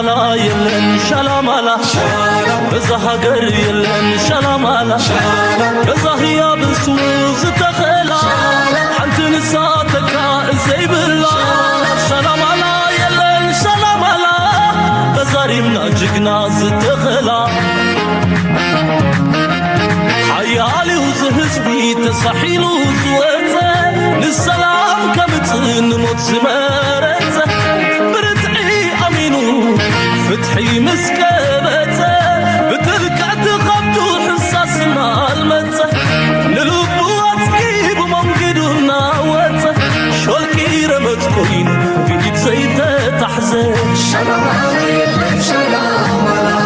مالا يلن شلا مالا بزهاجر يلن شلا مالا بزهيا بسوز تخلا حنت نساتك زي بالله شلا مالا يلن شلا مالا بزاريمنا جقنا زتخلا حيالي وزهزبي تصحيلو زوته للسلام كمتن موت سمرته برتعي أمينو فتحي مسكبته بتلكعت خبتو حساس مالمته للبوات كيب منقدو ناوته شولكي رمت كوين بيد زيته تحزن شلام عليك شلام على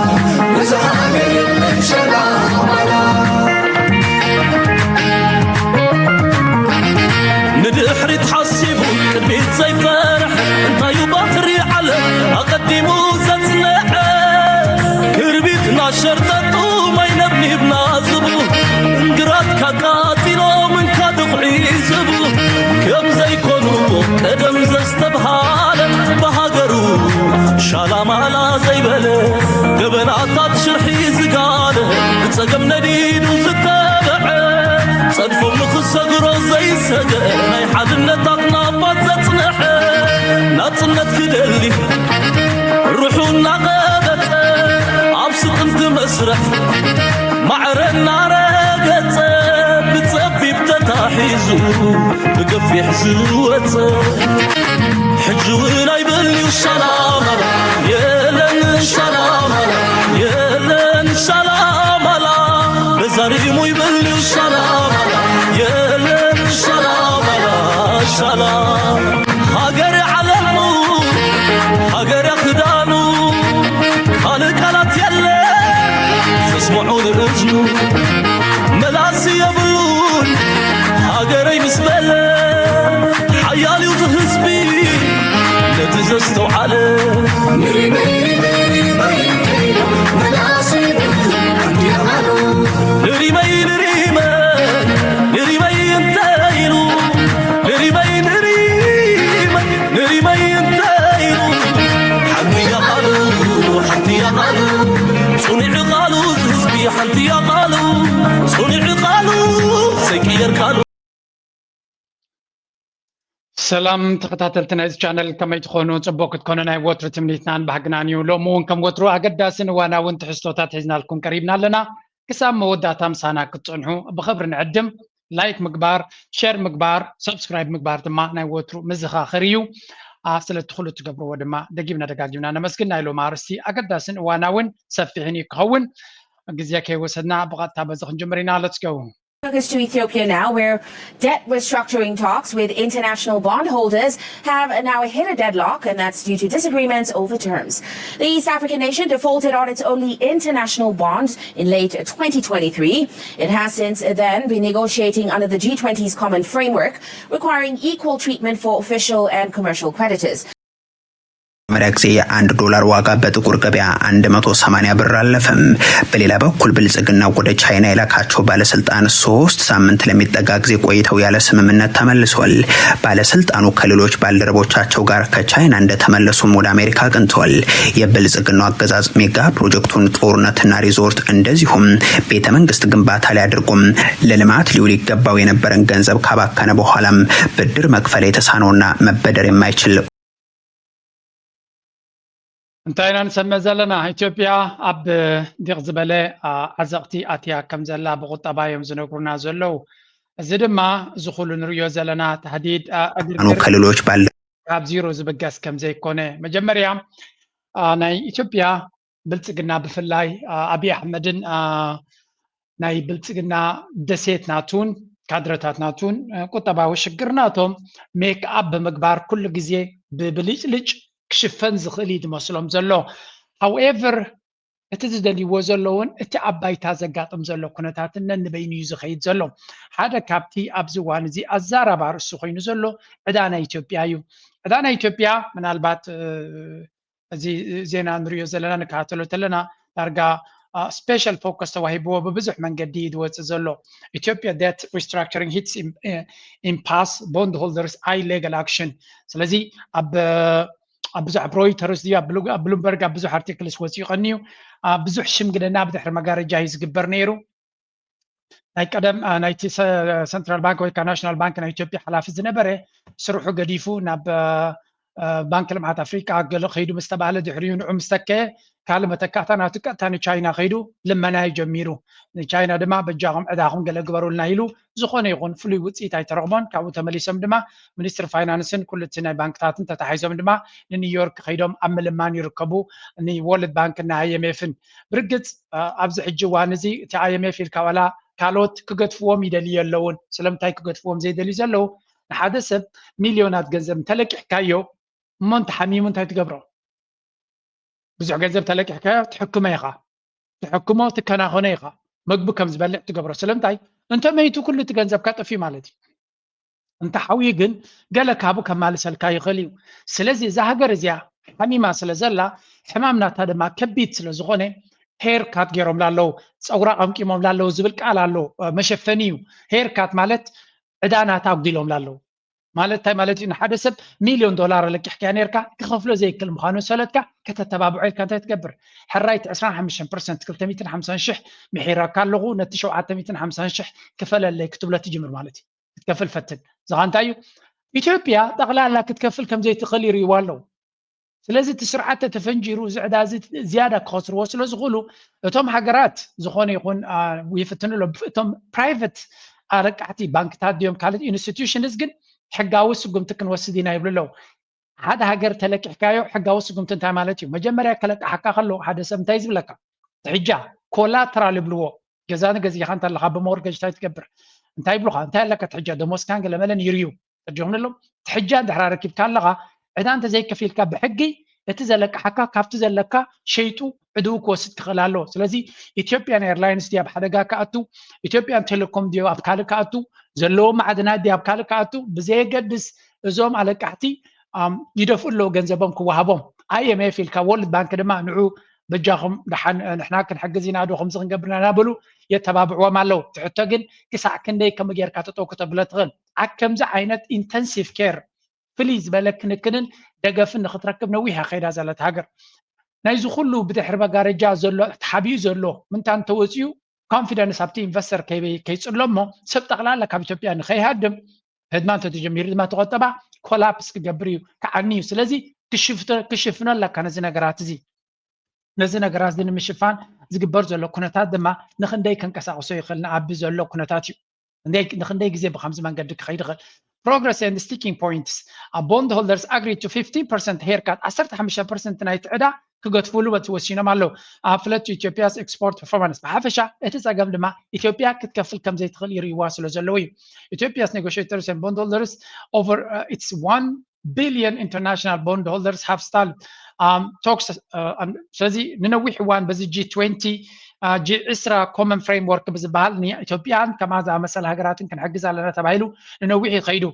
وزعليك شلام على ندحري تحسبو كبيت زي فرح انتا يبحري على اقدمو زتنع كربيتنا شرطتو ما ينبني بنازبو انقرات كاكاتينو من كادقعي زبو كم زي كونو كدم زستبهال بهاقرو شالا مالا زي بله قبناتات شرحي زقاله تسقم نديدو ستابعه صدفو مخصقرو زي سقه ناي حدنتك نافات زتنحه ناتنت كدلي روحونا غابته عبسط انت مسرح معرنا راقته بتصفي بتتاحيزو بقفي حزوته حجونا يبلي وشلام يلن شلام يلن شلام بزاريمو يبلي وشلام يلن شلام شلام هاجر علمو هاجر خدانو هالكلات يلي تسمعون الرجلو ملاسي يبلون هاجر يمسبله حيالي وزهزبي لتزستو على ميري ميري ميري ميري ملاسي عندي غلو نري مي نري مي نري مي انتاينو نري مي نري مي نري مي انتاينو حنتي يا قالو حنتي يا قالو صنع قالو زهزبي حنتي يا قالو صنع قالو سكير قالو سلام تخطاتلتنا إذا channel كما يتخونوا تبوك تكونوا ناي وتر تمنيتنا بحقنانيو لو مون كم وترو أقداسن وانا وانت حسلوتات حزنا لكم قريبنا لنا كسام موداتا مسانا كتصنحو بخبر نعدم لايك مقبار شير مقبار سبسكرايب مقبار تما ناي وترو مزخا خريو سلا تدخلوا تقبروا ودما دقيبنا دقاقيبنا نمسكنا إلو مارسي أقداسن وانا وين سفيحيني كهون قزياكي وسدنا بغاتا بزخن جمرينا let's go. Focus to Ethiopia now, where debt restructuring talks with international bondholders have now hit a deadlock, and that's due to disagreements over terms. The East African nation defaulted on its only international bond in late 2023. It has since then been negotiating under the G20's common framework, requiring equal treatment for official and commercial creditors. መረክሲ $1 ዋጋ በጥቁር ገበያ 180 ብር አለፈም። በሌላ በኩል ብልጽግና ወደ ቻይና የላካቸው ባለስልጣን 3 ሳምንት ለሚጠጋ ጊዜ ቆይተው ያለ ስምምነት ተመልሰዋል። ባለስልጣኑ ከሌሎች ባልደረቦቻቸው ጋር ከቻይና እንደተመለሱም ወደ አሜሪካ አቅንተዋል። የብልጽግናው አገዛዝ ሜጋ ፕሮጀክቱን ጦርነትና ሪዞርት እንደዚሁም ቤተ መንግስት ግንባታ ላይ አድርጎም ለልማት ሊውል ይገባው የነበረን ገንዘብ ካባከነ በኋላም ብድር መክፈል የተሳነውና መበደር የማይችል انتاينا نسمى زلنا إثيوبيا أب ديق زبالة عزقتي أتيا كم زلا بغطابا يوم زنقرنا زلو زدما زخول نريو زلنا تهديد أنو كللوش بال كاب زيرو زبقاس كم زي كونه مجمريا ناي إثيوبيا بلتقنا بفلاي أبي أحمدن ناي بلتقنا دسيت ناتون كادرتات ناتون قطابا وشقرناتهم ميك أب مقبار كل جزي ببليج كشفن زخليد مسلم زلو however اتزدلي وزلون اتعباي تازقاطم زلو كنتاتنا نبين يزخيد زلو هذا كابتي ابزوان زي الزارة بارسو خينو زلو عدانا إثيوبيا عدانا إثيوبيا من البات زي زينا نريو زلنا نكاتلو تلنا ترقى special focus توهيبوه ببزح من جديد وتزلو Ethiopia debt restructuring hits impasse bondholders eye legal action سلازي اب ብዙሕ ሮይተርስ ድያ ብሉምበርግ ብዙሕ አርቲክልስ ወፂኡ ቀኒዩ ብዙሕ ሽምግልና ብድሕሪ መጋረጃ እዩ ዝግበር ነይሩ ናይ ቀደም ናይቲ ሰንትራል ባንክ ወይ ናሽናል ባንክ ናይ ኢትዮጵያ ሓላፊ ዝነበረ ስርሑ ገዲፉ ናብ ባንክ ልምዓት አፍሪካ ገለ ከይዱ ምስ ተባሃለ ድሕሪኡ ንዑ ምስ ተከየ ካልእ መተካእታ ናቱ ቀጥታ ንቻይና ከይዱ ልመና ጀሚሩ ንቻይና ድማ በጃኹም ዕዳኹም ገለ ግበሩልና ኢሉ ዝኾነ ይኹን ፍሉይ ውፅኢት ኣይተረኽቦን ካብኡ ተመሊሶም ድማ ሚኒስትሪ ፋይናንስን ኩሉ እቲ ናይ ባንክታትን ተታሒዞም ድማ ንኒውዮርክ ከይዶም ኣብ ምልማን ይርከቡ ንወርልድ ባንክን IMFን ብርግፅ ኣብዚ ሕጂ እዋን እዚ እቲ IMF ኢልካ ዋላ ካልኦት ክገድፍዎም ይደልዩ ኣለውን ስለምንታይ ክገድፍዎም ዘይደልዩ ዘለው ንሓደ ሰብ ሚልዮናት ገንዘብ ተለቂሕካዮ እሞ እንተሓሚሙ እንታይ ትገብሮ ብዙሕ ገንዘብ ተለቂሕካዮ ትሕክመ ኢኻ ትሕክሞ ትከናኸነ ኢኻ ምግቢ ከም ዝበልዕ ትገብሮ ስለምንታይ እንተመይቱ ኩሉ እቲ ገንዘብካ ጠፊዩ ማለት እዩ እንተሓውዩ ግን ገለ ካብኡ ከማልሰልካ ይኽእል እዩ ስለዚ እዛ ሃገር እዚኣ ሓሚማ ስለ ዘላ ሕማም ናታ ድማ ከቢድ ስለ ዝኾነ ሄርካት ገይሮም ላለው ፀጉራ ቀምቂሞም ላለው ዝብል ቃል ኣሎ መሸፈኒ እዩ ሄርካት ማለት ዕዳናታ ኣጉዲሎም ላለው ማለት እንታይ ማለት እዩ ንሓደ ሰብ ሚልዮን ዶላር ለቂሕካ ነርካ ክኸፍሎ ዘይክል ምዃኑ ሰለትካ ከተተባብዖ ኢልካ እንታይ ትገብር ሕራይቲ 25% 250 ሽሕ ምሒረካ ኣለኹ ነቲ 750 ሽሕ ክፈለለይ ክትብሎ ትጅምር ማለት እዩ ክትከፍል ፈትን ዝኻ እንታይ እዩ ኢትዮጵያ ጠቕላላ ክትከፍል ከም ዘይትኽእል ይርይዎ ኣለዉ ስለዚ እቲ ስርዓት ተፈንጂሩ ዝዕዳ ዝያዳ ክኸስርዎ ስለ ዝኽእሉ እቶም ሃገራት ዝኾነ ይኹን ይፍትንሎ እቶም ፕራይቬት ኣረቃሕቲ ባንክታት ድዮም ካልኦት ኢንስቲትዩሽንስ ግን ሕጋዊ ስጉምቲ ክንወስድ ኢና ይብሉ ኣለዉ ሓደ ሃገር ተለቂሕካዮ ሕጋዊ ስጉምቲ እንታይ ማለት እዩ መጀመርያ ከለቃሕካ ከሎ ሓደ ሰብ እንታይ ዝብለካ ትሕጃ ኮላተራል ይብልዎ ገዛ ንገዚእኻ እንተለኻ ብሞርገጅ እንታይ ትገብር እንታይ ይብሉኻ እንታይ ኣለካ ትሕጃ ደሞስካን ገለመለን ይርዩ ተርጅምንሎም ትሕጃ ድሕራ ረኪብካ ኣለኻ ዕዳ እንተዘይከፊልካ ብሕጊ እቲ ዘለቃሕካ ካብቲ ዘለካ ሸይጡ ዕድው ክወስድ ክኽእል ኣሎ ስለዚ ኢትዮጵያን ኤርላይንስ ድያ ብሓደጋ ከኣቱ ኢትዮጵያን ቴሌኮም ድዮ ኣብ ካልእ ከኣቱ ዘለዎ ማዕድናት ድያ ኣብ ካልእ ከኣቱ ብዘየገድስ እዞም ኣለቃሕቲ ይደፍኡ ኣለዉ ገንዘቦም ክወሃቦም IMF ኢልካ ወርልድ ባንክ ድማ ንዑ በጃኹም ድሓን ንሕና ክንሕግዝ ኢና ዶ ከምዚ ክንገብርና እናበሉ የተባብዕዎም ኣለዉ ትሕቶ ግን ክሳዕ ክንደይ ከመ ጌርካ ተጠውኩ ተብለ ትኽእል ኣብ ከምዚ ዓይነት ኢንተንሲቭ ኬር ፍልይ ዝበለ ክንክንን ደገፍን ንኽትረክብ ነዊሓ ከይዳ ዘለት ሃገር ናይዚ ኩሉ ብድሕሪ መጋረጃ ዘሎ ተሓቢኡ ዘሎ ምንታይ እንተወፅኡ ኮንፊደንስ ኣብቲ ኢንቨስተር ከይፅሎ እሞ ሰብ ጠቕላላ ካብ ኢትዮጵያ ንኸይሃድም ህድማ እንተተጀሚሩ ድማ ተቆጠባ ኮላፕስ ክገብር እዩ ከዓኒ እዩ ስለዚ ክሽፍኖ ኣለካ ነዚ ነገራት እዚ ነዚ ነገራት እዚ ንምሽፋን ዝግበር ዘሎ ኩነታት ድማ ንክንደይ ከንቀሳቅሶ ይኽእል ንዓቢ ዘሎ ኩነታት እዩ ንክንደይ ግዜ ብከምዚ መንገዲ ክኸይድ ይኽእል progress and sticking points bondholders agreed to 15% haircut 15% ናይቲ ዕዳ ክገድፍሉ ወሲኖም ኣለዉ ኣፍለቱ ኢትዮጵያስ ኤክስፖርት ፐርፎርማንስ ብሓፈሻ እቲ ፀገም ድማ ኢትዮጵያ ክትከፍል ከም ዘይትኽእል ይርይዋ ስለ ዘለዎ እዩ ኢትዮጵያስ negotiators and bondholders over its 1 billion international bondholders have stalled talks ስለዚ ንነዊሕ እዋን በዚ G20 G10 common framework ብዝበሃል ኢትዮጵያን ከማ ዝኣመሰለ ሃገራትን ክንሕግዝ ኣለና ተባሂሉ ንነዊሕ ይኸይዱ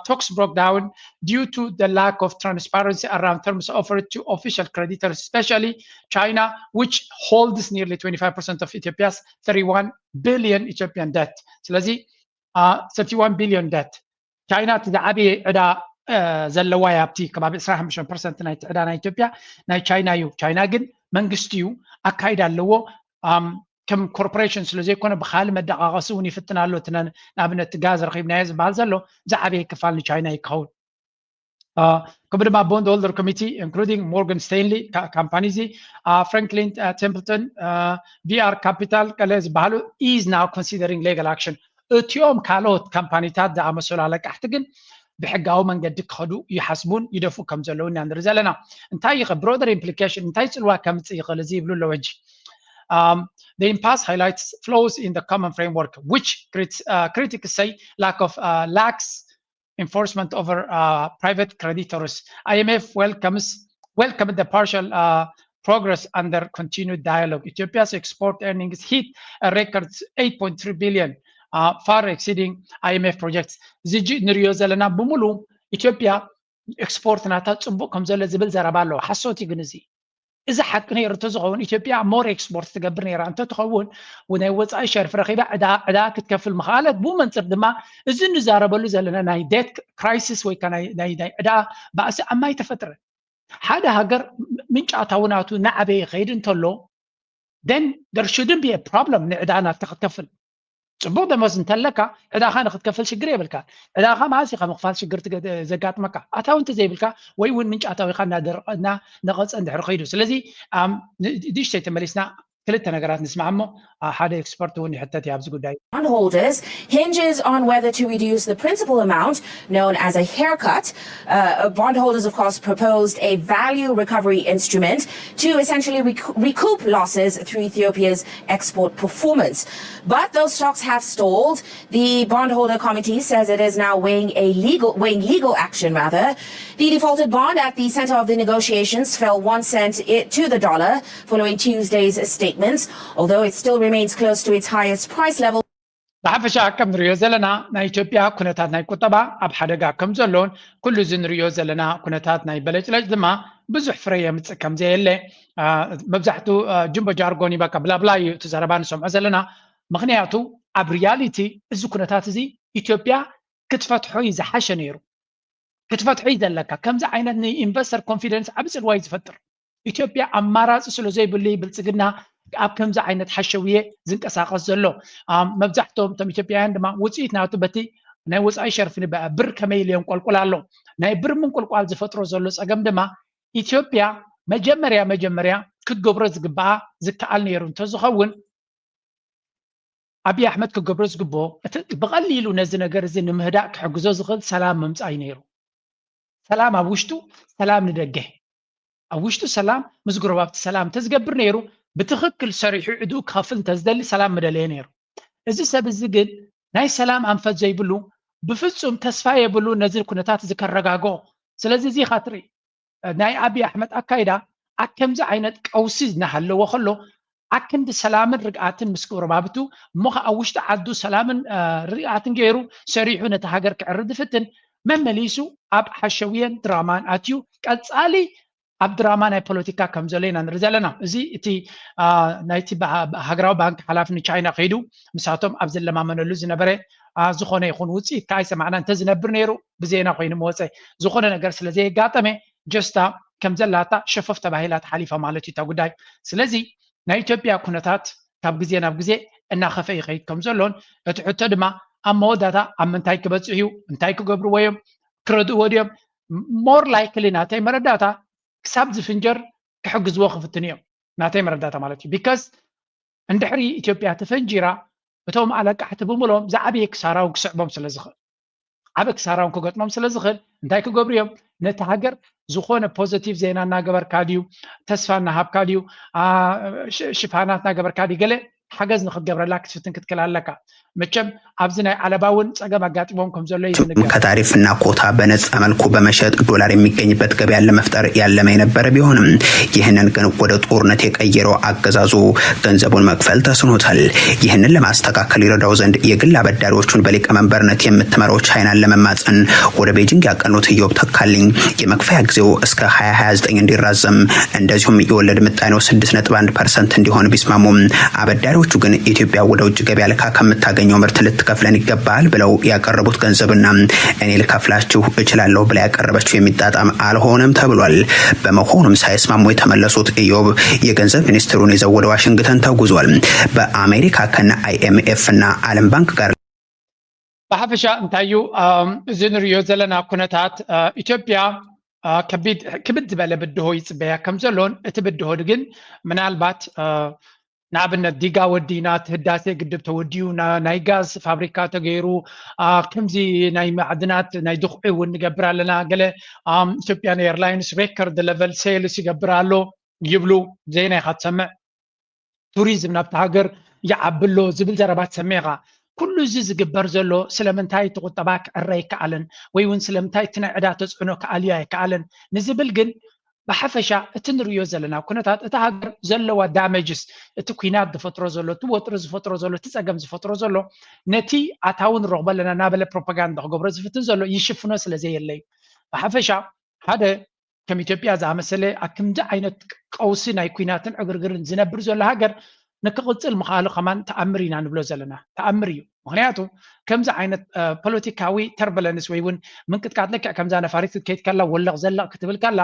talks broke down due to the lack of transparency around terms offered to official creditors, especially China, which holds nearly 25% of Ethiopia's 31 billion Ethiopian debt. ስለዚ 31 billion debt. China ትዛዓቢ ዕዳ ዘለዋ ያብቲ ከባቢ 25% ናይ ዕዳ ናይ ኢትዮጵያ ናይ ቻይና እዩ ቻይና ግን መንግስቲ እዩ ኣካይድ ኣለዎ ከም ኮርፖሬሽን ስለዘይኮነ ብካልእ መደቃቐሲ እውን ይፍትን ኣሎ እቲ ንኣብነት ጋዝ ረኺብናዮ ዝበሃል ዘሎ ዝዓበየ ክፋል ንቻይና ይክኸውን ከምኡ ድማ ቦንድ ሆልደር ኮሚቲ ኢንክሉዲንግ ሞርጋን ስቴንሊ ካምፓኒ እዚ ፍራንክሊን ቴምፕልተን ቪአር ካፒታል ቀለ ዝበሃሉ ኢዝ ናው ኮንሲደሪንግ ሌጋል ኣክሽን እቲኦም ካልኦት ካምፓኒታት ዝኣመሰሉ ኣለቃሕቲ ግን ብሕጋዊ መንገዲ ክኸዱ ይሓስቡን ይደፍኡ ከም ዘለዉ ኢና ንርኢ ዘለና እንታይ ይኽእል ብሮደር ኢምፕሊኬሽን እንታይ ፅልዋ ከምፅእ ይኽእል እዚ ይብሉ ኣለዉ ሕጂ The impasse highlights flaws in the common framework, which critics say lax enforcement over private creditors. IMF welcomed the partial progress under continued dialogue. Ethiopia's export earnings hit a record 8.3 billion, far exceeding IMF projects. ዝጂ ንሪኦ ዘለና ብምሉ ኢትዮጵያ ኤክስፖርት ናታ ፅቡቅ ከም ዘሎ ዝብል ዘረባ ኣለዎ ሓሶት ግን እዚ إذا حق نير تزغون إثيوبيا مور إكسبورت تقبر نير أنت تخون ونوّز أي شرف رخيبة عدا كتكفل مخالد بو منصر دما إذن نزارة بلو زلنا ناي ديت كرايسيس ويكا ناي عدا بأس أما يتفتر حدا هاجر من أتاوناتو نعبي خيد انتلو then there shouldn't be a problem نعدانا تختفل ጽቡቕ ደመወዝ እንተለካ ዕዳኻ ንክትከፍል ሽግር የብልካ ዕዳኻ ማሲኻ ምኽፋል ሽግር ዘጋጥመካ ኣታዊ እንተዘይብልካ ወይ እውን ምንጭ ኣታዊኻ እናነቐፀ እንድሕር ኸይዱ ስለዚ ድሽተይ ተመሊስና ክልተ ነገራት ንስማዕ እሞ ሓደ ኤክስፐርት እውን ይሕተት እዩ ኣብዚ ጉዳይ bondholders hinges on whether to reduce the principal amount known as a haircut. Bondholders, of course, proposed a value recovery instrument to essentially recoup losses through Ethiopia's export performance. But those talks have stalled. The bondholder committee says it is now weighing legal action. The defaulted bond at the center of the negotiations fell 1 cent to the dollar following Tuesday's statements, although it still remains close to its highest price level. ብሓፈሻ ከም ንሪኦ ዘለና ናይ ኢትዮጵያ ኩነታት ናይ ቁጠባ ኣብ ሓደጋ ከም ዘሎን ኩሉ እዚ ንሪኦ ዘለና ኩነታት ናይ በለጭለጭ ድማ ብዙሕ ፍረ የምፅእ ከም ዘየለ መብዛሕትኡ ጅምቦ ጃርጎን ይበቃ ብላብላ እዩ እቲ ዘረባ ንሰምዖ ዘለና ምክንያቱ ኣብ ሪያሊቲ እዚ ኩነታት እዚ ኢትዮጵያ ክትፈትሖ እዩ ዝሓሸ ነይሩ ክትፈትሖ እዩ ዘለካ ከምዚ ዓይነት ንኢንቨስተር ኮንፊደንስ ዓብ ፅልዋ እዩ ዝፈጥር ኢትዮጵያ ኣማራፂ ስለ ዘይብሉ ብልፅግና ኣብ ከምዚ ዓይነት ሓሸውየ ዝንቀሳቀስ ዘሎ መብዛሕትኦም እቶም ኢትዮጵያውያን ድማ ውፅኢት ናቱ በቲ ናይ ወፃኢ ሸርፊ ብር ከመይ ኢሎም ቆልቁል ኣሎ ናይ ብር ምንቁልቋል ዝፈጥሮ ዘሎ ፀገም ድማ ኢትዮጵያ መጀመርያ ክገብሮ ዝግባኣ ዝከኣል ነይሩ እንተዝኸውን ኣብይ ኣሕመድ ክገብሮ ዝግብኦ ብቐሊሉ ነዚ ነገር እዚ ንምህዳእ ክሕግዞ ዝኽእል ሰላም ምምፃእ እዩ ነይሩ ሰላም ኣብ ውሽጡ ሰላም ንደገ ኣብ ውሽጡ ሰላም ምስ ጎረባብቲ ሰላም ተዝገብር ነይሩ ብትኽክል ሰሪሑ ዕዱኡ ክኸፍል እንተዝደሊ ሰላም መደለየ ነይሩ እዚ ሰብ እዚ ግን ናይ ሰላም ኣንፈት ዘይብሉ ብፍጹም ተስፋ የብሉ ነዚ ኩነታት ዝከረጋግኦ ስለዚ እዚ ኻትሪ ናይ ኣብይ ኣሕመድ ኣካይዳ ከምዚ ዓይነት ቀውሲ እናሃለዎ ከሎ ኣክንዲ ሰላምን ርግኣትን ምስ ጎረባብቱ እሞ ከዓ ኣብ ውሽጢ ዓዱ ሰላምን ርግኣትን ገይሩ ሰሪሑ ነቲ ሃገር ክዕርድ ዝፍትን መመሊሱ ኣብ ሓሸውየን ድራማን ኣትዩ ቀፃሊ ኣብ ድራማ ናይ ፖለቲካ ከም ዘሎ ኢና ንርኢ ዘለና እዚ እቲ ናይቲ ሃገራዊ ባንኪ ሓላፊ ንቻይና ከይዱ ምሳቶም ኣብ ዘለማመነሉ ዝነበረ ዝኾነ ይኹን ውፅኢት ከዓ ይሰማዕና እንተዝነብር ነይሩ ብዜና ኮይኑ መወፀ ዝኾነ ነገር ስለዘየጋጠመ ጀስታ ከም ዘላታ ሸፈፍ ተባሂላ ተሓሊፋ ማለት እዩ እታ ጉዳይ ስለዚ ናይ ኢትዮጵያ ኩነታት ካብ ግዜ ናብ ግዜ እናኸፈ ይኸይድ ከም ዘሎን እቲ ሕቶ ድማ ኣብ መወዳእታ ኣብ ምንታይ ክበፅሑ እዩ እንታይ ክገብርዎ እዮም ክረድእዎ ድዮም ሞር ላይክሊ ናተይ መረዳእታ ክሳብ ዝፍንጀር ክሕግዝዎ ክፍትን እዮም ናተይ መረዳእታ ማለት እዩ ቢካዝ እንድሕሪ ኢትዮጵያ ተፈንጂራ እቶም ኣለቃሕቲ ብምሎም ዝዓበየ ክሳራውን ክስዕቦም ስለ ዝኽእል ዓበ ክሳራውን ክገጥሞም ስለ ዝኽእል እንታይ ክገብሩ እዮም ነቲ ሃገር ዝኾነ ፖዚቲቭ ዜና እናገበርካ ድዩ ተስፋ እናሃብካ ድዩ ሽፋናት እናገበርካ ድዩ ገለ ሓገዝ ንክትገብረላ ክትፍትን ክትክል ኣለካ መቸም ኣብዚ ናይ ዓለባ እውን ፀገም አጋጥሞም ከም ዘሎ ይዝንገር ከታሪፍና ኮታ በነፃ መልኩ በመሸጥ ዶላር የሚገኝበት ገበያ ለመፍጠር ያለመ የነበረ ቢሆንም ይህንን ግን ወደ ጦርነት የቀየረው አገዛዙ ገንዘቡን መክፈል ተስኖታል። ይህንን ለማስተካከል ይረዳው ዘንድ የግል አበዳሪዎቹን በሊቀመንበርነት የምትመራው ቻይናን ለመማፀን ወደ ቤጂንግ ያቀኑት ኢዮብ ተካልኝ የመክፈያ ጊዜው እስከ 2029 እንዲራዘም እንደዚሁም የወለድ ምጣኔው 6.1% እንዲሆን ቢስማሙም አበዳሪዎቹ ግን ኢትዮጵያ ወደ ውጭ ገበያ ልካ ከምታገኝ ምርት ልትከፍለን ይገባል ብለው ያቀረቡት ገንዘብና እኔ ልከፍላችሁ እችላለሁ ብላ ያቀረበችው የሚጣጣም አልሆነም ተብሏል። በመሆኑም ሳይስማሙ የተመለሱት ኢዮብ የገንዘብ ሚኒስትሩን ይዘው ወደ ዋሽንግተን ተጉዟል። በአሜሪካ ከነ IMF እና ዓለም ባንክ ጋር በሐፈሻ እንታዩ ዝንሪዮ ዘለና ኩነታት ኢትዮጵያ ከብድ በለ ብድሆ ይጽበያ ከምዘሎን እቲ ብድሆ ግን ምናልባት ንኣብነት ዲጋ ወዲናት ህዳሴ ግድብ ተወዲዩ ናይ ጋዝ ፋብሪካ ተገይሩ ከምዚ ናይ ማዕድናት ናይ ድኽዒ እውን ንገብር ኣለና ገለ ኢትዮጵያን ኤርላይንስ ሬከርድ ሌቨል ሴልስ ይገብር ኣሎ ይብሉ ዜና ኢኻ ትሰምዕ ቱሪዝም ናብቲ ሃገር ይዓብሎ ዝብል ዘረባት ሰሚዕኻ ኩሉ እዚ ዝግበር ዘሎ ስለምንታይ እቲ ቁጠባ ክዕረ ይከኣልን ወይ እውን ስለምንታይ እቲ ናይ ዕዳ ተፅዕኖ ክኣልዩ ኣይከኣልን ንዝብል ግን በሐፈሻ እቲ ንሪዮ ዘለና ኩነታት እቲ ሃገር ዘለዋ ዳሜጅስ እቲ ኩናት ዝፈጥሮ ዘሎ እቲ ወጥሪ ዝፈጥሮ ዘሎ እቲ ፀገም ዝፈጥሮ ዘሎ ነቲ ኣታውን ረኽቦ ኣለና እናበለ ፕሮፓጋንዳ ክገብሮ ዝፍትን ዘሎ ይሽፍኖ ስለዘየለዩ በሐፈሻ ሓደ ከም ኢትዮጵያ ዝኣመሰለ ከምዚ ዓይነት ቀውሲ ናይ ኩናትን ዕግርግርን ዝነብር ዘሎ ሃገር ንክቕፅል ምኽኣሉ ከማን ተኣምር ኢና ንብሎ ዘለና ተኣምር እዩ ምክንያቱ ከምዚ ዓይነት ፖለቲካዊ ተርበለንስ ወይ እውን ምንቅጥቃጥ ልክዕ ከምዛ ነፋሪት ክትከይድ ከላ ወለቕ ዘለቕ ክትብል ከላ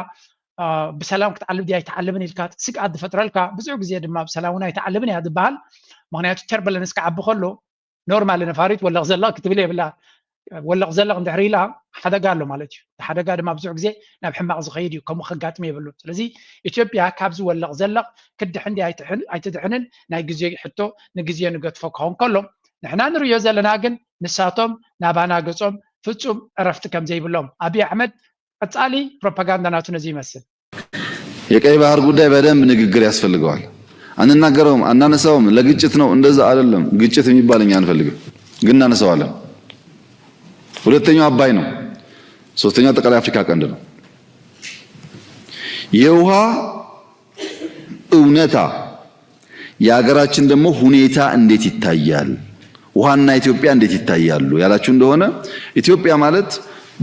بسلام كتعلم دي يتعلمني الكات سك عد فترة لك بزوج زياد ما بسلامنا يتعلمني هذا بحال معناته تربل نسك عب خلو نورمال نفاريت ولا غزلا كتب لي بالله ولا غزلا ندحري لا حدا قال له مالتي حدا قال ما بزوج زي ناب حماق زخيدي كم خقاتمي يبلو ስለዚህ ኢትዮጵያ ካብዝ ወላ غزلا كد حندي አይتدحنن ናይ ግዜ ሕቶ ንግዜ ንገጥፎ ከሆን ከሎም ንሕና ንሪዮ ዘለና ግን ንሳቶም ናባና ገጾም ፍጹም ዕረፍቲ ከም ዘይብሎም አብይ አሕመድ ቀጻሊ ፕሮፓጋንዳ ናቱ ነዚ ይመስል የቀይ ባህር ጉዳይ በደንብ ንግግር ያስፈልገዋል። አንናገረውም አናነሳውም ለግጭት ነው እንደዛ አይደለም። ግጭት የሚባል እኛ አንፈልግም ግን እናነሳዋለን። ሁለተኛው አባይ ነው። ሶስተኛው አጠቃላይ አፍሪካ ቀንድ ነው። የውሃ እውነታ የሀገራችን ደግሞ ሁኔታ እንዴት ይታያል? ውሃና ኢትዮጵያ እንዴት ይታያሉ ያላችሁ እንደሆነ ኢትዮጵያ ማለት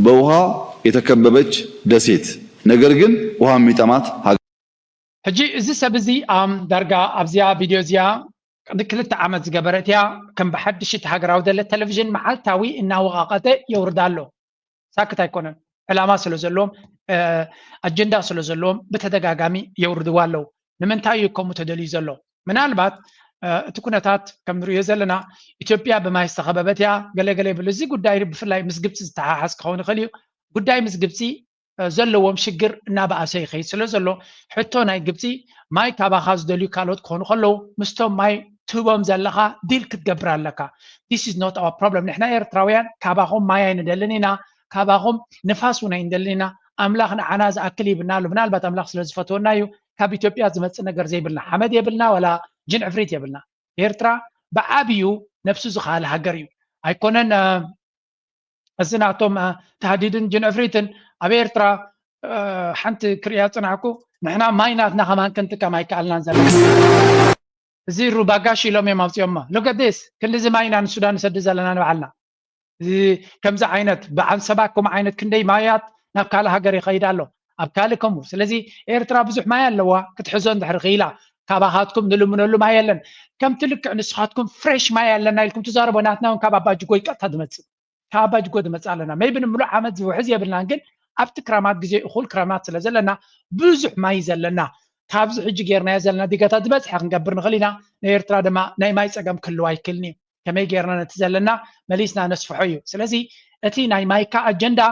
በውሃ የተከበበች ደሴት ነገር ግን ውሃ የሚጠማት ሕጂ እዚ ሰብ እዚ ዳርጋ ኣብዚያ ቪድዮ እዚኣ ክልተ ዓመት ዝገበረት እያ ከም ብሓድሽ እቲ ሃገራዊ ደለ ቴሌቭዥን መዓልታዊ እናወቃቀተ የውርዳ ኣሎ ሳክት ኣይኮነን ዕላማ ስለ ዘለዎም ኣጀንዳ ስለ ዘለዎም ብተደጋጋሚ የውርድዋ ኣለው ንምንታይ እዩ ከምኡ ተደልዩ ዘሎ ምናልባት እቲ ኩነታት ከም ንሪኦ ዘለና ኢትዮጵያ ብማይ ዝተኸበበት እያ ገለገለ ይብሉ እዚ ጉዳይ ብፍላይ ምስ ግብፂ ዝተሓሓዝ ክኸውን ይኽእል እዩ ጉዳይ ምስ ግብፂ ዘለዎም ሽግር እናባእሰ ይኸይድ ስለ ዘሎ ሕቶ ናይ ግብፂ ማይ ካባኻ ዝደልዩ ካልኦት ክኾኑ ከለዉ ምስቶም ማይ ትህቦም ዘለኻ ዲል ክትገብር ኣለካ this is not our problem ንሕና ኤርትራውያን ካባኹም ማይ ኣይንደልን ኢና ካባኹም ንፋስ እውን ኣይንደልን ኢና ኣምላኽ ንዓና ዝኣክል ይብልና ኣሎ ምናልባት ኣምላኽ ስለ ዝፈትወና እዩ ካብ ኢትዮጵያ ዝመፅእ ነገር ዘይብልና ሓመድ የብልና ወላ ጅን ዕፍሪት የብልና ኤርትራ ብዓብዩ ነፍሱ ዝኻለ ሃገር እዩ ኣይኮነን እዚ ናቶም ተሃዲድን ጅን ዕፍሪትን ኣብ ኤርትራ ሓንቲ ክሪያ ፅናዕኩ ንሕና ማይ ናትና ከማን ክንጥቀም ኣይከኣልናን ዘለና እዚ ሩባጋሽ ኢሎም እዮም ኣውፅኦሞ look at this ክንዲዚ ማይና ንሱዳን ንሰዲ ዘለና ንባዓልና ከምዚ ዓይነት ብዓንሰባ ከምኡ ዓይነት ክንደይ ማያት ናብ ካልእ ሃገር ይኸይድ ኣሎ ኣብ ካልእ ከምኡ ስለዚ ኤርትራ ብዙሕ ማይ ኣለዋ ክትሕዞ እንድሕር ክኢላ ካባኻትኩም ንልምነሉ ማይ የለን ከምቲ ልክዕ ንስኻትኩም ፍሬሽ ማይ ኣለና ኢልኩም ትዛረቦ ናትና እውን ካብ ኣባጅጎ ይቀጥታ ዝመፅእ ካብ ኣባጅጎ ዝመፅእ ኣለና መይቢ ንምሉእ ዓመት ዝውሕዝ የብልናን ግን ኣብቲ ክረማት ግዜ እኹል ክረማት ስለ ዘለና ብዙሕ ማይ ዘለና ካብዚ ሕጂ ጌርናዮ ዘለና ዲጋታት ዝበፅሐ ክንገብር ንኽእል ኢና ንኤርትራ ድማ ናይ ማይ ፀገም ክህልዋ ኣይክእልኒ ከመይ ጌርና ነቲ ዘለና መሊስና ነስፍሖ እዩ ስለዚ እቲ ናይ ማይካ ኣጀንዳ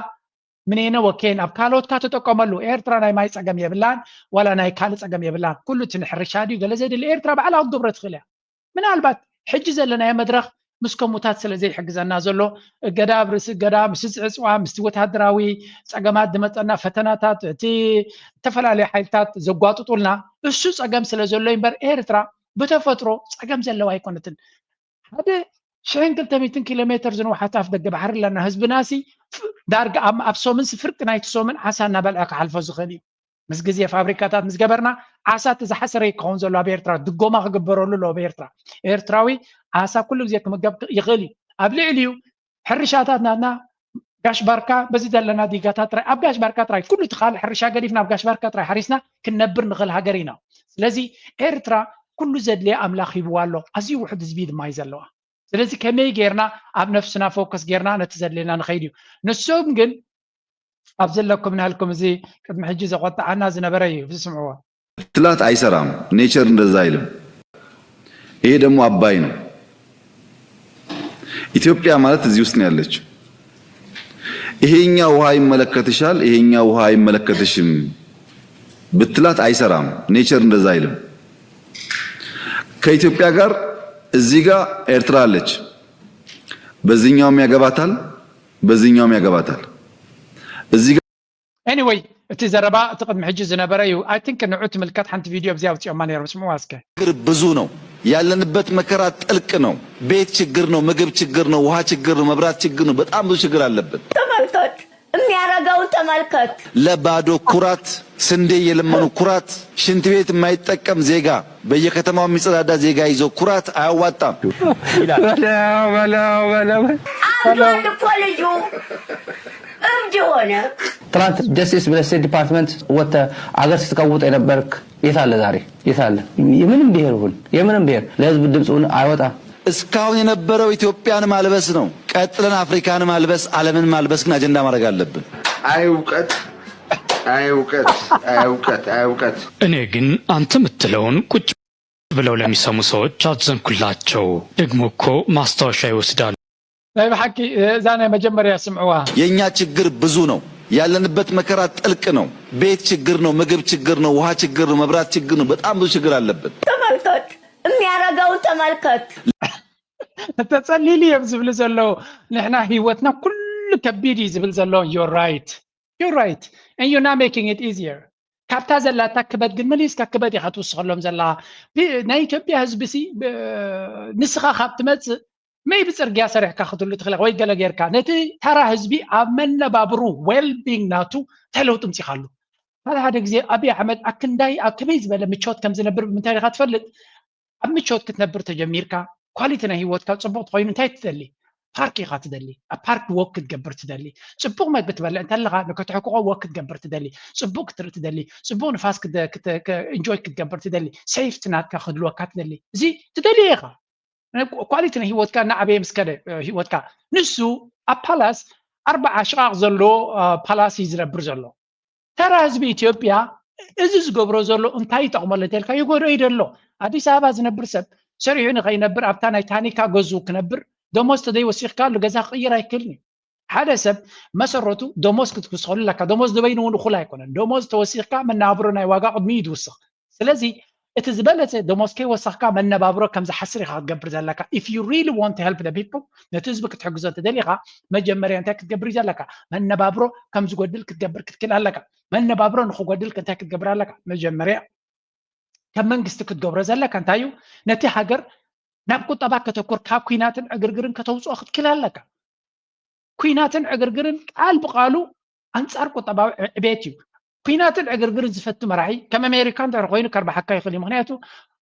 ምንነ ወኬን ኣብ ካልኦትካ ተጠቀመሉ ኤርትራ ናይ ማይ ፀገም የብላን ወላ ናይ ካልእ ፀገም የብላን ኩሉ እቲ ንሕርሻ ድዩ ገለ ዘድሊ ኤርትራ ባዕላ ክትገብሮ ትኽእል እያ ምናልባት ሕጂ ዘለናዮ መድረኽ ምስ ከምኡታት ስለ ዘይሕግዘና ዘሎ እገዳ ብርእሲ እገዳ ምስ ዝዕፅዋ ምስቲ ወታደራዊ ፀገማት ዝመፀና ፈተናታት እቲ ዝተፈላለዩ ሓይልታት ዘጓጥጡልና እሱ ፀገም ስለ ዘሎ እምበር ኤርትራ ብተፈጥሮ ፀገም ዘለዋ ኣይኮነትን ሓደ 200 ኪሎ ሜትር ዝንውሓት ኣፍ ደገ ባሕሪ ኣለና ህዝብናሲ ዳርጋ ኣብ ሶምን ፍርቂ ናይቲ ሶምን ዓሳ እናበልዐ ክሓልፎ ዝኽእል እዩ ምስ ግዜ ፋብሪካታት ምስ ገበርና ዓሳ እቲ ዝሓሰረ ክኸውን ዘሎ ኣብ ኤርትራ ድጎማ ክግበረሉ ኣሎ ኣብ ኤርትራ ኤርትራዊ ዓሳ ኩሉ ግዜ ክምገብ ይኽእል እዩ ኣብ ልዕሊኡ ሕርሻታት ናትና ጋሽ ባርካ በዚ ዘለና ዲጋታት ጥራይ ኣብ ጋሽ ባርካ ጥራይ ኩሉ እቲ ካልእ ሕርሻ ገዲፍና ኣብ ጋሽ ባርካ ጥራይ ሓሪስና ክንነብር ንኽእል ሃገር ኢና ስለዚ ኤርትራ ኩሉ ዘድልየ ኣምላኽ ሂብዋ ኣሎ ኣዝዩ ውሕድ ህዝቢ ድማ እዩ ዘለዋ ስለዚ ከመይ ጌርና ኣብ ነፍስና ፎከስ ጌርና ነቲ ዘድልየና ንኸይድ እዩ ንሶም ግን ኣብ ዘለኩም ናልኩም እዚ ቅድሚ ሕጂ ዘቆጣዓና ዝነበረ እዩ ብዝስምዕዎ ትላት አይሰራም ኔቸር እንደዛ አይልም ይሄ ደግሞ አባይ ነው ኢትዮጵያ ማለት እዚህ ውስጥ ነው ያለችው ይሄኛው ውሃ ይመለከትሻል ይሄኛው ውሃ አይመለከትሽም ብትላት አይሰራም ኔቸር እንደዛ አይልም ከኢትዮጵያ ጋር እዚህ ጋር ኤርትራ አለች በዚህኛውም ያገባታል በዚህኛውም ያገባታል እዚህ anyway እቲ ዘረባ እቲ ቅድሚ ሕጂ ዝነበረ እዩ አይ ቲንክ ንዑት ምልከት ሓንቲ ቪድዮ ብዚያ ውፅኦማ ነይሩ ስምዑ አስከ ብዙ ነው ያለንበት መከራ ጥልቅ ነው ቤት ችግር ነው ምግብ ችግር ነው ውሃ ችግር ነው መብራት ችግር ነው በጣም ብዙ ችግር አለበት ተመልከት የሚያረጋው ተመልከት ለባዶ ኩራት ስንዴ የለመኑ ኩራት ሽንት ቤት የማይጠቀም ዜጋ በየከተማው የሚጸዳዳ ዜጋ ይዞ ኩራት አያዋጣም አንድ ፖሊጁ እብድ ሆነ ትናንት ጀስቲስ ሚኒስትሪ ዲፓርትመንት ወጣ አገር ስትቀውጥ የነበርክ የታለ ዛሬ የታለ የምንም ብሄር ሁን የምንም ብሄር ለህዝብ ድምጽውን አይወጣም እስካሁን የነበረው ኢትዮጵያን ማልበስ ነው ቀጥለን አፍሪካን ማልበስ ዓለምን ማልበስ ግን አጀንዳ ማድረግ አለብን አይ ዕውቀት እውቀት እኔ ግን አንተ ምትለውን ቁጭ ብለው ለሚሰሙ ሰዎች አዘንኩላቸው። ደግሞ እኮ ማስታወሻ ይወስዳሉ። ናይ በሐቂ ዛና መጀመሪያ ስምዕዋ የኛ ችግር ብዙ ነው። ያለንበት መከራ ጥልቅ ነው። ቤት ችግር ነው፣ ምግብ ችግር ነው፣ ውሃ ችግር ነው፣ መብራት ችግር ነው። በጣም ብዙ ችግር አለበት። ተመልከት፣ የሚያረጋውን ተመልከት። ተጸሊሊ ዝብል ዘሎ ንሕና ህይወትና ኩሉ ከቢድ ዝብል ዘሎ you're right and you're not making it easier. ካብታ ዘላታ ክበድ ግን መሊስካ ክበድ ኢኻ ትውስኸሎም ዘላ ናይ ኢትዮጵያ ህዝቢ ሲ ንስኻ ካብ ትመጽእ መይ ብጽርግያ ሰሪሕካ ክትሉ ትኽእል ወይ ገለ ጌርካ ነቲ ተራ ህዝቢ ኣብ መነባብሩ ዌልቢንግ ናቱ ተለውጥ ምጽኻሉ ሓደ ግዜ አብይ አሕመድ አክንዳይ አክበይ ዝበለ ምቾት ከም ዝነብር ምንታይ ኢኻ ትፈልጥ ኣብ ምቾት ክትነብር ተጀሚርካ ኳሊቲ ናይ ህይወትካ ጽቡቕ ኮይኑ እንታይ ትደሊ ፓርክ ኢኻ ትደሊ ኣብ ፓርክ ወክ ክትገብር ትደሊ ጽቡቕ ምግቢ ትበልዕ እንተለኻ ንክትሕቁቆ ወክ ክትገብር ትደሊ ጽቡቕ ክትርኢ ትደሊ ጽቡቕ ንፋስ ኢንጆይ ክትገብር ትደሊ ሴፍቲ ናትካ ክድልወካ ትደሊ እዚ ትደሊ ኢኻ ኳሊቲ ናይ ህይወትካ ንዓበየ ምስከደ ህይወትካ ንሱ ኣብ ፓላስ 4 ሽቃቅ ዘሎ ፓላስ ዝነብር ዘሎ ተራ ህዝቢ ኢትዮጵያ እዚ ዝገብሮ ዘሎ እንታይ ይጠቕመለ ተልካ ይጎድኦ ይደሎ አዲስ አበባ ዝነብር ሰብ ሰሪዑ ንኸይነብር ኣብታ ናይ ታኒካ ገዙ ክነብር ደሞዝ ተደይ ወሲኽካ ለገዛ ክቅይር ኣይክልኒ ሓደ ሰብ መሰረቱ ደሞዝ ክትክስኸሉ ለካ ደሞዝ ደበይኑ እውን እኹል ኣይኮነን ደሞዝ ተወሲኽካ መናብሮ ናይ ዋጋ ቅድሚ ይድውስኽ ስለዚ እቲ ዝበለፀ ደሞዝ ከይወሰኽካ መነባብሮ ከም ዝሓስር ኢኻ ክትገብር ዘለካ if you really want to help the people ነቲ ህዝቢ ክትሕግዞ ተደሊኻ መጀመርያ እንታይ ክትገብር ዘለካ መነባብሮ ከም ዝጎድል ክትገብር ክትክእል ኣለካ መነባብሮ ንኽጎድል እንታይ ክትገብር ኣለካ መጀመርያ ከም መንግስቲ ክትገብሮ ዘለካ እንታይ እዩ ነቲ ሃገር ናብ ቁጠባ ከተኮር ካብ ኩናትን ዕግርግርን ከተውፅኦ ክትክእል ኣለካ ኩናትን ዕግርግርን ቃል ብቃሉ አንጻር ቁጠባዊ ዕቤት እዩ ኩናትን ዕግርግርን ዝፈቱ መራሒ ከም ኣሜሪካ እንተ ኮይኑ ከርባሓካ ይኽእል እዩ ምክንያቱ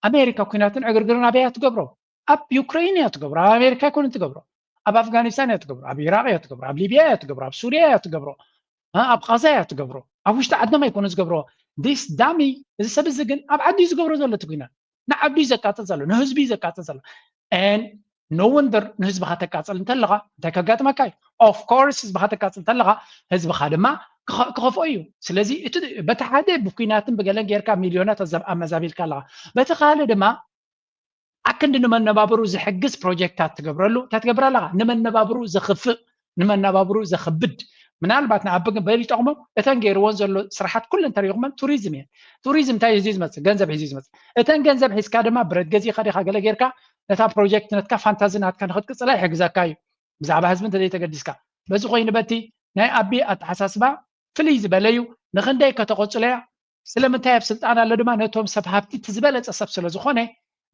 ኣሜሪካ ኩናትን ዕግርግርን ኣበያ ትገብሮ ኣብ ዩክሬን እያ ትገብሮ ኣብ ኣሜሪካ ይኮነ ትገብሮ ኣብ ኣፍጋኒስታን እያ ትገብሮ ኣብ ኢራቅ እያ ትገብሮ ኣብ ሊብያ እያ ትገብሮ ኣብ ሱርያ እያ ትገብሮ ኣብ ጋዛ እያ ትገብሮ ኣብ ውሽጢ ዓድና ኣይኮነ ዝገብሮ ዲስ ዳሚ እዚ ሰብ እዚ ግን ኣብ ዓዲ ዝገብሮ ዘሎ እቲ ኩናት ንዓዲ ዘቃፅል ዘሎ ንህዝቢ ዘቃፅል ዘሎ and no wonder ንህዝብኻ ተቃፅል እንተለኻ እንታይ ከጋጥመካ እዩ of course ህዝብኻ ተቃፅል እንተለኻ ህዝብኻ ድማ ክኸፍኦ እዩ ስለዚ እቲ በቲ ሓደ ብኩናትን ብገለን ጌርካ ሚልዮናት ኣመዛቢልካ ኣለኻ በቲ ካልእ ድማ ኣክንዲ ንመነባብሩ ዝሕግዝ ፕሮጀክታት ትገብረሉ እንታይ ትገብር ኣለኻ ንመነባብሩ ዘኽፍእ ንመነባብሩ ዘኽብድ ምናልባት ንዓቢ ግን በሊ ይጠቕሞም እተን ገይርዎን ዘሎ ስራሓት ኩለን ተሪኹመን ቱሪዝም እየን ቱሪዝም እንታይ ሒዙ ዝመፅእ ገንዘብ ሒዙ ዝመፅእ እተን ገንዘብ ሒዝካ ድማ ብረት ገዚእኻ ዲኻ ገለ ጌርካ ነታ ፕሮጀክት ነትካ ፋንታዚ ናትካ ንክትቅፅላ ይሕግዘካ እዩ ብዛዕባ ህዝቢ እንተዘይ ተገዲስካ በዚ ኮይኑ በቲ ናይ ኣቢ ኣተሓሳስባ ፍልይ ዝበለ እዩ ንክንደይ ከተቆፅለ እያ ስለምንታይ ኣብ ስልጣን ኣሎ ድማ ነቶም ሰብ ሃብቲ እቲ ዝበለፀ ሰብ ስለ ዝኾነ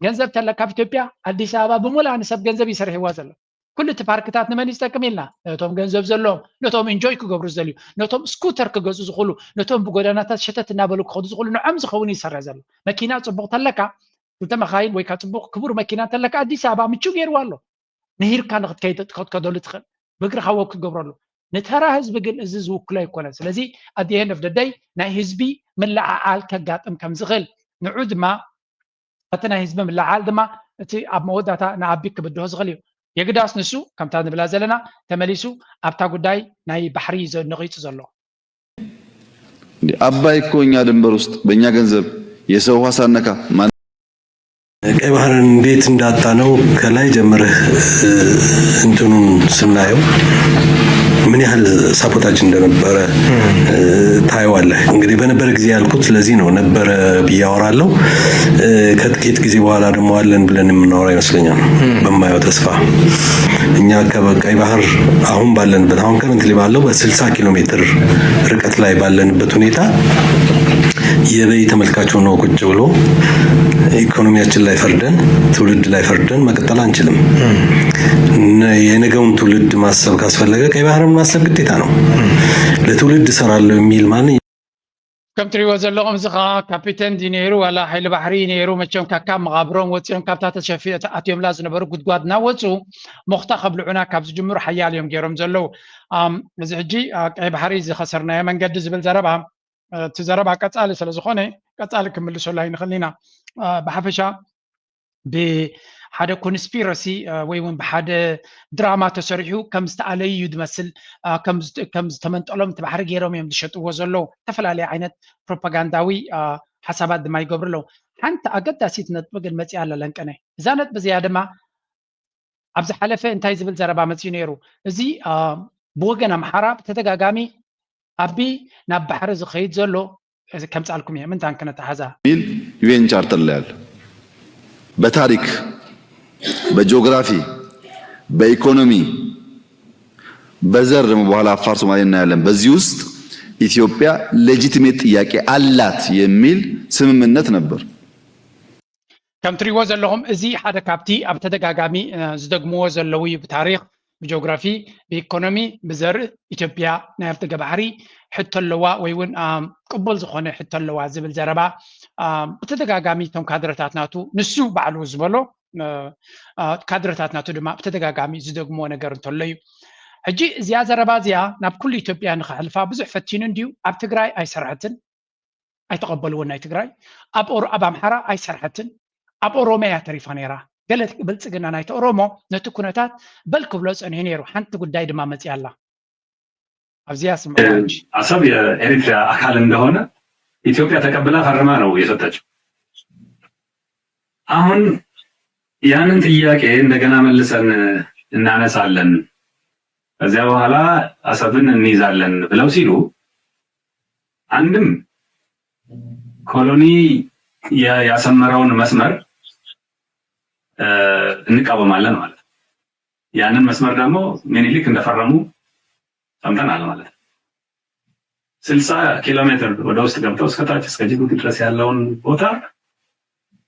ገንዘብ ተለካ ኣብ ኢትዮጵያ ኣዲስ ኣበባ ብሙላእ ንሰብ ገንዘብ ይሰርሕዋ ዘሎ ኩሉ እቲ ፓርክታት ንመን ይጠቅም ኢልና ነቶም ገንዘብ ዘለዎም ነቶም ኢንጆይ ክገብሩ ዝደልዩ ነቶም ስኩተር ክገዙ ዝኽእሉ ነቶም ብጎደናታት ሸተት እናበሉ ክኸዱ ዝኽእሉ ንዖም ዝኸውን ይሰርሕ ዘሎ መኪና ፅቡቕ ተለካ ክልተ መኻይን ወይ ከዓ ፅቡቕ ክቡር መኪና ተለካ ኣዲስ ኣበባ ምቹው ገይርዋ ኣሎ ንሂርካ ንክትከደሉ ትኽእል ብእግርኻ ወክ ክትገብረሉ ንተራ ህዝቢ ግን እዚ ዝውክሎ ኣይኮነን ስለዚ at the end of the day ናይ ህዝቢ ምልዓዓል ከጋጥም ከም ዝኽእል ንዑ ድማ እቲ ናይ ህዝቢ ምልዓዓል ድማ እቲ ኣብ መወዳእታ ንዓቢ ክብድሆ ዝኽእል እዩ የግዳስ ንሱ ከምታ ንብላ ዘለና ተመሊሱ ኣብታ ጉዳይ ናይ ባሕሪ ነቒፁ ዘሎ አባይ እኮ እኛ ድንበር ውስጥ በእኛ ገንዘብ የሰው ውሃ ሳነካ ቀይ ባህርን እንዴት እንዳጣ ነው ከላይ ጀምረህ እንትኑን ስናየው ምን ያህል ሳፖታጅ እንደነበረ ታይዋለህ። እንግዲህ በነበረ ጊዜ ያልኩት ስለዚህ ነው ነበረ ብያወራለሁ። ከጥቂት ጊዜ በኋላ ደግሞ አለን ብለን የምናወራ ይመስለኛል በማየው ተስፋ እኛ ከቀይ ባህር አሁን ባለንበት አሁን ከረንትሊ ባለው በ60 ኪሎ ሜትር ርቀት ላይ ባለንበት ሁኔታ የበይ ተመልካቹ ነው ቁጭ ብሎ ኢኮኖሚያችን ላይ ፈርደን ትውልድ ላይ ፈርደን መቀጠል አንችልም። የነገውን ትውልድ ማሰብ ካስፈለገ ቀይ ባህርን ማሰብ ግዴታ ነው። ለትውልድ እሰራለሁ የሚል ማን ከም ትሪእዎ ዘለኹም እዚ ከዓ ካፒተን ዲኔሩ ዋላ ሓይሊ ባሕሪ ነይሩ መቸም ካካብ መቓብሮም ወፂኦም ካብታ ተሸፊት ኣትዮምላ ዝነበሩ ጉድጓድ እናወፁ ሞኽታ ከብልዑና ካብ ዝጅምሩ ሓያል እዮም ገይሮም ዘለው እዚ ሕጂ ቀይ ባሕሪ ዝኸሰርናዮ መንገዲ ዝብል ዘረባ እቲ ዘረባ ቀፃሊ ስለ ዝኾነ ቀፃሊ ክምልሰሉ ኣይንኽእል ኢና ብሓፈሻ حدا كونسبيرسي ويون بحدا دراما تسرحو كم استعلي يدمثل كم تمنطلهم تبحر غيرهم يم دشطو زلو تفلالي عينت بروباغانداوي حسابات ما يقبر له حنت اقداسيت نطبق المصي على لنقنه زانت بزياده ما ابز حلفه انتاي زبل زربا مصي نيرو ازي بوغنا محراب تتغاغامي ابي ناب بحر زخيد زلو كم صالكم يا من تان كنت حزا ዩኤን ቻርተር ላይ አለ። በታሪክ በጂኦግራፊ በኢኮኖሚ በዘር ደግሞ በኋላ አፋር ሶማሌ እናያለን። በዚህ ውስጥ ኢትዮጵያ ሌጂቲሜት ጥያቄ አላት የሚል ስምምነት ነበር። كم تريو زلهم ازي حدا كابتي اب تدغاغامي زدغمو زلوي بتاريخ بجغرافي بايكونومي بزر ኢትዮጵያ ናይ አፍደገ ባሕሪ ሕቶ ኣለዋ ወይ እውን ቅቡል ዝኾነ ሕቶ ኣለዋ ዝብል ዘረባ ብተደጋጋሚ ቶም ካድረታት ናቱ ንሱ ባዕሉ ዝበሎ ካድረታት ናቱ ድማ ብተደጋጋሚ ዝደግሞ ነገር እንተሎ እዩ ሕጂ እዚኣ ዘረባ እዚኣ ናብ ኩሉ ኢትዮጵያ ንኽሕልፋ ብዙሕ ፈቲኑ እንድዩ ኣብ ትግራይ ኣይሰርሐትን ኣይተቐበልዎን ናይ ትግራይ ኣብ ኣምሓራ ኣይሰርሐትን ኣብ ኦሮሚያ ተሪፋ ነይራ ገለ ብልፅግና ናይቲ ኦሮሞ ነቲ ኩነታት በል ክብሎ ፀኒሑ ነይሩ ሓንቲ ጉዳይ ድማ መፅያ ኣላ ኣብዚያ ስምዖች አሰብ የኤሪትሪያ አካል እንደሆነ ኢትዮጵያ ተቀብላ ፈርማ ነው የሰጠችው። አሁን ያንን ጥያቄ እንደገና መልሰን እናነሳለን ከዚያ በኋላ አሰብን እንይዛለን ብለው ሲሉ አንድም ኮሎኒ ያሰመረውን መስመር እንቃወማለን ማለት ያንን መስመር ደግሞ ምኒልክ እንደፈረሙ ሰምተናል ማለት 60 ኪሎ ሜትር ወደ ውስጥ ገብተው እስከ ታች እስከ ጅቡቲ ድረስ ያለውን ቦታ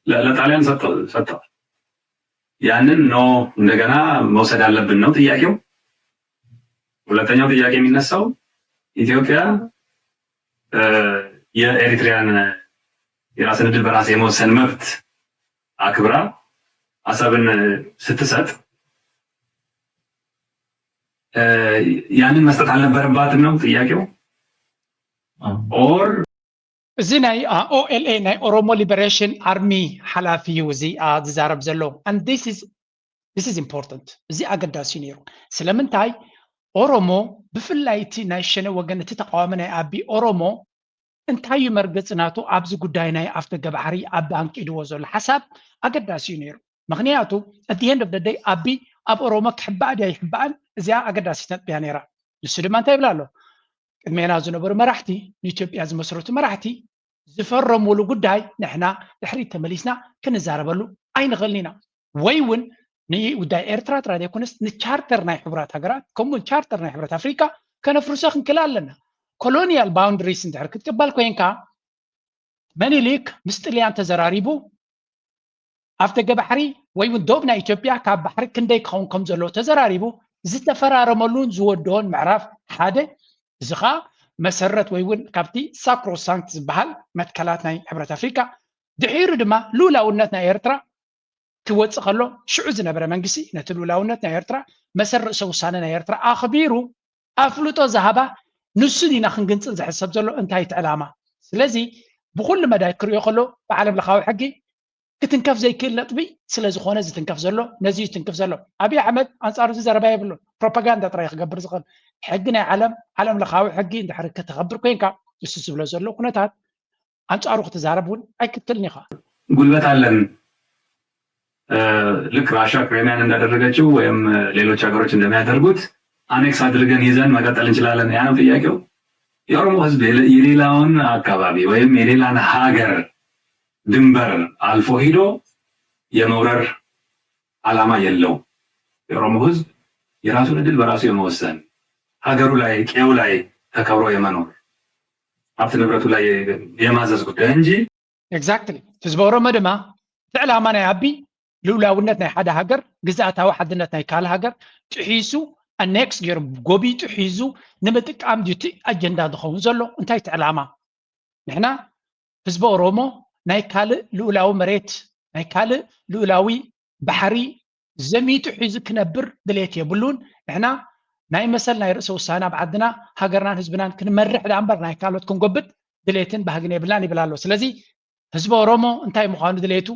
ለጣሊያን ሰጥተው ያንን ነው እንደገና መውሰድ አለብን ነው ጥያቄው። ሁለተኛው ጥያቄ የሚነሳው ኢትዮጵያ የኤሪትሪያን የራስን ዕድል በራስ የመወሰን መብት አክብራ አሰብን ስትሰጥ ያንን መስጠት አልነበረባትም ነው ጥያቄው። ኦር እዚ ናይ OLA ናይ ኦሮሞ ሊበሬሽን አርሚ ሓላፊ እዩ እዚ ዝዛረብ ዘሎ and this is important እዚ ኣገዳሲ ነይሩ ስለምንታይ ኦሮሞ ብፍላይ እቲ ናይ ሸነ ወገን እቲ ተቃዋሚ ናይ ኣቢ ኦሮሞ እንታይ እዩ መርገፅናቱ ኣብዚ ጉዳይ ናይ ኣፍደገ ባሕሪ ኣብ ኣንቂድዎ ዘሎ ሓሳብ ኣገዳሲ ነይሩ ምክንያቱ at the end of the day ኣቢ ኣብ ኦሮሞ ክሕባእ ድያ ይሕባእን እዚኣ ኣገዳሲት ነጥብያ ነይራ ንሱ ድማ እንታይ ይብላ ኣሎ ቅድሜና ዝነበሩ መራሕቲ ንኢትዮጵያ ዝመስረቱ መራሕቲ ዝፈረምሉ ጉዳይ ንሕና ድሕሪት ተመሊስና ክንዛረበሉ ኣይንኽእልን ኢና ወይ እውን ንጉዳይ ኤርትራ ጥራይ ዘይኮነስ ንቻርተር ናይ ሕቡራት ሃገራት ከምኡ ቻርተር ናይ ሕብረት ኣፍሪካ ከነፍርሶ ክንክእል ኣለና ኮሎኒያል ባውንደሪስ እንድሕር ክትቅበል ኮንካ ምኒልክ ምስ ጣልያን ተዘራሪቡ ኣፍደገ ባሕሪ ወይ እውን ዶብ ናይ ኢትዮጵያ ካብ ባሕሪ ክንደይ ክኸውን ከም ዘለዎ ተዘራሪቡ ዝተፈራረመሉን ዝወድኦን ምዕራፍ ሓደ እዚ ኸ መሰረት ወይ እውን ካብቲ ሳክሮሳንክት ዝበሃል መትከላት ናይ ሕብረት ኣፍሪካ ድሒሩ ድማ ሉላውነት ናይ ኤርትራ ክወፅእ ከሎ ሽዑ ዝነበረ መንግስቲ ነቲ ሉላውነት ናይ ኤርትራ መሰረት ርእሰ ውሳነ ናይ ኤርትራ ኣኽቢሩ ኣፍልጦ ዝሃባ ንሱ ዲና ክንግንፅል ዝሕሰብ ዘሎ እንታይ እቲ ዕላማ ስለዚ ብኩሉ መዳይ ክሪኦ ከሎ ብዓለም ለኻዊ ሕጊ ክትንከፍ ዘይክእል ነጥቢ ስለ ዝኾነ ዝትንከፍ ዘሎ ነዚ ዝትንከፍ ዘሎ ኣብይ ኣሕመድ ኣንፃሩ ዘረባ የብሉ ፕሮፓጋንዳ ጥራይ ክገብር ዝኽእል ሕጊ ናይ ዓለም ለኻዊ ሕጊ እንድሕር ክትኸብር ኮንካ እሱ ዝብሎ ዘሎ ኩነታት አንጻሩ ክትዛረብ እውን አይክትልኒ ኢኻ ጉልበት አለን ልክ ራሻ ክሬሚያን እንዳደረገችው ወይም ሌሎች ሀገሮች እንደሚያደርጉት አኔክስ አድርገን ይዘን መቀጠል እንችላለን ያ ነው ጥያቄው የኦሮሞ ህዝብ የሌላውን አካባቢ ወይም የሌላን ሀገር ድንበር አልፎ ሄዶ የመውረር ዓላማ የለው የኦሮሞ ህዝብ የራሱን ዕድል በራሱ የመወሰን ሀገሩ ላይ ቄው ላይ ተከብሮ የመኖር ሀብት ንብረቱ ላይ የማዘዝ ጉዳይ እንጂ ኤግዛክትሊ ህዝብ ኦሮሞ ድማ ዕላማ ናይ አቢ ልኡላውነት ናይ ሓደ ሃገር ግዛእታዊ ሓድነት ናይ ካል ሃገር ጥሒሱ አኔክስ ገይሩ ጎቢጡ ሒዙ ንምጥቃም ዲቲ አጀንዳ ዝኸውን ዘሎ እንታይ እቲ ዕላማ ንሕና ህዝቢ ኦሮሞ ናይ ካልእ ልኡላዊ መሬት ናይ ካልእ ልኡላዊ ባሕሪ ዘሚቱ ሒዙ ክነብር ድሌት የብሉን ንሕና ናይ መሰል ናይ ርእሰ ውሳነ ኣብ ዓድና ሃገርናን ህዝብናን ክንመርሕ ዳ እምበር ናይ ካልኦት ክንጎብጥ ድሌትን ባህግን የብልናን ይብል ኣሎ ስለዚ ህዝቢ ኦሮሞ እንታይ ምዃኑ ድሌቱ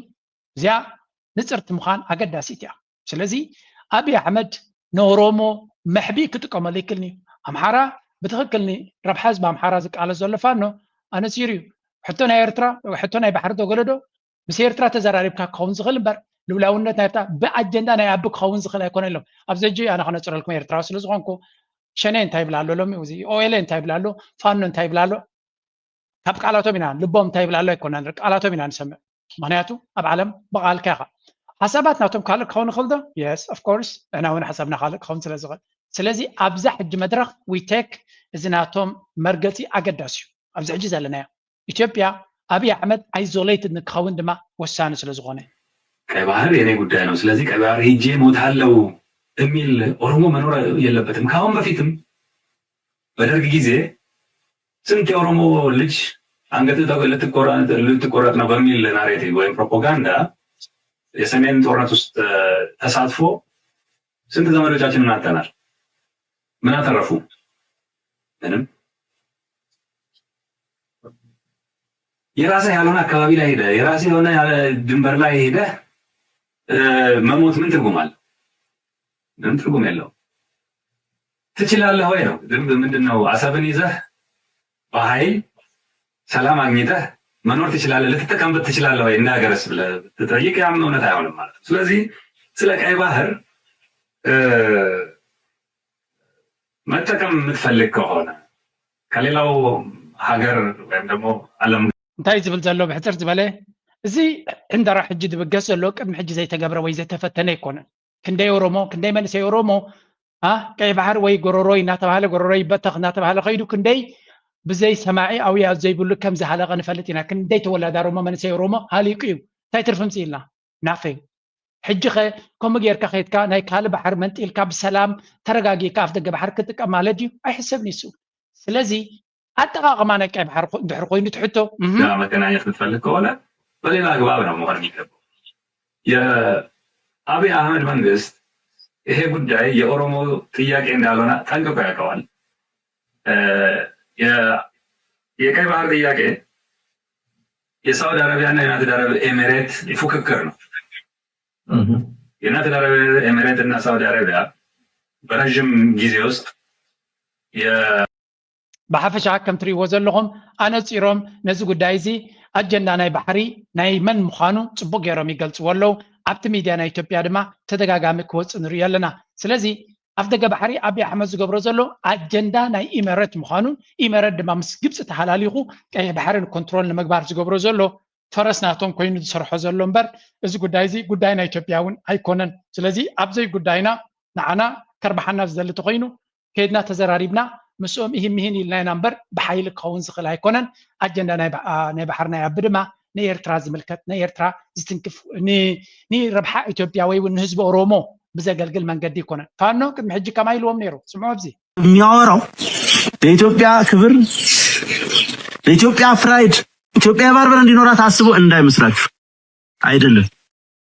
እዚኣ ንጽርት ምዃን ኣገዳሲት እያ ስለዚ ኣብይ ኣሕመድ ንኦሮሞ መሕቢ ክጥቀመሉ ይክእልኒ ኣምሓራ ብትክክልኒ ረብሓ ህዝቢ ኣምሓራ ዝቃለስ ዘሎ ፋኖ ኣነ ሲርዩ ሕቶ ናይ ኤርትራ ሕቶ ናይ ባሕሪ ተገለዶ ምስ ኤርትራ ተዘራሪብካ ክኸውን ዝኽእል እምበር ልብላውነት ናይ ኤርትራ ብኣጀንዳ ናይ ኣቢ ክኸውን ዝኽእል ኣይኮነ ኢሎም ኣብዚ ሕጂ ኣነ ከነፅረልኩም ኤርትራዊ ስለ ዝኾንኩ ሸነ እንታይ ይብላ ኣሎ ሎሚ እዚ ኦኤል እንታይ ይብላ ኣሎ ፋኖ እንታይ ይብላ ኣሎ ካብ ቃላቶም ኢና ልቦም እንታይ ይብላ ኣሎ ኣይኮነ ቃላቶም ኢና ንሰምዕ ምክንያቱ ኣብ ዓለም በቃልካ ኢኻ ሓሳባት ናቶም ካልእ ክኸውን ይኽእል ዶ የስ ኦፍ ኮርስ ንሕና እውን ሓሳብና ካልእ ክኸውን ስለ ዝኽእል ስለዚ ኣብዛ ሕጂ መድረክ ዊ ቴክ እዚ ናቶም መርገፂ ኣገዳሲ እዩ ኣብዚ ሕጂ ዘለናዮ ኢትዮጵያ ኣብይ ኣሕመድ አይዞሌትድ ንክኸውን ድማ ወሳኒ ስለ ዝኾነ ቀይ ባህር የኔ ጉዳይ ነው ስለዚህ ቀይ ባህር ሄጄ ሞታለው የሚል ኦሮሞ መኖር የለበትም ከአሁን በፊትም በደርግ ጊዜ ስንት የኦሮሞ ልጅ አንገት ልትቆረጥ ነው በሚል ናሬቲቭ ወይም ፕሮፓጋንዳ የሰሜን ጦርነት ውስጥ ተሳትፎ ስንት ዘመዶቻችንን አጥተናል ምን አተረፉ ምንም የራስህ ያልሆነ አካባቢ ላይ ሄደ የራስህ የሆነ ድንበር ላይ ሄደ መሞት ምን ትርጉም አለ ምን ትርጉም የለው ትችላለህ ወይ ነው ምንድነው አሰብን ይዘህ በኃይል ሰላም አግኝተህ መኖር ትችላለህ ልትጠቀምበት ትችላለህ ወይ እንደ ሀገርስ ብለህ ትጠይቅ ያም እውነት አይሆንም ማለት ነው ስለዚህ ስለ ቀይ ባህር መጠቀም የምትፈልግ ከሆነ ከሌላው ሀገር ወይም ደግሞ ዓለም እንታይ ዝብል ዘሎ ብሕፅር ዝበለ እዚ እንደራ ሕጂ ድብገስ ዘሎ ቅድሚ ሕጂ ዘይተገብረ ወይ ዘይተፈተነ ይኮነን ክንደይ ኦሮሞ ክንደይ መንእሰይ ኦሮሞ ቀይ ባህር ወይ ጎረሮይ እናተባሃለ ጎረሮይ በተኽ እናተባሃለ ከይዱ ክንደይ ብዘይ ሰማዒ ኣውያ ዘይብሉ ከም ዝሃለቐ ንፈልጥ ኢና ክንደይ ተወላዳ ኦሮሞ መንእሰይ ኦሮሞ ሃሊቁ እዩ እንታይ ትርፊ ምፅ ኢልና ናፈይ ሕጂ ኸ ከምኡ ጌርካ ከይድካ ናይ ካልእ ባሕር መንጢልካ ብሰላም ተረጋጊእካ ኣፍ ደገ ባሕር ክትጥቀም ማለት ድዩ ኣይሕሰብን ይሱ ስለዚ አጠቃቀማ ናይ ቀይ ባህር ድሕር ኮይኑ ትሕቶ መገናኘት የምትፈልግ ከሆነ በሌላ አግባብ ነው መሆን የሚገባው የአብይ አህመድ መንግስት ይሄ ጉዳይ የኦሮሞ ጥያቄ እንዳልሆነ ጠንቅቆ ያውቀዋል የቀይ ባህር ጥያቄ የሳውዲ አረቢያና የዩናይትድ አረብ ኤሚሬት ፉክክር ነው የዩናይትድ አረብ ኤሚሬት እና ሳውዲ አረቢያ በረጅም ጊዜ ውስጥ ብሓፈሻ ከም ትሪእዎ ዘለኹም ኣነፂሮም ነዚ ጉዳይ እዚ ኣጀንዳ ናይ ባሕሪ ናይ መን ምዃኑ ፅቡቅ ገይሮም ይገልፅዎ ኣለው ኣብቲ ሚድያ ናይ ኢትዮጵያ ድማ ተደጋጋሚ ክወፅእ ንሪኦ ኣለና ስለዚ ኣፍ ደገ ባሕሪ ኣብይ ኣሕመድ ዝገብሮ ዘሎ ኣጀንዳ ናይ ኢሜሬት ምዃኑን ኢሜሬት ድማ ምስ ግብፂ ተሓላሊኹ ቀይሕ ባሕርን ኮንትሮል ንምግባር ዝገብሮ ዘሎ ፈረስ ናቶም ኮይኑ ዝሰርሖ ዘሎ እምበር እዚ ጉዳይ እዚ ጉዳይ ናይ ኢትዮጵያ እውን ኣይኮነን ስለዚ ኣብዘይ ጉዳይና ንዓና ከርባሓና ዝደሊ ተኮይኑ ከይድና ተዘራሪብና ምስኦም ይህን ኢልና ኢና እምበር ብሓይሊ ክኸውን ዝኽእል ኣይኮነን ኣጀንዳ ናይ ባሕር ናይ ኣቢ ድማ ንኤርትራ ዝምልከት ንኤርትራ ዝትንክፍ ንረብሓ ኢትዮጵያ ወይ እውን ንህዝቢ ኦሮሞ ብዘገልግል መንገዲ ይኮነን ፋኖ ቅድሚ ሕጂ ከማ ኢልዎም ነይሩ ስምዖ ኣብዚ የሚያወራው ለኢትዮጵያ ክብር ለኢትዮጵያ ፍራይድ ኢትዮጵያ ባርበር እንዲኖራት አስቦ እንዳይመስላችሁ አይደለም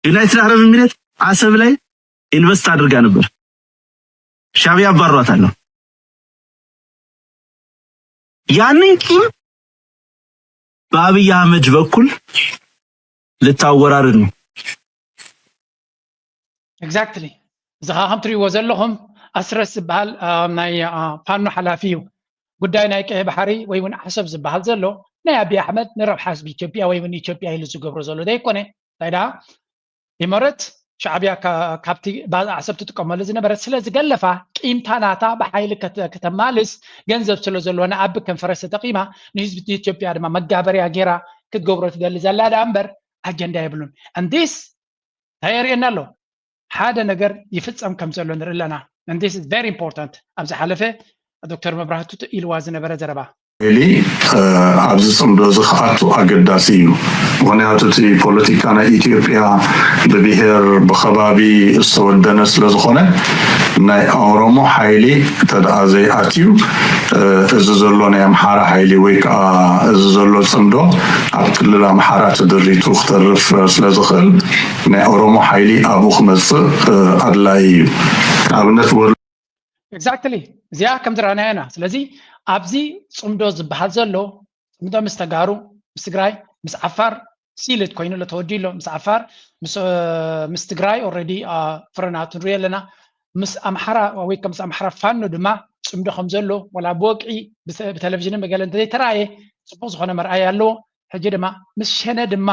ዩናይትድ አረብ ኤሚሬት አሰብ ላይ ኢንቨስት አድርጋ ነበር ሻዕቢያ አባሯታል ያንን ቂም በአብይ አህመድ በኩል ልታወራርድ ነው ኤግዛክትሊ እዛ ከም ትሪእዎ ዘለኹም ኣስረስ ዝበሃል ናይ ፋኖ ሓላፊ እዩ ጉዳይ ናይ ቀይ ባሕሪ ወይ እውን ዓሰብ ዝበሃል ዘሎ ናይ ኣብይ ኣሕመድ ንረብሓ ህዝቢ ኢትዮጵያ ወይ እውን ኢትዮጵያ ኢሉ ዝገብሮ ዘሎ ዘይኮነ ታይዳ ኢሜሬት ሻዕቢያ ካብቲ ዓሰብ ትጥቀመሉ ዝነበረት ስለ ዝገለፋ ቂምታ ናታ ብሓይሊ ከተማልስ ገንዘብ ስለ ዘለዎ ንኣቢ ከም ፈረስ ተጠቂማ ንህዝቢ ኢትዮጵያ ድማ መጋበርያ ጌራ ክትገብሮ ትደሊ ዘላ ዳ እምበር ኣጀንዳ የብሉን እንዲስ እንታይ የርእየና ኣሎ ሓደ ነገር ይፍፀም ከም ዘሎ ንርኢ ኣለና እንዲስ ኢዝ ቨሪ ኢምፖርታንት ኣብዚ ሓለፈ ዶክተር መብራህቱ ኢልዋ ዝነበረ ዘረባ ኤሊ ኣብዚ ፅምዶ እዚ ክኣቱ ኣገዳሲ እዩ ምክንያቱ እቲ ፖለቲካ ናይ ኢትዮጵያ ብብሄር ብከባቢ ዝተወደነ ስለ ዝኾነ ናይ ኦሮሞ ሓይሊ ተደኣ ዘይኣትዩ እዚ ዘሎ ናይ ኣምሓራ ሓይሊ ወይ ከዓ እዚ ዘሎ ፅምዶ ኣብ ክልል ኣምሓራ ተደሪቱ ክተርፍ ስለ ዝኽእል ናይ ኦሮሞ ሓይሊ ኣብኡ ክመፅእ ኣድላይ እዩ ኣብነት ኤግዛክትሊ እዚኣ ከም ዝረኣናዮ ኢና ስለዚ ኣብዚ ፅምዶ ዝበሃል ዘሎ ፅምዶ ምስ ተጋሩ ምስ ትግራይ ምስ ዓፋር ሲልት ኮይኑ ለተወዲሎ ምስ ዓፋር ምስ ትግራይ ኦልሬዲ ፍረናቱ ንሪአለና ምስ ኣምሓራ ወይ ከም ምስ ኣምሓራ ፋኖ ድማ ጽምዶ ከም ዘሎ ወላ ብወቅዒ ብቴሌቪዥን መገለ እንተዘይተረኣየ ጽቡቕ ዝኾነ መርኣይ ኣለዎ ሕጂ ድማ ምስ ሸነ ድማ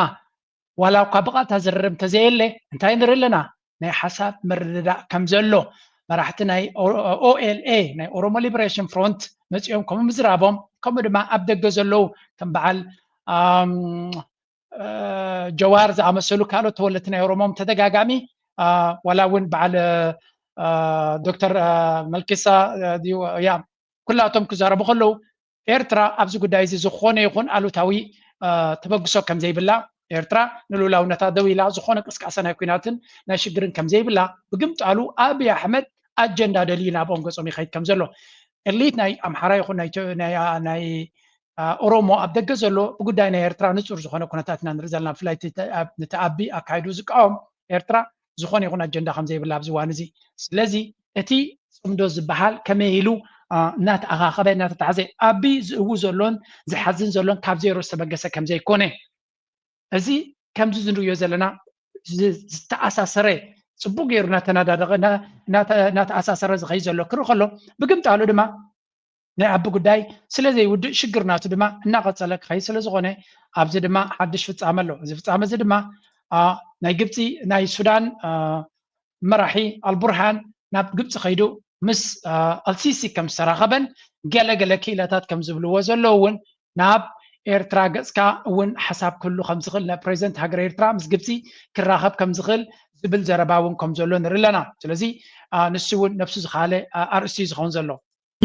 ዋላ እኳ ብቓታ ዝርርብ እንተዘየለ እንታይ ንርኢ ኣለና ናይ ሓሳብ ምርድዳእ ከም ዘሎ መራሕቲ ናይ OLA ናይ ኦሮሞ ሊበሬሽን ፍሮንት መፂኦም ከምኡ ምዝራቦም ከምኡ ድማ ኣብ ደገ ዘለው ከም በዓል ጀዋር ዝኣመሰሉ ካልኦት ተወለድቲ ናይ ኦሮሞም ተደጋጋሚ ዋላ እውን በዓል ዶክተር መልኪሳ ያ ኩላቶም ክዛረቡ ከለው ኤርትራ ኣብዚ ጉዳይ እዚ ዝኾነ ይኹን ኣሉታዊ ተበግሶ ከም ዘይብላ ኤርትራ ንሉላውነታ ደው ኢላ ዝኾነ ቅስቃሴ ናይ ኩናትን ናይ ሽግርን ከም ዘይብላ ብግምጣሉ ኣብይ ኣሕመድ ኣጀንዳ ደሊና ናብኦም ገጾም ይኸይድ ከም ዘሎ ኤሊት ናይ ኣምሓራ ይኹን ናይ ኦሮሞ ኣብ ደገ ዘሎ ብጉዳይ ናይ ኤርትራ ንጹር ዝኾነ ኩነታት ኢና ንርኢ ዘለና ብፍላይ ነቲ ኣቢ ኣካይዱ ዝቃወም ኤርትራ ዝኾነ ይኹን ኣጀንዳ ከም ዘይብላ ኣብዚ እዋን እዚ ስለዚ እቲ ጽምዶ ዝበሃል ከመይ ኢሉ እናተኣኻኸበ እናተተሓዘ ኣቢ ዝእው ዘሎን ዝሓዝን ዘሎን ካብ ዜሮ ዝተበገሰ ከም ዘይኮነ እዚ ከምዚ ዝንሪዮ ዘለና ዝተኣሳሰረ ጽቡቕ ገይሩ እናተናዳደቐ እናተኣሳሰረ ዝኸይድ ዘሎ ክርኢ ከሎ ብግምጣሉ ድማ ናይ ኣቢ ጉዳይ ስለዘይውድእ ሽግርናቱ ድማ እናቐፀለ ክኸይድ ስለ ዝኾነ ኣብዚ ድማ ሓድሽ ፍጻመ ኣሎ እዚ ፍጻመ እዚ ድማ ናይ ግብፂ ናይ ሱዳን መራሒ አልቡርሃን ናብ ግብፂ ኸይዱ ምስ አልሲሲ ከም ዝተራኸበን ገለገለ ክኢላታት ከም ዝብልዎ ዘለዉ እውን ናብ ኤርትራ ገጽካ እውን ሓሳብ ኩሉ ከም ዝኽእል ናይ ፕሬዚደንት ሃገር ኤርትራ ምስ ግብፂ ክራኸብ ከም ዝኽእል ዝብል ዘረባ እውን ከም ዘሎ ንርኢ ኣለና ስለዚ ንሱ እውን ነፍሱ ዝኻለ ኣርእስቲ ዝኸውን ዘሎ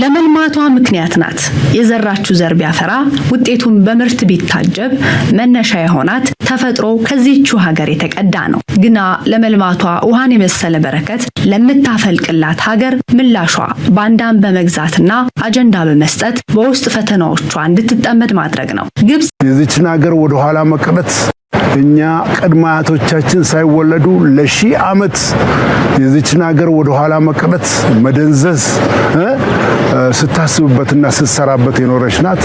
ለመልማቷ ምክንያት ናት የዘራችው ዘር ቢያፈራ ውጤቱን በምርት ቢታጀብ መነሻ የሆናት ተፈጥሮ ከዚህችው ሀገር የተቀዳ ነው ግና ለመልማቷ ውሃን የመሰለ በረከት ለምታፈልቅላት ሀገር ምላሿ ባንዳን በመግዛትና አጀንዳ በመስጠት በውስጥ ፈተናዎቿ እንድትጠመድ ማድረግ ነው ግብጽ የዚችን ሀገር ወደ ኋላ መቅረት እኛ ቀድማያቶቻችን ሳይወለዱ ለሺህ ዓመት የዚችን ሀገር ወደ ኋላ መቅረት መደንዘዝ ስታስብበትና ስትሰራበት የኖረች ናት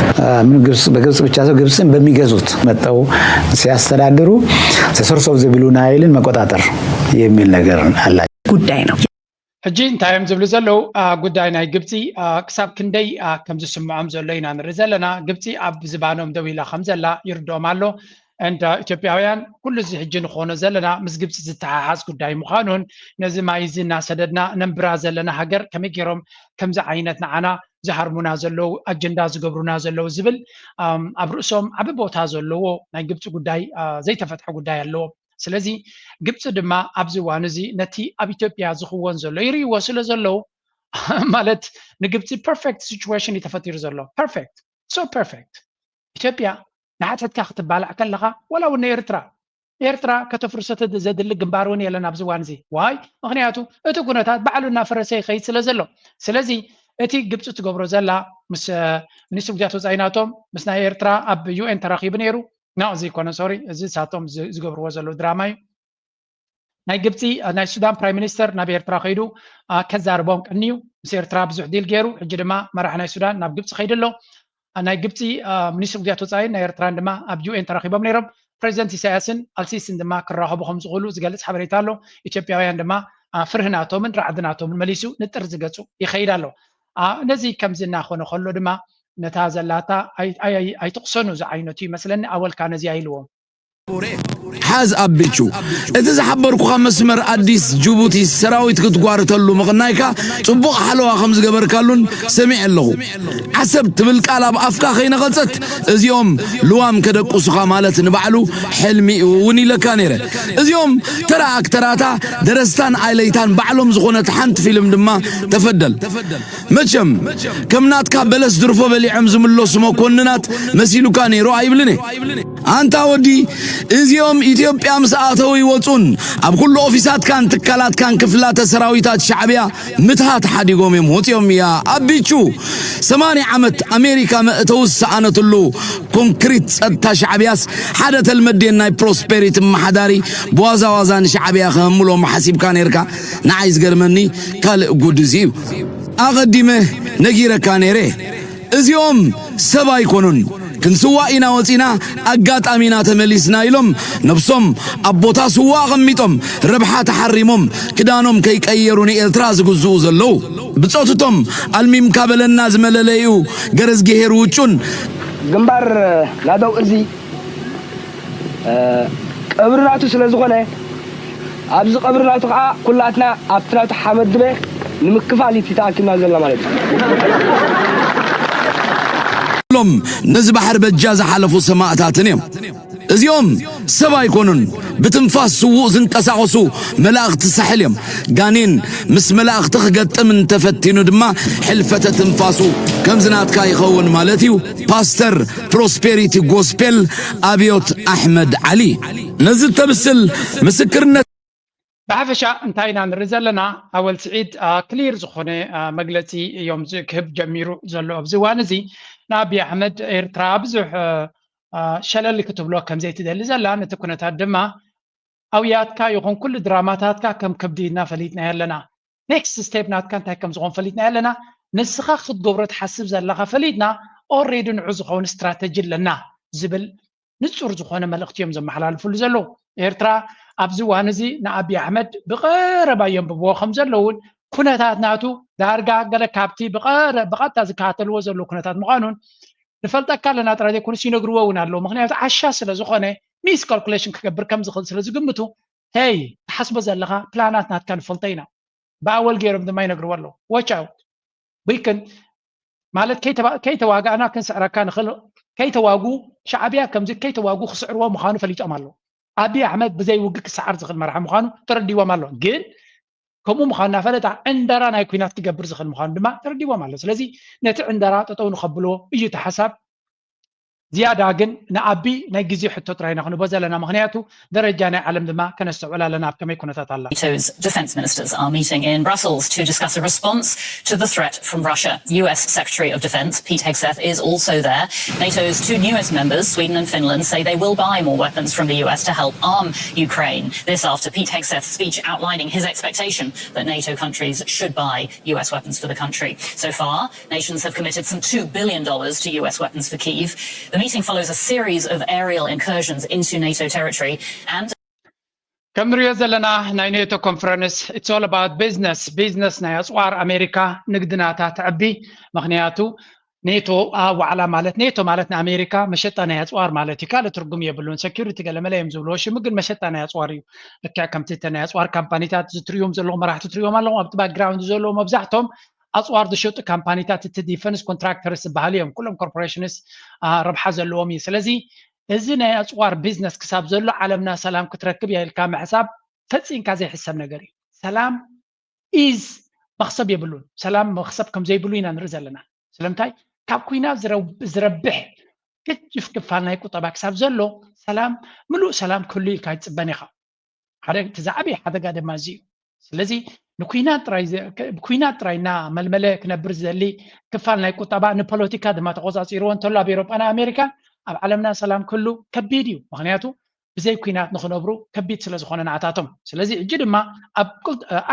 ምን ግብጽ በግብጽ ብቻ ሰው ግብጽን በሚገዙት መጣው ሲያስተዳድሩ ተሰርሰው ዘብሉና ኃይልን መቆጣጠር የሚል ነገር አላ ጉዳይ ነው ሕጂ እንታይም ዝብሉ ዘለው ጉዳይ ናይ ግብፂ ክሳብ ክንደይ ከም ዝስምዖም ዘሎ ኢና ንርኢ ዘለና ግብፂ ኣብ ዝባኖም ደው ኢላ ከም ዘላ ይርድኦም ኣሎ እንዳ ኢትዮጵያውያን ኩሉ እዚ ሕጂ ንኾነ ዘለና ምስ ግብፂ ዝተሓሓዝ ጉዳይ ምዃኑን ነዚ ማይ እዚ እናሰደድና ነንብራ ዘለና ሃገር ከመይ ገይሮም ከምዚ ዓይነት ንዓና ዝሃርሙና ዘለው ኣጀንዳ ዝገብሩና ዘለው ዝብል ኣብ ርእሶም ዓብ ቦታ ዘለዎ ናይ ግብፂ ጉዳይ ዘይተፈትሐ ጉዳይ ኣለዎ ስለዚ ግብፂ ድማ ኣብዚ እዋን እዚ ነቲ ኣብ ኢትዮጵያ ዝኽወን ዘሎ ይርእይዎ ስለ ዘለው ማለት ንግብፂ ፐርፌክት ሲቹዌሽን የተፈጢሩ ዘሎ ፐርፌክት ሶ ፐርፌክት ኢትዮጵያ ንሓትካ ክትባልዕ ከለኻ ወላ እውን ኤርትራ ከተፍርሰተ ዘድሊ ግንባር እውን የለን ኣብዚ እዋን እዚ ዋይ ምክንያቱ እቲ ኩነታት ባዕሉና ፈረሰ ይኸይድ ስለ ዘሎ ስለዚ እቲ ግብፂ ትገብሮ ዘላ ምስ ሚኒስትር ጉዳያት ወፃኢናቶም ምስ ናይ ኤርትራ ኣብ UN ተራኺቡ ነይሩ እዚ ኮነ ሶሪ እዚ ሳቶም ዝገብርዎ ዘሎ ድራማ እዩ ናይ ግብፂ ናይ ሱዳን ፕራይም ሚኒስተር ናብ ኤርትራ ኸይዱ ከዛርቦም ቀኒዩ ምስ ኤርትራ ብዙሕ ዲል ገይሩ ሕጂ ድማ መራሒ ናይ ሱዳን ናብ ግብፂ ኸይድ ኣሎ ናይ ግብፂ ሚኒስትር ጉዳያት ወፃኢን ናይ ኤርትራን ድማ ኣብ UN ተራኺቦም ነይሮም ፕሬዚደንት ኢሳያስን አልሲሲን ድማ ክራኸቡ ከም ዝኽእሉ ዝገልጽ ሓበሬታ ኣሎ ኢትዮጵያውያን ድማ ፍርህናቶምን ራዕድናቶምን መሊሱ ንጥር ዝገጹ ይኸይድ ኣሎ ነዚ ከምዚ እናኾነ ከሎ ድማ ነታ ዘላታ ኣይትቕሰኑ ዝዓይነቱ ይመስለኒ ኣወልካ ነዚ ኣይልዎም حاز أبيتشو إذا زحبركو خمس مر أديس جيبوتي سراويت كتقارتلو مغنايكا تبوق حلوة خمس قبر كالون سمع اللغو حسب تبلك على أفكا خينا غلطت إذ يوم لوام كده قصخا مالت نبعلو حلمي وني لكانيرة إذ يوم تراك تراتا درستان عيليتان بعلوم زغونة حنت فيلم دما تفضل مجم كمنات كابلس درفو بلي عمزم اللو سمو كوننات مسيلو كانيرو عيبلني أنت ودي إذ يوم إثيوبيا مساعته يوصون أب كل أوفيسات كان تكالات كان كفلات سراويتات شعبية متهات حد يقوم يموت يوم يا أبيتشو 8 عمت أمريكا توسع أنا تلو كونكريت تا شعبياس حدث المدين ناي بروسبيريت محداري بوازا وازان شعبيا خمولو محاسيب كان يركا نعايز قرمني كال قدزيو أقدمه نجيرة كان يري إذ يوم سبا يكونون ክንስዋ ኢና ወፂና ኣጋጣሚና ተመሊስና ኢሎም ነብሶም ኣቦታ ስዋ ቐሚጦም ረብሓ ተሓሪሞም ክዳኖም ከይቀየሩ ንኤርትራ ዝግዝኡ ዘለዉ ብጾትቶም ኣልሚምካ በለና ዝመለለዩ ገረዝ ገሄር ውጩን ግንባር ናደው እዚ ቀብርናቱ ስለዝኾነ ኣብዚ ቀብርናቱ ከዓ ኩላትና ኣብትናቱ ሓመድ ድበ ንምክፋል ይተኣኪብና ዘለና ማለት ሎም ነዚ ባሕር በጃ ዝሓለፉ ሰማዕታትን እዮም እዚኦም ሰብ ኣይኮኑን ብትንፋስ ስውእ ዝንቀሳቐሱ መላእኽቲ ሳሕል እዮም ጋኔን ምስ መላእኽቲ ክገጥም እንተፈቲኑ ድማ ሕልፈተ ትንፋሱ ከም ዝናትካ ይኸውን ማለት እዩ ፓስተር ፕሮስፔሪቲ ጎስፔል ኣብዮት ኣሕመድ ዓሊ ነዚ ተብስል ምስክርነት ብሓፈሻ እንታይ ኢና ንርኢ ዘለና ኣወል ስዒድ ክሊር ዝኾነ መግለፂ እዮም ዝክህብ ጀሚሩ ዘሎ ኣብዚ እዋን እዚ ንኣብዪ ኣሕመድ ኤርትራ ብዙሕ ሸለል ክትብሎ ከም ዘይትደሊ ዘላ ነቲ ኩነታት ድማ ኣውያትካ ይኹን ኩሉ ድራማታትካ ከም ከብዲና ፈሊጥና ኣለና ኔክስት ስቴፕ ናትካ እንታይ ከም ዝኾን ፈሊጥና ኣለና ንስኻ ክትገብሮ ትሓስብ ዘለኻ ፈሊጥና ኦልሬዲ ንዑ ዝኾነ ስትራቴጂ ኣለና ዝብል ንጹር ዝኾነ መልእኽቲ እዮም ዘመሓላልፍሉ ዘለዉ ኤርትራ ኣብዚ እዋን እዚ ንኣብዪ ኣሕመድ ብቐረባ የንብብዎ ከም ዘለውን ኩነታት ናቱ ዳርጋ ገለ ካብቲ ብቐጥታ ዝከታተልዎ ዘሎ ኩነታት ምዃኑን ንፈልጠካ ኣለና ጥራይ ዘይኮኑስ ይነግርዎ እውን ኣለዉ ምክንያቱ ዓሻ ስለ ዝኾነ ሚስ ካልኩሌሽን ክገብር ከም ዝኽእል ስለ ዝግምቱ ሄይ ተሓስቦ ዘለኻ ፕላናት ናትካ ንፈልጦ ኢና ብኣወል ገይሮም ድማ ይነግርዎ ኣለዉ ዋች ኣውት ወይክን ማለት ከይተዋጋእና ክንስዕረካ ንኽእል ከይተዋጉ ሻዕብያ ከምዚ ከይተዋጉ ክስዕርዎ ምዃኑ ፈሊጦም ኣለዉ ኣብዪ ኣሕመድ ብዘይውግእ ክሰዓር ዝኽእል መራሒ ምዃኑ ተረዲቦም ኣሎ ግን ከምኡ ምዃኑ ናፈለጣ ዕንደራ ናይ ኩናት ክገብር ዝኽእል ምዃኑ ድማ ተረዲቦም ኣሎ ስለዚ ነቲ ዕንደራ ጠጠው ንኸብልዎ እዩ ተሓሳብ ዝያዳ ግን ንኣቢ ናይ ግዜ ሕቶ ጥራይና ክንቦ ዘለና ምክንያቱ ደረጃ ናይ ዓለም ድማ ከነስተውዕል ኣለና ኣብ ከመይ ኩነታት ኣላ NATO's defense ministers are meeting in Brussels to discuss a response to the threat from Russia. US Secretary of Defense Pete Hegseth is also there. NATO's two newest members, Sweden and Finland, say they will buy more weapons from the US to help arm Ukraine. This after Pete Hegseth's speech outlining his expectation that NATO countries should buy US weapons for the country. So far, nations have committed some $2 billion to US weapons for Kyiv. The meeting follows a series of aerial incursions into NATO territory and ከም ንሪኦ ዘለና ናይ ኔቶ ኮንፈረንስ it's all about business ናይ ኣፅዋር ኣሜሪካ ንግድናታ ትዕቢ ምክንያቱ ኔቶ ዋዕላ ማለት ኔቶ ማለት ንኣሜሪካ መሸጣ ናይ ኣፅዋር ማለት እዩ ካልእ ትርጉም የብሉን ሴኪሪቲ ገለመለ እዮም ዝብልዎ ሽሙ ግን መሸጣ ናይ ኣፅዋር እዩ ልክዕ ከምቲ ናይ ኣፅዋር ካምፓኒታት ዝትርዮም ዘለዎም መራሕቲ ትርዮም ኣለዎም ኣብቲ ባክግራውንድ ዘለዎም መብዛሕቶም ኣፅዋር ዝሸጡ ካምፓኒታት እቲ ዲፈንስ ኮንትራክተርስ ዝበሃል እዮም ኩሎም ኮርፖሬሽንስ ረብሓ ዘለዎም እዩ ስለዚ እዚ ናይ ኣፅዋር ቢዝነስ ክሳብ ዘሎ ዓለምና ሰላም ክትረክብ የልካ ምሕሳብ ፈፂምካ ዘይሕሰብ ነገር እዩ ሰላም ኢዝ መክሰብ የብሉን ሰላም መክሰብ ከም ዘይብሉ ኢና ንርኢ ዘለና ስለምንታይ ካብ ኩናት ዝረብሕ ግጅፍ ክፋል ናይ ቁጠባ ክሳብ ዘሎ ሰላም ምሉእ ሰላም ክህሉ ኢልካ ይፅበን ኢኻ ሓደ ትዛዕበየ ሓደጋ ድማ እዚ እዩ ስለዚ ንኩናት ጥራይና መልመለ ክነብር ዝደሊ ክፋል ናይ ቁጠባ ንፖለቲካ ድማ ተቆፃፂርዎ እንተሎ ኣብ ኤሮጳን ኣሜሪካ ኣብ ዓለምና ሰላም ክህሉ ከቢድ እዩ ምክንያቱ ብዘይ ኩናት ንክነብሩ ከቢድ ስለ ዝኾነ ንዓታቶም ስለዚ እጂ ድማ ኣብ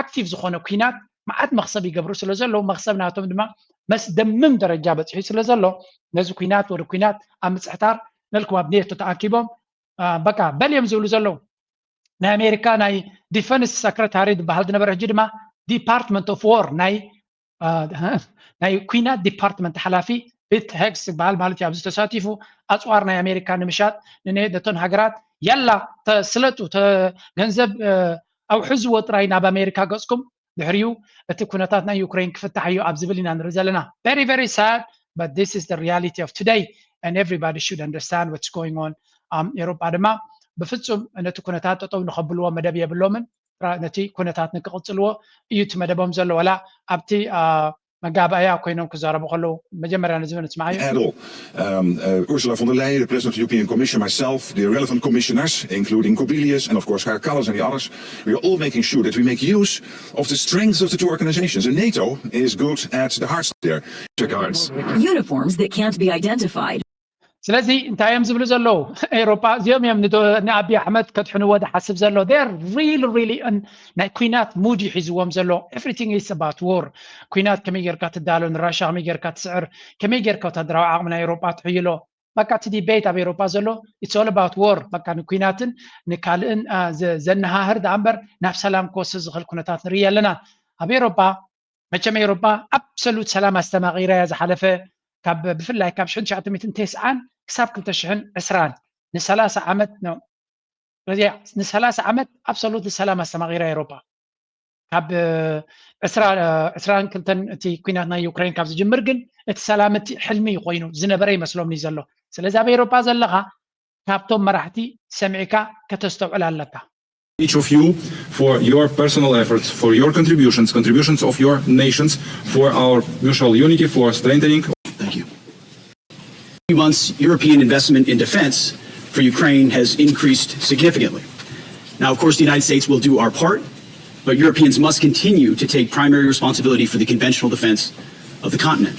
ኣክቲቭ ዝኾነ ኩናት መዓት መክሰብ ይገብሩ ስለ ዘሎ መክሰብ ናቶም ድማ መስደምም ደረጃ በፂሑ ስለ ዘሎ ነዚ ኩናት ወደ ኩናት ኣብ ምፅሕታር መልኩም ኣብ ኔቶ ተኣኪቦም በቃ በልዮም ዝብሉ ዘለዉ ናይ ኣሜሪካ ናይ ዲፈንስ ሰክረታሪ ዝበሃል ዝነበረ ሕጂ ድማ ዲፓርትመንት ኦፍ ዎር ናይ ኩናት ዲፓርትመንት ሓላፊ ፒት ሄግስ ዝበሃል ማለት እዩ ኣብዚ ተሳቲፉ ኣፅዋር ናይ ኣሜሪካ ንምሻጥ ነቶን ሃገራት ያላ ተስለጡ ገንዘብ ኣውሕዝዎ ጥራይ ናብ ኣሜሪካ ገፅኩም ድሕሪኡ እቲ ኩነታት ናይ ዩክሬን ክፍታሕ እዩ ኣብ ዝብል ኢና ንርኢ ዘለና very sad but this is the reality of today and everybody should understand what's going on ኤሮጳ ድማ ብፍጹም ነቲ ኩነታት ጠጠው ንኸብልዎ መደብ የብሎምን ነቲ ኩነታት ንክቕፅልዎ እዩ እቲ መደቦም ዘሎ ወላ ኣብቲ መጋባእያ ኮይኖም ክዛረቡ ከለዉ መጀመርያ ነዚ ንስማዕ እዩ Ursula von der Leyen, the President of the European Commission, myself, the relevant commissioners, including Kubilius and of course Kaja Kallas and the others, we are all making sure that we make use of the strengths of the two organizations. And NATO is good at the hearts there. Uniforms that can't be identified. ስለዚ እንታይ እዮም ዝብሉ ዘለዉ ኤሮጳ እዚኦም እዮም ንኣብዪ ኣሕመድ ከትሕንዎ ዝሓስብ ዘሎ ር ሪሊ ናይ ኩናት ሙድ ሒዝዎም ዘሎ ኤቭሪቲንግ ኢዝ ኣባት ዎር ኩናት ከመይ ጌርካ ትዳሎ ንራሻ ከመይ ጌርካ ትስዕር ከመይ ጌርካ ወታደራዊ ዓቕሚ ናይ ኤሮጳ ትሕይሎ በቃ እቲ ዲቤት ኣብ ኤሮፓ ዘሎ it's all about war በቃ ንኩናትን ንካልእን ዘነሃህር ዳምበር ናብ ሰላም ክወስድ ዝኽእል ኩነታት ንርኢ ኣለና ኣብ ኤሮፓ መቸም ኤሮፓ ኣብሶሉት ሰላም ኣስተማቒራ ዝሓለፈ ካብ ብፍላይ ካብ 1990 ክሳብ 2020 ን30 ዓመት ነው ን30 ዓመት ኣብሶሉት ሰላም ኣስተማቒራ ኤሮፓ ካብ 22 እቲ ኩናት ናይ ዩክሬን ካብ ዝጅምር ግን እቲ ሰላም እቲ ሕልሚ ኮይኑ ዝነበረ ይመስሎምኒ ዘሎ ስለዚ ኣብ ኤሮፓ ዘለኻ ካብቶም መራሕቲ ሰሚዕካ ከተስተውዕል ኣለካ each of you for your personal efforts, for your contributions of your nations, for our mutual unity, for strengthening. Thank you. In a few months, European investment in defense for Ukraine has increased significantly. Now, of course, the United States will do our part, but Europeans must continue to take primary responsibility for the conventional defense of the continent.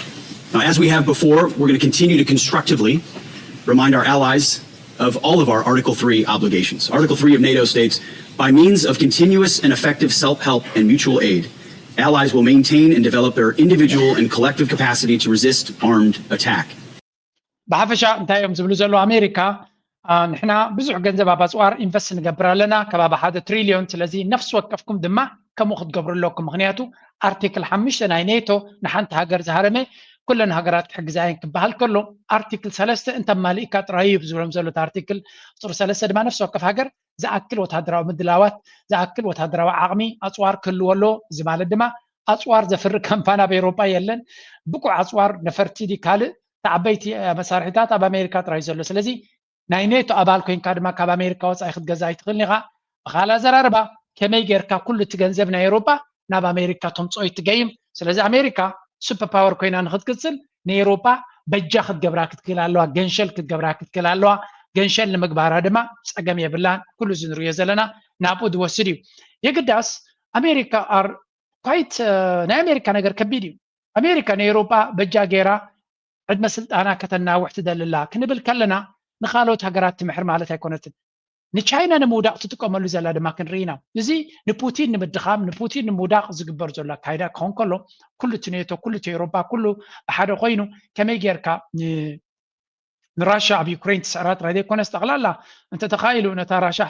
Now, as we have before, we're going to continue to constructively remind our allies of all of our Article 3 obligations. Article 3 of NATO states, by means of continuous and effective self-help and mutual aid, allies will maintain and develop their individual and collective capacity to resist armed attack. ብሓፈሻ እንታይ እዮም ዝብሉ ዘሎ ኣሜሪካ ንሕና ብዙሕ ገንዘብ ኣብ ኣፅዋር ኢንቨስት ንገብር ኣለና ከባቢ 1 ትሪልዮን ስለዚ ነፍሲ ወከፍኩም ድማ ከምኡ ክትገብሩ ኣለኩም ምክንያቱ ኣርቲክል 5 ናይ ኔቶ ንሓንቲ ሃገር ዝሃረመ ኩለን ሃገራት ክሕግዛ እየን ክበሃል ከሎ ኣርቲክል 3 እንተማሊእካ ጥራይ ዝብሎም ዘሎ ኣርቲክል ቁጥር 3 ድማ ነፍሲ ወከፍ ሃገር ዝኣክል ወታደራዊ ምድላዋት ዝኣክል ወታደራዊ ዓቕሚ ኣፅዋር ክህልዎ ኣሎ እዚ ማለት ድማ ኣፅዋር ዘፍሪ ካምፓኒ ኣብ ኤሮፓ የለን ብቁዕ ኣፅዋር ነፈርቲ ዲ ካልእ ተዓበይቲ መሳርሒታት ኣብ ኣሜሪካ ጥራይ ዘሎ ስለዚ ናይ ኔቶ ኣባል ኮይንካ ድማ ካብ ኣሜሪካ ወፃኢ ክትገዛ ኣይትኽእልኒ ኢኻ ብኻልእ ኣዘራርባ ከመይ ጌርካ ኩሉ እቲ ገንዘብ ናይ ኤሮፓ ናብ ኣሜሪካ ተምፅኦ ይትገይም ስለዚ ኣሜሪካ ሱፐር ፓወር ኮይና ንክትቅፅል ንኤሮፓ በጃ ክትገብራ ክትክእል ኣለዋ ገንሸል ክትገብራ ክትክእል ኣለዋ ገንሸል ንምግባራ ድማ ፀገም የብላን ኩሉ ዝንሪኦ ዘለና ናብኡ ዝወስድ እዩ የግዳስ ኣሜሪካ ኣር ኳይት ናይ ኣሜሪካ ነገር ከቢድ እዩ ኣሜሪካ ንኤሮፓ በጃ ገይራ ዕድመ ስልጣና ከተናውሕ ትደልላ ክንብል ከለና ንኻልኦት ሃገራት ትምሕር ማለት ኣይኮነትን ንቻይና ንምውዳቅ ትጥቀመሉ ዘላ ድማ ክንርኢና እዚ ንፑቲን ንምድኻም ንፑቲን ንምውዳቅ ዝግበር ዘሎ ኣካይዳ ክኾን ከሎ ኩሉ እቲ ኔቶ ኩሉ እቲ ኤሮፓ ኩሉ ብሓደ ኮይኑ ከመይ ጌርካ ንራሻ ኣብ ዩክሬን ትስዕራ ጥራይ ዘይኮነስ ጠቕላላ እንተተኻኢሉ ነታ ራሻ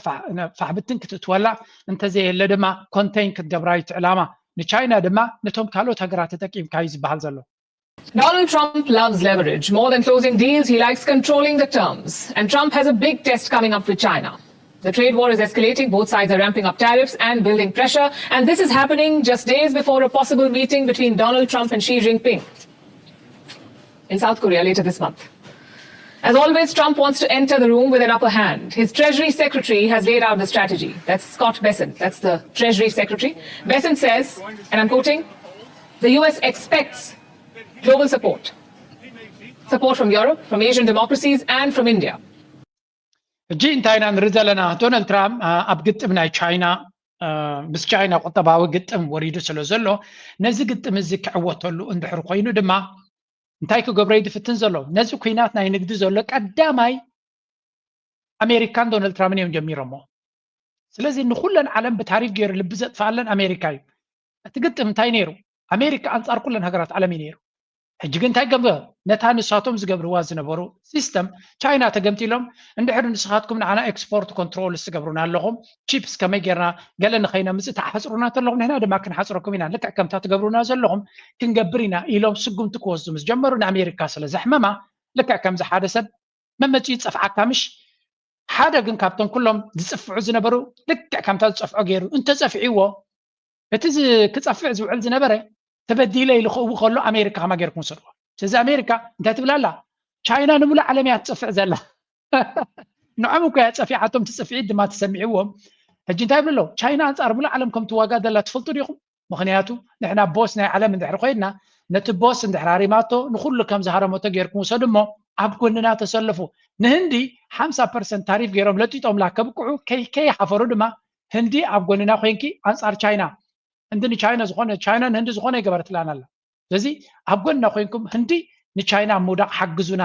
ፋሕብትን ክትእትወላ እንተዘየለ ድማ ኮንቴይን ክትገብራ እዩ ዕላማ ንቻይና ድማ ነቶም ካልኦት ሃገራት ተጠቂምካ እዩ ዝበሃል ዘሎ Donald Trump loves leverage. More than closing deals, he likes controlling the terms. And Trump has a big test coming up with China. The trade war is escalating. Both sides are ramping up tariffs and building pressure. And this is happening just days before a possible meeting between Donald Trump and Xi Jinping in South Korea later this month. As always, Trump wants to enter the room with an upper hand. His Treasury Secretary has laid out the strategy. That's Scott Bessent. That's the Treasury Secretary. Bessent says, and I'm quoting, the US expects global support from Europe, from Asian democracies, and from India. እጂ እንታይና ንርኢ ዘለና ዶናልድ ትራምፕ ኣብ ግጥም ናይ ቻይና ምስ ቻይና ቁጠባዊ ግጥም ወሪዱ ስለ ዘሎ ነዚ ግጥም እዚ ክዕወተሉ እንድሕር ኮይኑ ድማ እንታይ ክገብሮ ይድፍትን ዘሎ ነዚ ኩናት ናይ ንግዲ ዘሎ ቀዳማይ ኣሜሪካን ዶናልድ ትራምፕ እዮም ጀሚሮሞ ስለዚ ንኩለን ዓለም ብታሪፍ ገይሩ ልቢ ዘጥፋለን ኣሜሪካ እዩ እቲ ግጥም እንታይ ነይሩ ኣሜሪካ ኣንጻር ኩለን ሃገራት ዓለም እዩ ነይሩ ሕጂ ግን እንታይ ገበ ነታ ንሳቶም ዝገብርዋ ዝነበሩ ሲስተም ቻይና ተገምቲሎም እንድሕር ንስኻትኩም ንዓና ኤክስፖርት ኮንትሮል ዝገብሩና ኣለኹም ቺፕስ ከመይ ጌርና ገለ ንኸይና ምፅእ ተሓፅሩና ተለኹም ንሕና ድማ ክንሓፅረኩም ኢና ልክዕ ከምታ ትገብሩና ዘለኹም ክንገብር ኢና ኢሎም ስጉምቲ ክወስዱ ምስ ጀመሩ ንኣሜሪካ ስለ ዘሕመማ ልክዕ ከምዚ ሓደ ሰብ መመፂኡ ይፀፍዓካ ምሽ ሓደ ግን ካብቶም ኩሎም ዝፅፍዑ ዝነበሩ ልክዕ ከምታ ዝፀፍዖ ገይሩ እንተፀፍዒዎ እቲ ክፀፍዕ ዝውዕል ዝነበረ ተበዲለ ይልኽእው ከሎ ኣሜሪካ ከማ ጌርኩም ሰድዋ ስለዚ ኣሜሪካ እንታይ ትብላ ኣላ ቻይና ንሙሉእ ዓለም እያ ትፀፍዕ ዘላ ንዖም እኳ እያ ፀፊዓቶም ትፅፍዒት ድማ ተሰሚዕዎም ሕጂ እንታይ ይብሉ ኣለዉ ቻይና ኣንጻር ሙሉእ ዓለም ከም ትዋጋ ዘላ ትፈልጡ ዲኹም ምክንያቱ ንሕና ቦስ ናይ ዓለም እንድሕር ኮይድና ነቲ ቦስ እንድሕር ሃሪማቶ ንኩሉ ከም ዝሃረመቶ ጌርኩም ውሰዱ እሞ ኣብ ጎንና ተሰለፉ ንህንዲ 50% ታሪፍ ገይሮም ለጢጦምላ ከብቅዑ ከይሓፈሩ ድማ ህንዲ ኣብ ጎንና ኮይንኪ ኣንጻር ቻይና ህንዲ ንቻይና ዝኾነ ቻይና ንህንዲ ዝኾነ ይገበርትላና ኣላ ስለዚ ኣብ ጎንና ኮይንኩም ህንዲ ንቻይና ምውዳቕ ሓግዙና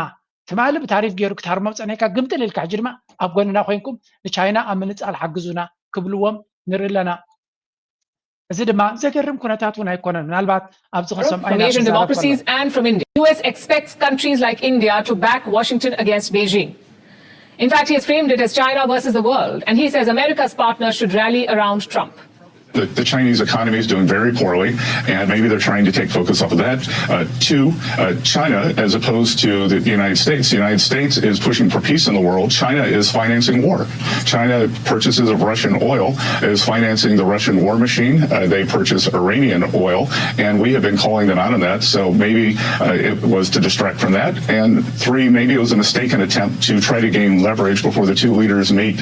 ትማሊ ብታሪፍ ገይሩ ክትሃርሞም ፀኒሕካ ግምጥል ኢልካ ሕጂ ድማ ኣብ ጎንና ኮይንኩም ንቻይና ኣብ ምንፃል ሓግዙና ክብልዎም ንርኢ ኣለና እዚ ድማ ዘገርም ኩነታት እውን ኣይኮነን ምናልባት ኣብዚ ከሰም from Asian democracies and from India. US expects countries like India to back Washington against Beijing. In fact, he has framed it as China versus the world, and he says America's partners should rally around Trump. The Chinese economy is doing very poorly, and maybe they're trying to take focus off of that. Two, China, as opposed to the United States. The United States is pushing for peace in the world. China is financing war. China purchases of Russian oil is financing the Russian war machine. They purchase Iranian oil, and we have been calling them out on that. So maybe it was to distract from that. And three, maybe it was a mistaken attempt to try to gain leverage before the two leaders meet.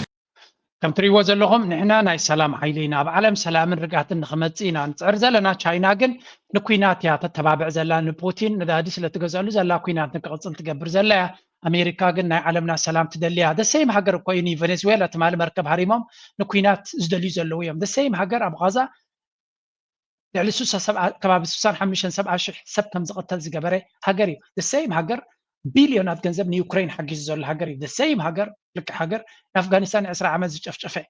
كم تريوا زلهم نحنا ناي سلام حيلينا بعالم سلام رجعت نخمتينا نصير زلنا تشاينا جن نكوينات يا تتبع زلان بوتين ندادي سلا تجزالو زلا كوينات نقصن تجبر زلا أمريكا جن ناي عالمنا سلام تدلي هذا سيم هاجر كويني فنزويلا تمال مركب هريمم نكوينات زدلي زلويهم ده سيم هاجر أبغازا يعني سوسا سبعة كباب سوسان حمشن سبعة سبتم زقتل زجبرة هاجري ده سيم هاجر بليونات جنزب يوكرين حق الزول هاجري ده سيم هاجر لك هاجر أفغانستان إسرائيل عمز شفشفة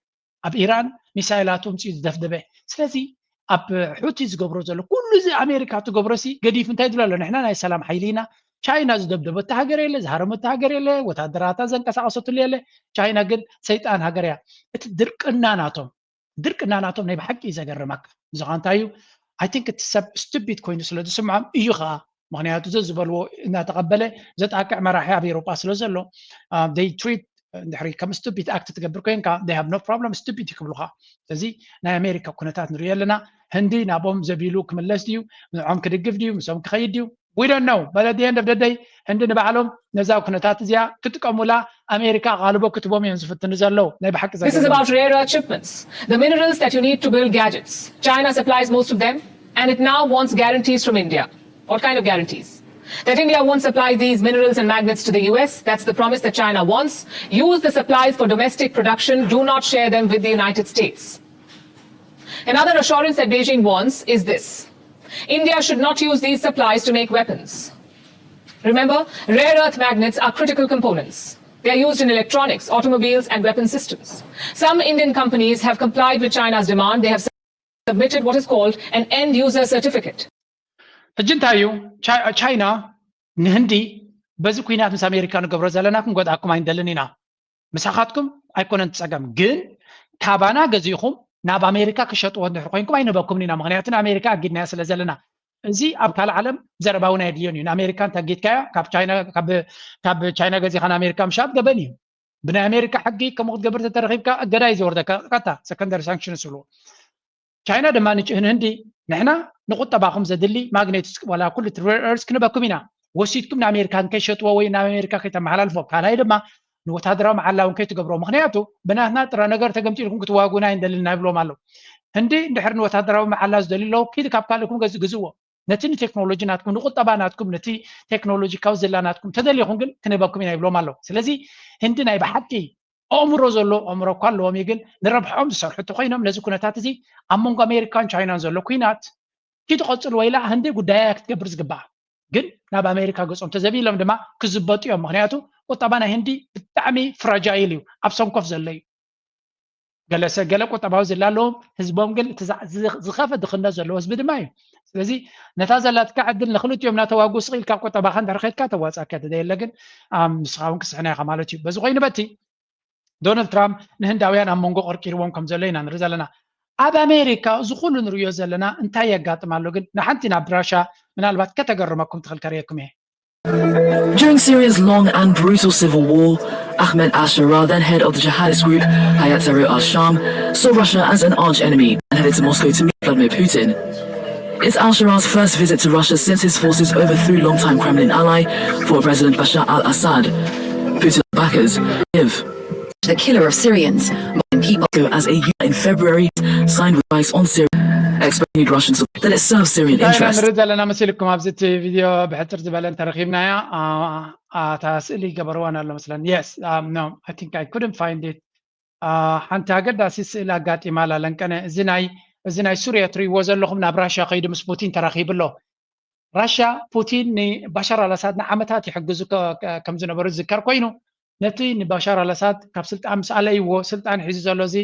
أب إيران مسائلاتهم تيز دفدبة سلزي أب حوتيز جبروزلو كل زي أمريكا تجبرسي قديف انتهي دولا نحنا ناي سلام حيلينا تشاينا زدبدبة تهاجر إله زهرم تهاجر إله وتهدراتا زن كساقصت إله تشاينا قد سيطان هاجريا درك الناناتهم نبي حكي إذا جرمك زغان تايو I think it's stupid كوين سلو تسمعهم إيوها مغنياتو زبلو إنها تقبله زت أكع مراحي بيروبا سلو زلو they treat دحري كم stupid act تقبل كوين كا they have no problem stupid يكملوها تزي نا أمريكا كونتات نريال لنا هندي نابوم زبيلو كملس ديو عم كدقف ديو مسوم كخيد ديو we don't know but at the end of the day هندي نبعلهم نزاو كونتات زيا كتكملا أمريكا غالبو كتبوم ينزفت نزلو نبي حق This is about rare earth shipments, the minerals that you need to build gadgets. China supplies most of them, and it now wants guarantees from India. What kind of guarantees? That India won't supply these minerals and magnets to the US. That's the promise that China wants. Use the supplies for domestic production. Do not share them with the United States. Another assurance that Beijing wants is this. India should not use these supplies to make weapons. Remember, rare earth magnets are critical components. They are used in electronics, automobiles, and weapon systems. Some Indian companies have complied with China's demand. They have submitted what is called an end user certificate. الجنتايو تشاينا نهندي بزي كوينات مس أمريكا نقبر زلناكم قد أكو ما يندلنينا مساخاتكم أيكون انتساقم جن كابانا جزيكم ناب أمريكا كشطوا نحرقينكم أين بكم نينا مغنياتنا أمريكا أجد ناس لزلنا زي أبكال العالم زرباونا يديون أمريكا تجد كيا كاب تشاينا جزي خان أمريكا مشاب جبني بنا أمريكا حقي كم وقت قبرت الترغيب كجرايز وردك كتا سكندر سانكشن سلو تشاينا دمانيش هندي نحنا نقطة تبعهم زدلي ماغنيتس ولا كل تريرز كنا بكمينا وسيتكم من أمريكا كيشتوا وين أمريكا كيتم على الفوق على هيدا ما نوتهدرا مع الله وكيت جبروا مخنياتو بناهنا ترى نجار تجمتي لكم كتواجونا عند اللي نابلو مالو هندي ندحر نوتهدرا مع الله زدلي لو كيد كابكال لكم جزوا نتني تكنولوجي ناتكم نقطة تبعاتكم نتي تكنولوجي كوزلاناتكم تدلي خونجل كنا بكمينا يبلو مالو سلزي هندي بحكي أمره زلوا أمره كله وميجل نربحهم بسرعة تقينهم لازم كنا تعتزي أمم أمريكا تشاينا زلوا كوينات كيد قصر ويلا هندي قدايا كتكبرز قبع جن ناب أمريكا قصهم تزبي لهم دما كزبطي يوم مغنياتو وطبعا هندي بتعمي فراجايليو أبصم كف زلي جلس جلك وطبعا زلالهم حزبهم قل زخافة دخلنا زلوا حزب دماي ስለዚህ ነታ ዘላት ከዓድን ለኽልቲኦም ናተዋጉ ስቂል ካብ ቆጠባ ኸንዳር ኸድካ ተዋፃእካ ተደየ ለግን ንስኻውን ክስሕና ኢኻ ማለት እዩ በዚ ኮይኑ በቲ ዶናልድ ትራምፕ ንህንዳውያን ኣብ መንጎ ቆርቂርዎም ከም ዘሎ ኢና ንርኢ ዘለና ኣብ ኣሜሪካ እዚ ኩሉ ንሪዮ ዘለና እንታይ የጋጥም ኣሎ ግን ንሓንቲ ናብ ራሻ ምናልባት ከተገረመኩም ትኽእል ከርየኩም እየ During Syria's long and brutal civil war, Ahmed al-Sharaa, then head of the jihadist group Hayat Tahrir al-Sham, saw Russia as an arch-enemy and headed to Moscow to meet Vladimir Putin. It's al-Shara's first visit to Russia since his forces overthrew longtime Kremlin ally, former President Bashar al-Assad. Putin's backers give the killer of Syrians, people as a unit in February signed with rights on Syria, explaining Russian support that it serves Syrian interests. نرد لنا مسيلكم أبزت فيديو بحتر زبالة ترخيبنا يا تسألي قبروانا ولا مثلا yes no I think I couldn't find it حنت هقدر أسيس إلى قات إمالة لأن كان زناي سوريا تري وزن لهم نبراشا قيد مسبوتين ترخيب له راشا بوتين بشار الأسد نعمتها يحجزوا كم زنا برز ذكر كوينو نتي بشار الأسد كبسلت أمس عليه وسلطان حزب اللوزي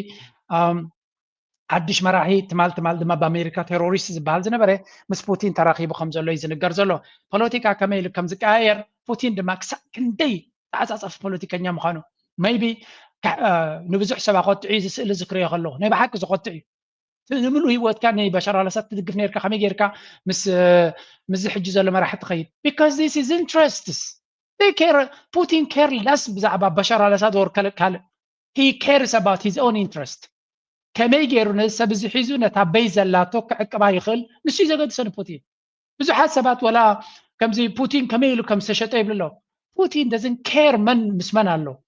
حدش مراحي تمال دما بأمريكا تيروريست زبال زنبره مس بوتين تراخيبو خمزلو يزنقر زلو بوليتيكا كميل كم زكاير بوتين دما كندي تعصف بوليتيكا مخانو maybe نبزح سباقات عيز سئل ذكري يخلو نبي حق زقطع نملو هيوت كان بشار على سات تدقف نيركا خمي جيركا مس حج زلو ما راح تخيل because this is interests they care Putin care less بزعبا بشار على سات ور كال he cares about his own interest كما يجيرو نسا بزحيزو نتابي زلاتو كعقبا يخل نسي زغد سن بوتين بزحات سبات ولا كم زي بوتين كميلو كم سشتاي بلو بوتين doesn't care من مسمن الله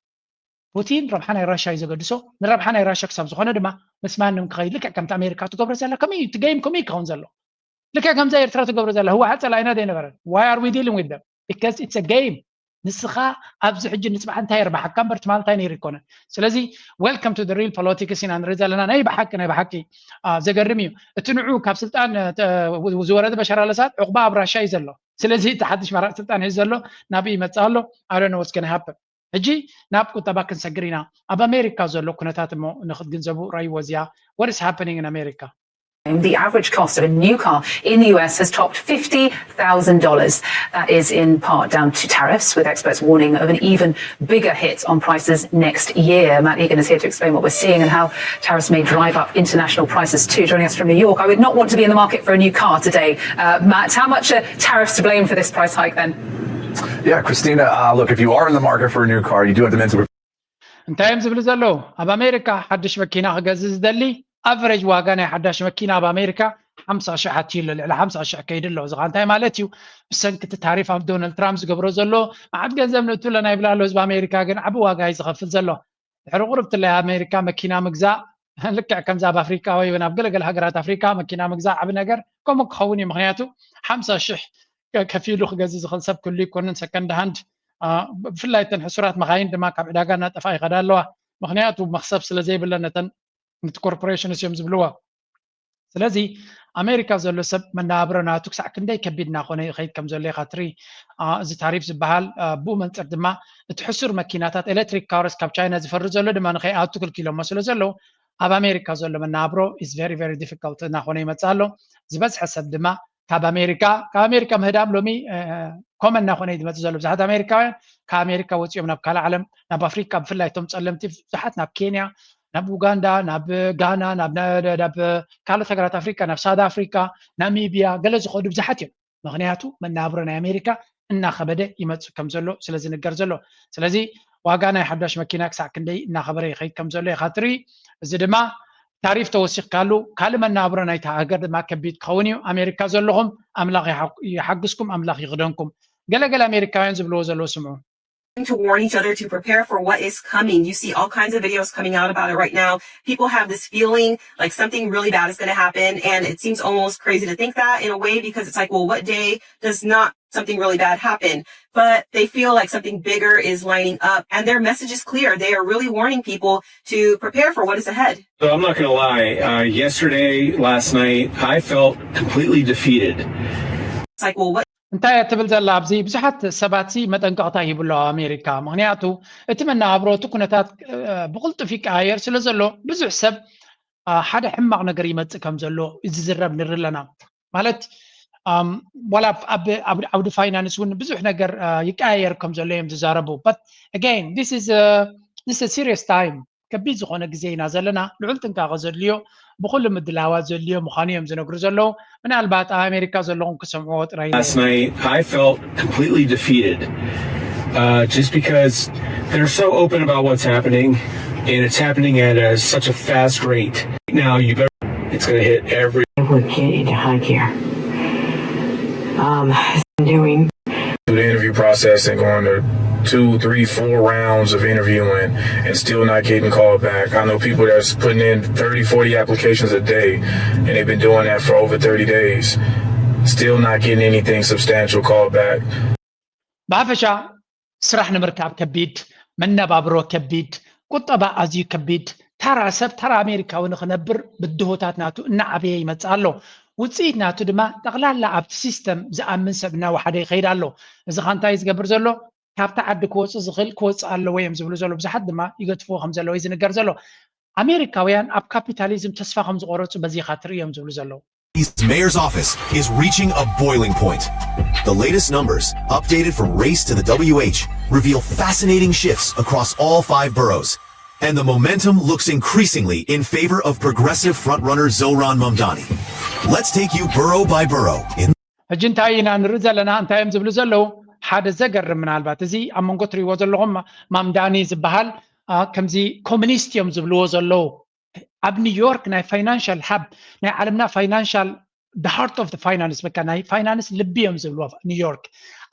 بوتين ربحنا يراشا يزغدسو نربحنا يراشا كسب زخونه دما مسمان مخيل لك كم امريكا تقبر زلا كمي تجيم كومي كون زلو لك كم زي ترى تقبر زلا هو حتى لا ينادي نبر why are we dealing with them because it's a game نسخه ابز حج نسمع انت يربح كم برتمال تاني ريكونه سلازي welcome to the real politics in انرزلنا ناي بحكي زغرميو اتنعو كاب سلطان وزورده بشار الاسد عقبه ابراشا يزلو سلازي تحدش مرات سلطان يزلو نبي يمصالو I don't know what's going to happen هجي نابكو تباكن سجرينا اب امريكا زلو كنتات مو ناخذ جنزبو راي وزيا what is happening in America. The average cost of a new car in the US has topped $50,000. That is in part down to tariffs, with experts warning of an even bigger hit on prices next year. Matt Egan is here to explain what we're seeing and how tariffs may drive up international prices too. Joining us from New York, I would not want to be in the market for a new car today. Matt, how much are tariffs to blame for this price hike then? Yeah, Christina, look, if you are in the market for a new car, you do have the mental. انت يمزبل زلو اب امريكا حدش مكينه غزز دلي افريج واغانه حداش مكينه بامريكا 50,000 حتى ل 50,000 كيدلو زغانتاي مالتيو بسنكت تعريف اب دونالد ترامب زغبرو زلو ما عاد ገንዘብ ነው ትለና ይብላሉ ህዝብ አሜሪካ ግን አብ ዋጋ ይዝኸፍል ዘሎ ሕርቁርብት ላይ አሜሪካ መኪና መግዛ ልክዕ ከምዛ በአፍሪካ ወይ በናብ ገለገል ሀገራት አፍሪካ መኪና መግዛ አብ ነገር ኮም ከውን ምክንያቱ 50,000 ከፊሉ ክገዝ ዝኽል ሰብ ኩሉ ይኮንን ሰከንድ ሃንድ ብፍላይተን ሕሱራት መኻይን ድማ ካብ ዕዳጋ ናጠፋ ይኸዳለዋ ምክንያቱ መክሰብ ስለ ዘይብለነተን نت كوربوريشن سيم زبلوا سلازي امريكا زلو سب منابرنا تكسع كندي كبيدنا خونه خيد كم زلي خاطري زي تعريف زبحال بو منصر دما تحسر ماكيناتات الكتريك كارز كاب تشاينا زفر زلو دما نخي اوتو كيلو مسلو زلو اب امريكا زلو منابرو is very very difficult نا خونه يمصالو زبس حسب دما كاب امريكا مهدام لومي كومن نا خونه يمص زلو بزحات امريكاوين كامريكا وصيوم ناب كالا عالم ناب افريكا بفلايتهم تصلمتي بزحات ناب كينيا ناب اوغندا ناب غانا ناب كالوت هاغرات افريكا ناب ساوث افريكا ناميبيا غلز خود بزحات مغنياتو منابرنا امريكا ان خبده يمص كم زلو سلازي نغر زلو سلازي واغانا يحداش ماكينا كسع كندي ان خبره يخيد كم زلو خاطري زي دما تعريف توثيق قالو كلمه منابرنا ايتا هاغر ما كبيت كونيو امريكا زلهم املاق يحقسكم املاق يغدنكم غلغل امريكاوين زبلو زلو سمعوا to warn each other to prepare for what is coming. You see all kinds of videos coming out about it right now. People have this feeling like something really bad is going to happen, and it seems almost crazy to think that in a way, because it's like, well, what day does not something really bad happen? But they feel like something bigger is lining up, and their message is clear. They are really warning people to prepare for what is ahead. So I'm not going to lie. Yesterday, last night, I felt completely defeated. It's like, well, what? انت تبل زلا ابزي بزحت سباتسي متنقطع يبلو امريكا مغنياتو اتمنى عبرو تكونتات بقلت فيك اير سلازلو بزح سب حدا حمق نغر يمص كم زلو يزرب نرلنا مالت ولا اب فاينانس ون بزح نغر يقاير كم زلو يم تزاربو but again this is a serious time كبيت زخونه غزينا زلنا لعلتنكا غزليو بكل مدلاوات زليو مخانيهم زنغر زلو من البات امريكا زلون كسمعوا راي Last night I felt completely defeated just because they're so open about what's happening and it's happening at such a fast rate. Now you better it's going to hit every would get you to hug here. Doing the interview process and going to 2, 3, 4 rounds of interviewing and still not getting called back. I know people that's putting in 30, 40 applications a day, and they've been doing that for over 30 days. Still not getting anything substantial called back. بعفشا سرحنا مركب كبيد منا بابرو كبيد قطبا ازي كبيد ترى سب ترى امريكا ونخنبر بالدهوتات ناتو نعبي يمصالو وصيت ناتو دما تقلالا اب سيستم زامن سبنا وحده يخيدالو اذا خانتا يزغبر زلو كابتا عد كوص زخل كوص الله ويم زبلو زلو بزحد ما يغتفو خمزلو يزنغر زلو ኣሜሪካውያን ኣብ ካፒታሊዝም ተስፋ ከም ዝቆረጹ በዚ ኻትሪ እዮም ዝብሉ ዘለዉ The mayor's office is reaching a boiling point. The latest numbers, updated from race to the WH, reveal fascinating shifts across all 5 boroughs. And the momentum looks increasingly in favor of progressive frontrunner Zohran Mamdani. Let's take you borough by borough. ሕጂ እንታይ ኢና ንርኢ ዘለና እንታይ እዮም ዝብሉ ዘለዉ ሓደ ዘገርም ምናልባት እዚ ኣብ መንጎ ትሪእዎ ዘለኹም ማምዳኒ ዝበሃል ከምዚ ኮሙኒስት እዮም ዝብልዎ ዘለዉ ኣብ ኒውዮርክ ናይ ፋይናንሻል ሃብ ናይ ዓለምና ፋይናንሻል the heart of the finance በቃ ናይ ፋይናንስ ልቢ እዮም ዝብልዎ ኒውዮርክ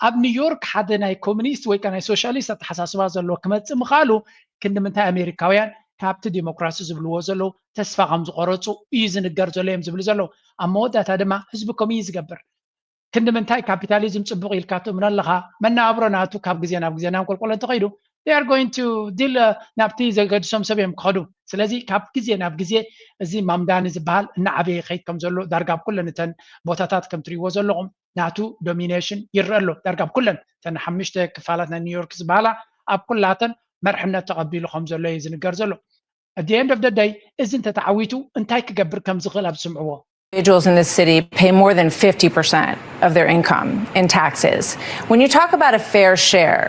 ኣብ ኒውዮርክ ሓደ ናይ ኮሙኒስት ወይ ከዓ ናይ ሶሻሊስት ኣተሓሳስባ ዘለዎ ክመፅእ ምኻሉ ክንዲ ምንታይ ኣሜሪካውያን ካብቲ ዲሞክራሲ ዝብልዎ ዘለዉ ተስፋ ከም ዝቆረፁ እዩ ዝንገር ዘሎ እዮም ዝብሉ ዘለዉ ኣብ መወዳእታ ድማ ህዝቢ ከምኡ እዩ ዝገብር ክንዲ ምንታይ ካፒታሊዝም ፅቡቅ ኢልካ ትእምኖ ኣለኻ መናብሮ ናቱ ካብ ግዜ ናብ ግዜ ናብ ቆልቆሎ እንተኸይዱ they are going to deal ናብቲ ዘገድሶም ሰብ እዮም ክኸዱ ስለዚ ካብ ግዜ ናብ ግዜ እዚ ማምዳኒ ዝበሃል እናዓበየ ከይድ ከም ዘሎ ዳርጋ ኣብ ኩለን እተን ቦታታት ከም ትሪእዎ ዘለኹም ናቱ ዶሚኔሽን ይረአ ኣሎ ዳርጋ ኣብ ኩለን እተን 5 ክፋላት ናይ ኒውዮርክ ዝበሃላ ኣብ ኩላተን መርሕነት ተቐቢሉ ከም ዘሎ እዩ ዝንገር ዘሎ at the end of the day እዚ እንተተዓዊቱ እንታይ ክገብር ከም ዝኽእል ኣብ ስምዕዎ Individuals in this city pay more than 50% of their income in taxes. When you talk about a fair share,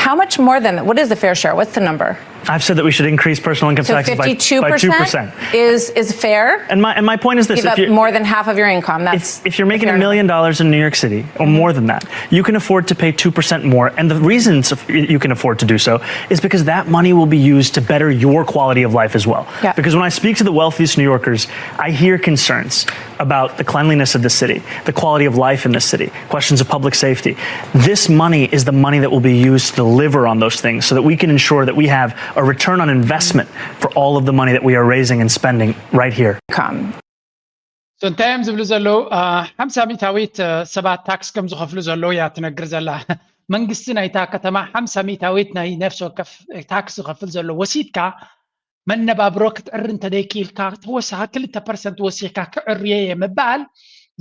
how much more than that? What is the fair share? What's the number? I've said that we should increase personal income taxes by 2%. Is fair? And my point is this: give up more than half of your income. That's if you're making $1 million in New York City or more than that, you can afford to pay 2% more. And the reasons you can afford to do so is because that money will be used to better your quality of life as well. Yeah. Because when I speak to the wealthiest New Yorkers, I hear concerns about the cleanliness of the city, the quality of life in the city, questions of public safety. This money is the money that will be used to deliver on those things, so that we can ensure that we have a return on investment for all of the money that we are raising and spending right here. So እንታይ እዮም ዝብሉ ዘለዉ 50 ሚታዊት ሰባት ታክስ ከም ዝኸፍሉ ዘለዉ እያ ትነግር ዘላ መንግስቲ ናይታ ከተማ 50 ሚታዊት ናይ ነፍሲ ወከፍ ታክስ ዝኸፍል ዘሎ ወሲድካ መነባብሮ ክትዕሪ እንተደይክኢልካ ተወሳኺ 2% ወሲድካ ክዕርየ ምባል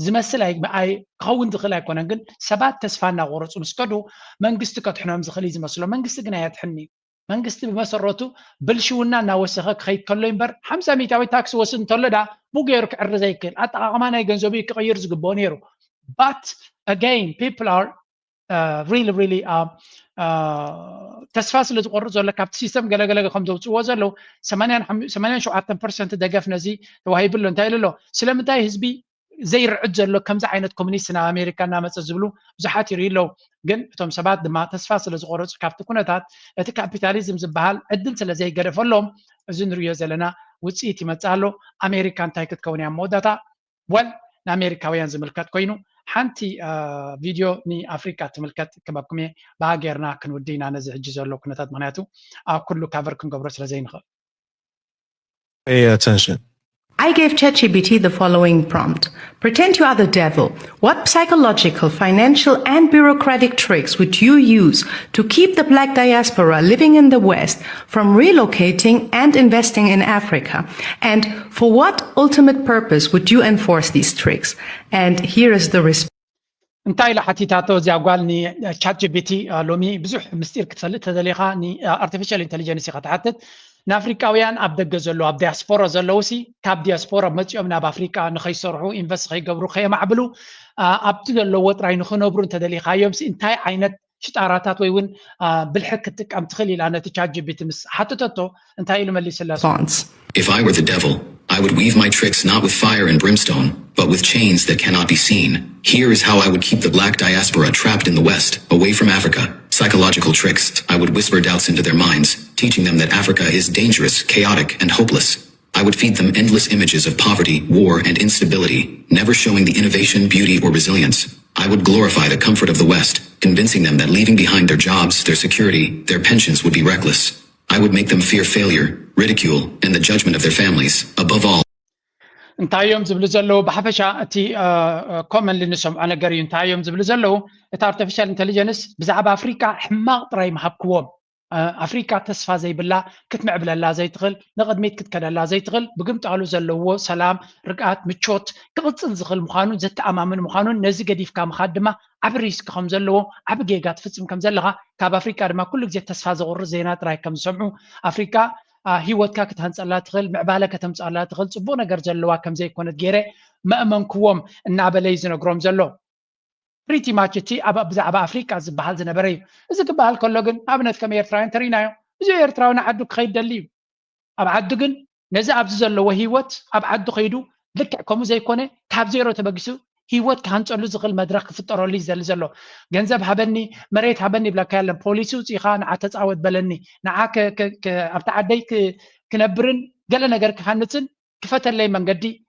ዝመስል ኣይ ክኸውን ዝኽእል ኣይኮነን ግን ሰባት ተስፋ እናቆረፁ ምስከዱ መንግስቲ ከትሕኖም ዝኽእል እዩ ዝመስሎ መንግስቲ ግን ኣየትሕኒ መንግስቲ ብመሰረቱ ብልሽውና እናወሰኸ ክኸይድ ከሎ እምበር 50 ሚታዊት ታክስ ወስድ እንተሎ ዳ ብገይሩ ክዕሪ ዘይክእል ኣጠቓቕማ ናይ ገንዘቡ ክቕይር ዝግብኦ ነይሩ but again people are really ተስፋ ስለ ዝቆርፅ ዘሎ ካብቲ ሲስተም ገለገለ ከም ዘውፅዎ ዘለዉ 87% ደገፍ ነዚ ተዋሂብሎ እንታይ ኢሉ ኣሎ ስለምንታይ ህዝቢ ዘይርዕድ ዘሎ ከምዚ ዓይነት ኮሙኒስት ናብ ኣሜሪካ እናመፀ ዝብሉ ብዙሓት ይርኢ ኣለዉ ግን እቶም ሰባት ድማ ተስፋ ስለ ዝቆረፁ ካብቲ ኩነታት እቲ ካፒታሊዝም ዝበሃል ዕድል ስለ ዘይገደፈሎም እዚ ንሪኦ ዘለና ውፅኢት ይመፅእ ኣሎ ኣሜሪካ እንታይ ክትከውን እያ መወዳእታ ወል ንኣሜሪካውያን ዝምልከት ኮይኑ ሓንቲ ቪድዮ ንኣፍሪካ ትምልከት ክበኩም እየ ብሃገርና ክንውዲ ኢና ነዚ ሕጂ ዘሎ ኩነታት ምክንያቱ ኣብ ኩሉ ካቨር ክንገብሮ ስለ ዘይንኽእል Pay attention. I gave ChatGPT the following prompt. Pretend you are the devil. What psychological, financial, and bureaucratic tricks would you use to keep the Black diaspora living in the West from relocating and investing in Africa? And for what ultimate purpose would you enforce these tricks? And here is the response. እንታይ ኢላ ሓቲታቶ እዚኣ ጓል ቻትጂፒቲ ሎሚ ብዙሕ ምስጢር ክትፈልጥ ተደሊኻ ንኣርቲፊሻል ኢንተሊጀንስ ኢኻ ትሓትት ንኣፍሪካውያን ኣብ ደገ ዘሎ ኣብ ዲያስፖራ ዘለዉ ሲ ካብ ዲያስፖራ መፂኦም ናብ ኣፍሪካ ንኸይሰርሑ ኢንቨስት ከይገብሩ ከየማዕብሉ ኣብቲ ዘለዎ ጥራይ ንኽነብሩ እንተደሊኻዮም ሲ እንታይ ዓይነት ሽጣራታት ወይ እውን ብልሒ ክትጥቀም ትኽእል ኢላ ነቲ ቻትጂፒቲ ምስ ሓተተቶ እንታይ ኢሉ መሊስላ If I were the devil, I would weave my tricks not with fire and brimstone, but with chains that cannot be seen. Here is how I would keep the Black diaspora trapped in the West, away from Africa. Psychological tricks. I would whisper doubts into their minds, teaching them that Africa is dangerous, chaotic, and hopeless. I would feed them endless images of poverty, war, and instability, never showing the innovation, beauty, or resilience. I would glorify the comfort of the West, convincing them that leaving behind their jobs, their security, their pensions would be reckless. I would make them fear failure, ridicule, and the judgment of their families, above all. እንታይ እዮም ዝብሉ ዘለዉ ብሓፈሻ እቲ ኮመን ልንሰምዖ ነገር እዩ እንታይ እዮም ዝብሉ ዘለዉ እቲ ኣርቲፊሻል ኢንተሊጀንስ ብዛዕባ ኣፍሪካ ሕማቕ ጥራይ መሃብክዎም ኣፍሪካ ተስፋ ዘይብላ ክትምዕብለላ ዘይትኽእል ንቕድሚት ክትከደላ ዘይትኽእል ብግምጣሉ ዘለዎ ሰላም ርግኣት ምቾት ክቕፅል ዝኽእል ምዃኑ ዘተኣማምን ምዃኑን ነዚ ገዲፍካ ምኻድ ድማ ዓብ ሪስክ ከም ዘለዎ ዓብ ጌጋ ትፍፅም ከም ዘለኻ ካብ ኣፍሪካ ድማ ኩሉ ግዜ ተስፋ ዘቑርፅ ዜና ጥራይ ከም ዝሰምዑ ኣፍሪካ هيوتكا كتهنصلا تخل معبالة كتمصلا تخل صبو نجر زلوا كم زي كونت جيرة ما أمنكوهم النابلي زنقروم زلوا بريتي ماتشتي أبا بزعب أفريقيا زبحال زنبري إذا كبحال كلوجن أبنت كم يرتراين ترينايو إذا يرتراون عدوك خيد دليل أبعدوجن نزع أبز زلوا هيوت أبعدو خيدو لك كم زي كونه كاب زيرو تبقسو هيوت كهانت أولو زغل مدرك في الطرولي زلزلو جنزب حبني مريت حبني بلا كلام بوليسو تيخان عتت عود بلني نعاك أبتعدي كنبرن قال نجر كهانتن كفتر لي من قدي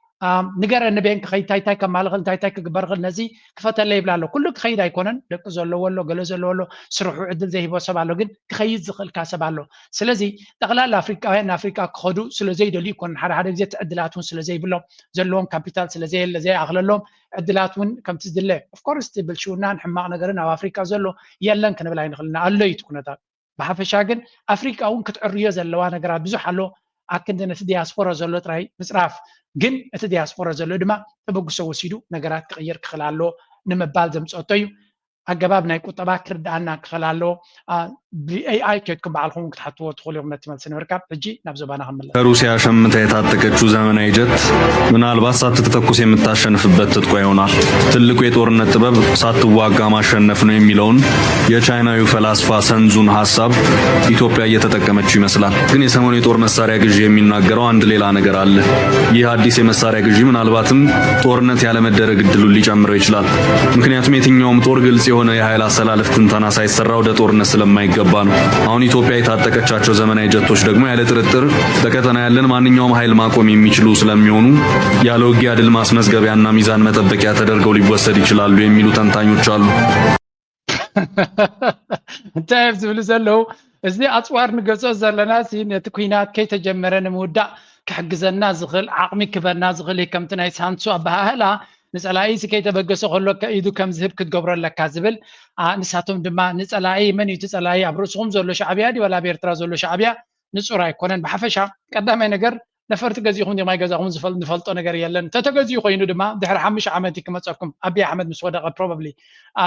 نجر النبيين كخي تاي كمالغل تاي كبرغل نزي كفتر لي بلا له كله كخي دا يكونن لك زلو ولا قال زلو ولا سرحوا عدل زي هو سبع لوجن كخي زغل كاسب له سلزي تغلال أفريقيا كخدو سلزي دلي يكون حد زي تعدلاتون سلزي بلهم زلهم كابيتال سلزي اللي زي أغللهم عدلاتون كم تزدله of course تبلشونا نحمق نجرنا أفريقيا زلوا يلا كنا بلاين خلنا الله يتكون هذا بحفشاجن أفريقيا أون كتعريه زلوا نجرا بزح له أكندنا في دياسبورا زلوا تراي مصراف جن الدياسبورا زلوا دما تبغوا سووا سيدو نجرات تغير خلاله نمبال زمس أطيو أجابنا يكون طبعا كرد عنا خلاله AI كيتكم بعالهم كتحطوا تدخلوا من تمال سنوركاب تجي نبزو بنا هم الله روسيا شمتها يتعتقد زمن يجت من الباسات تتكوس يمتاشن في بيت تقويونا تلقوا يتورن التباب سات واقع ما شنفنو يميلون يا چاينا يو فلاسفة سنزون حساب إثيوبيا يتتكمت شي مثلا ግን የሰሞኑ የጦር መሳሪያ ግዢ የሚናገረው አንድ ሌላ ነገር አለ ይህ አዲስ የመሳሪያ ግዢ ምናልባትም ጦርነት ያለ መደረግ እድሉን ሊጨምረው ይችላል ምክንያቱም የትኛውም ጦር ግልጽ የሆነ የኃይል አሰላለፍ ትንተና ሳይሰራ ወደ ጦርነት ስለማይገባ ነው አሁን ኢትዮጵያ የታጠቀቻቸው ዘመናዊ ጀቶች ደግሞ ያለ ጥርጥር በቀጠና ያለን ማንኛውም ኃይል ማቆም የሚችሉ ስለሚሆኑ ያለ ውጊያ ድል ማስመዝገቢያና ሚዛን መጠበቂያ ተደርገው ሊወሰድ ይችላሉ የሚሉ ተንታኞች አሉ ታይብስ ብለዘለው እዚ አጽዋር ንገጾ ዘለና ሲን የትኩይናት ከይ ተጀመረን ሙዳ ከሕግዘና ዝኽል ዓቅሚ ክበና ዝኽል ከምቲ ናይ ሳንሱ አባሃላ نسألائي سكيت بجسو خلوك إيدو كم زهب كتجبر لك كذبل نساتهم دما نسألائي من يتسألائي عبروسهم زولو شعبيا دي ولا بيرترا زولو شعبيا نسألائي كونن بحفشة قدام نجر نفرت جزي خون دي ما جزاهم زفل نفلتو نجر يلن تتجزي خوينو دما دحر حمش عمتي كما تسأكم أبي أحمد مسودة probably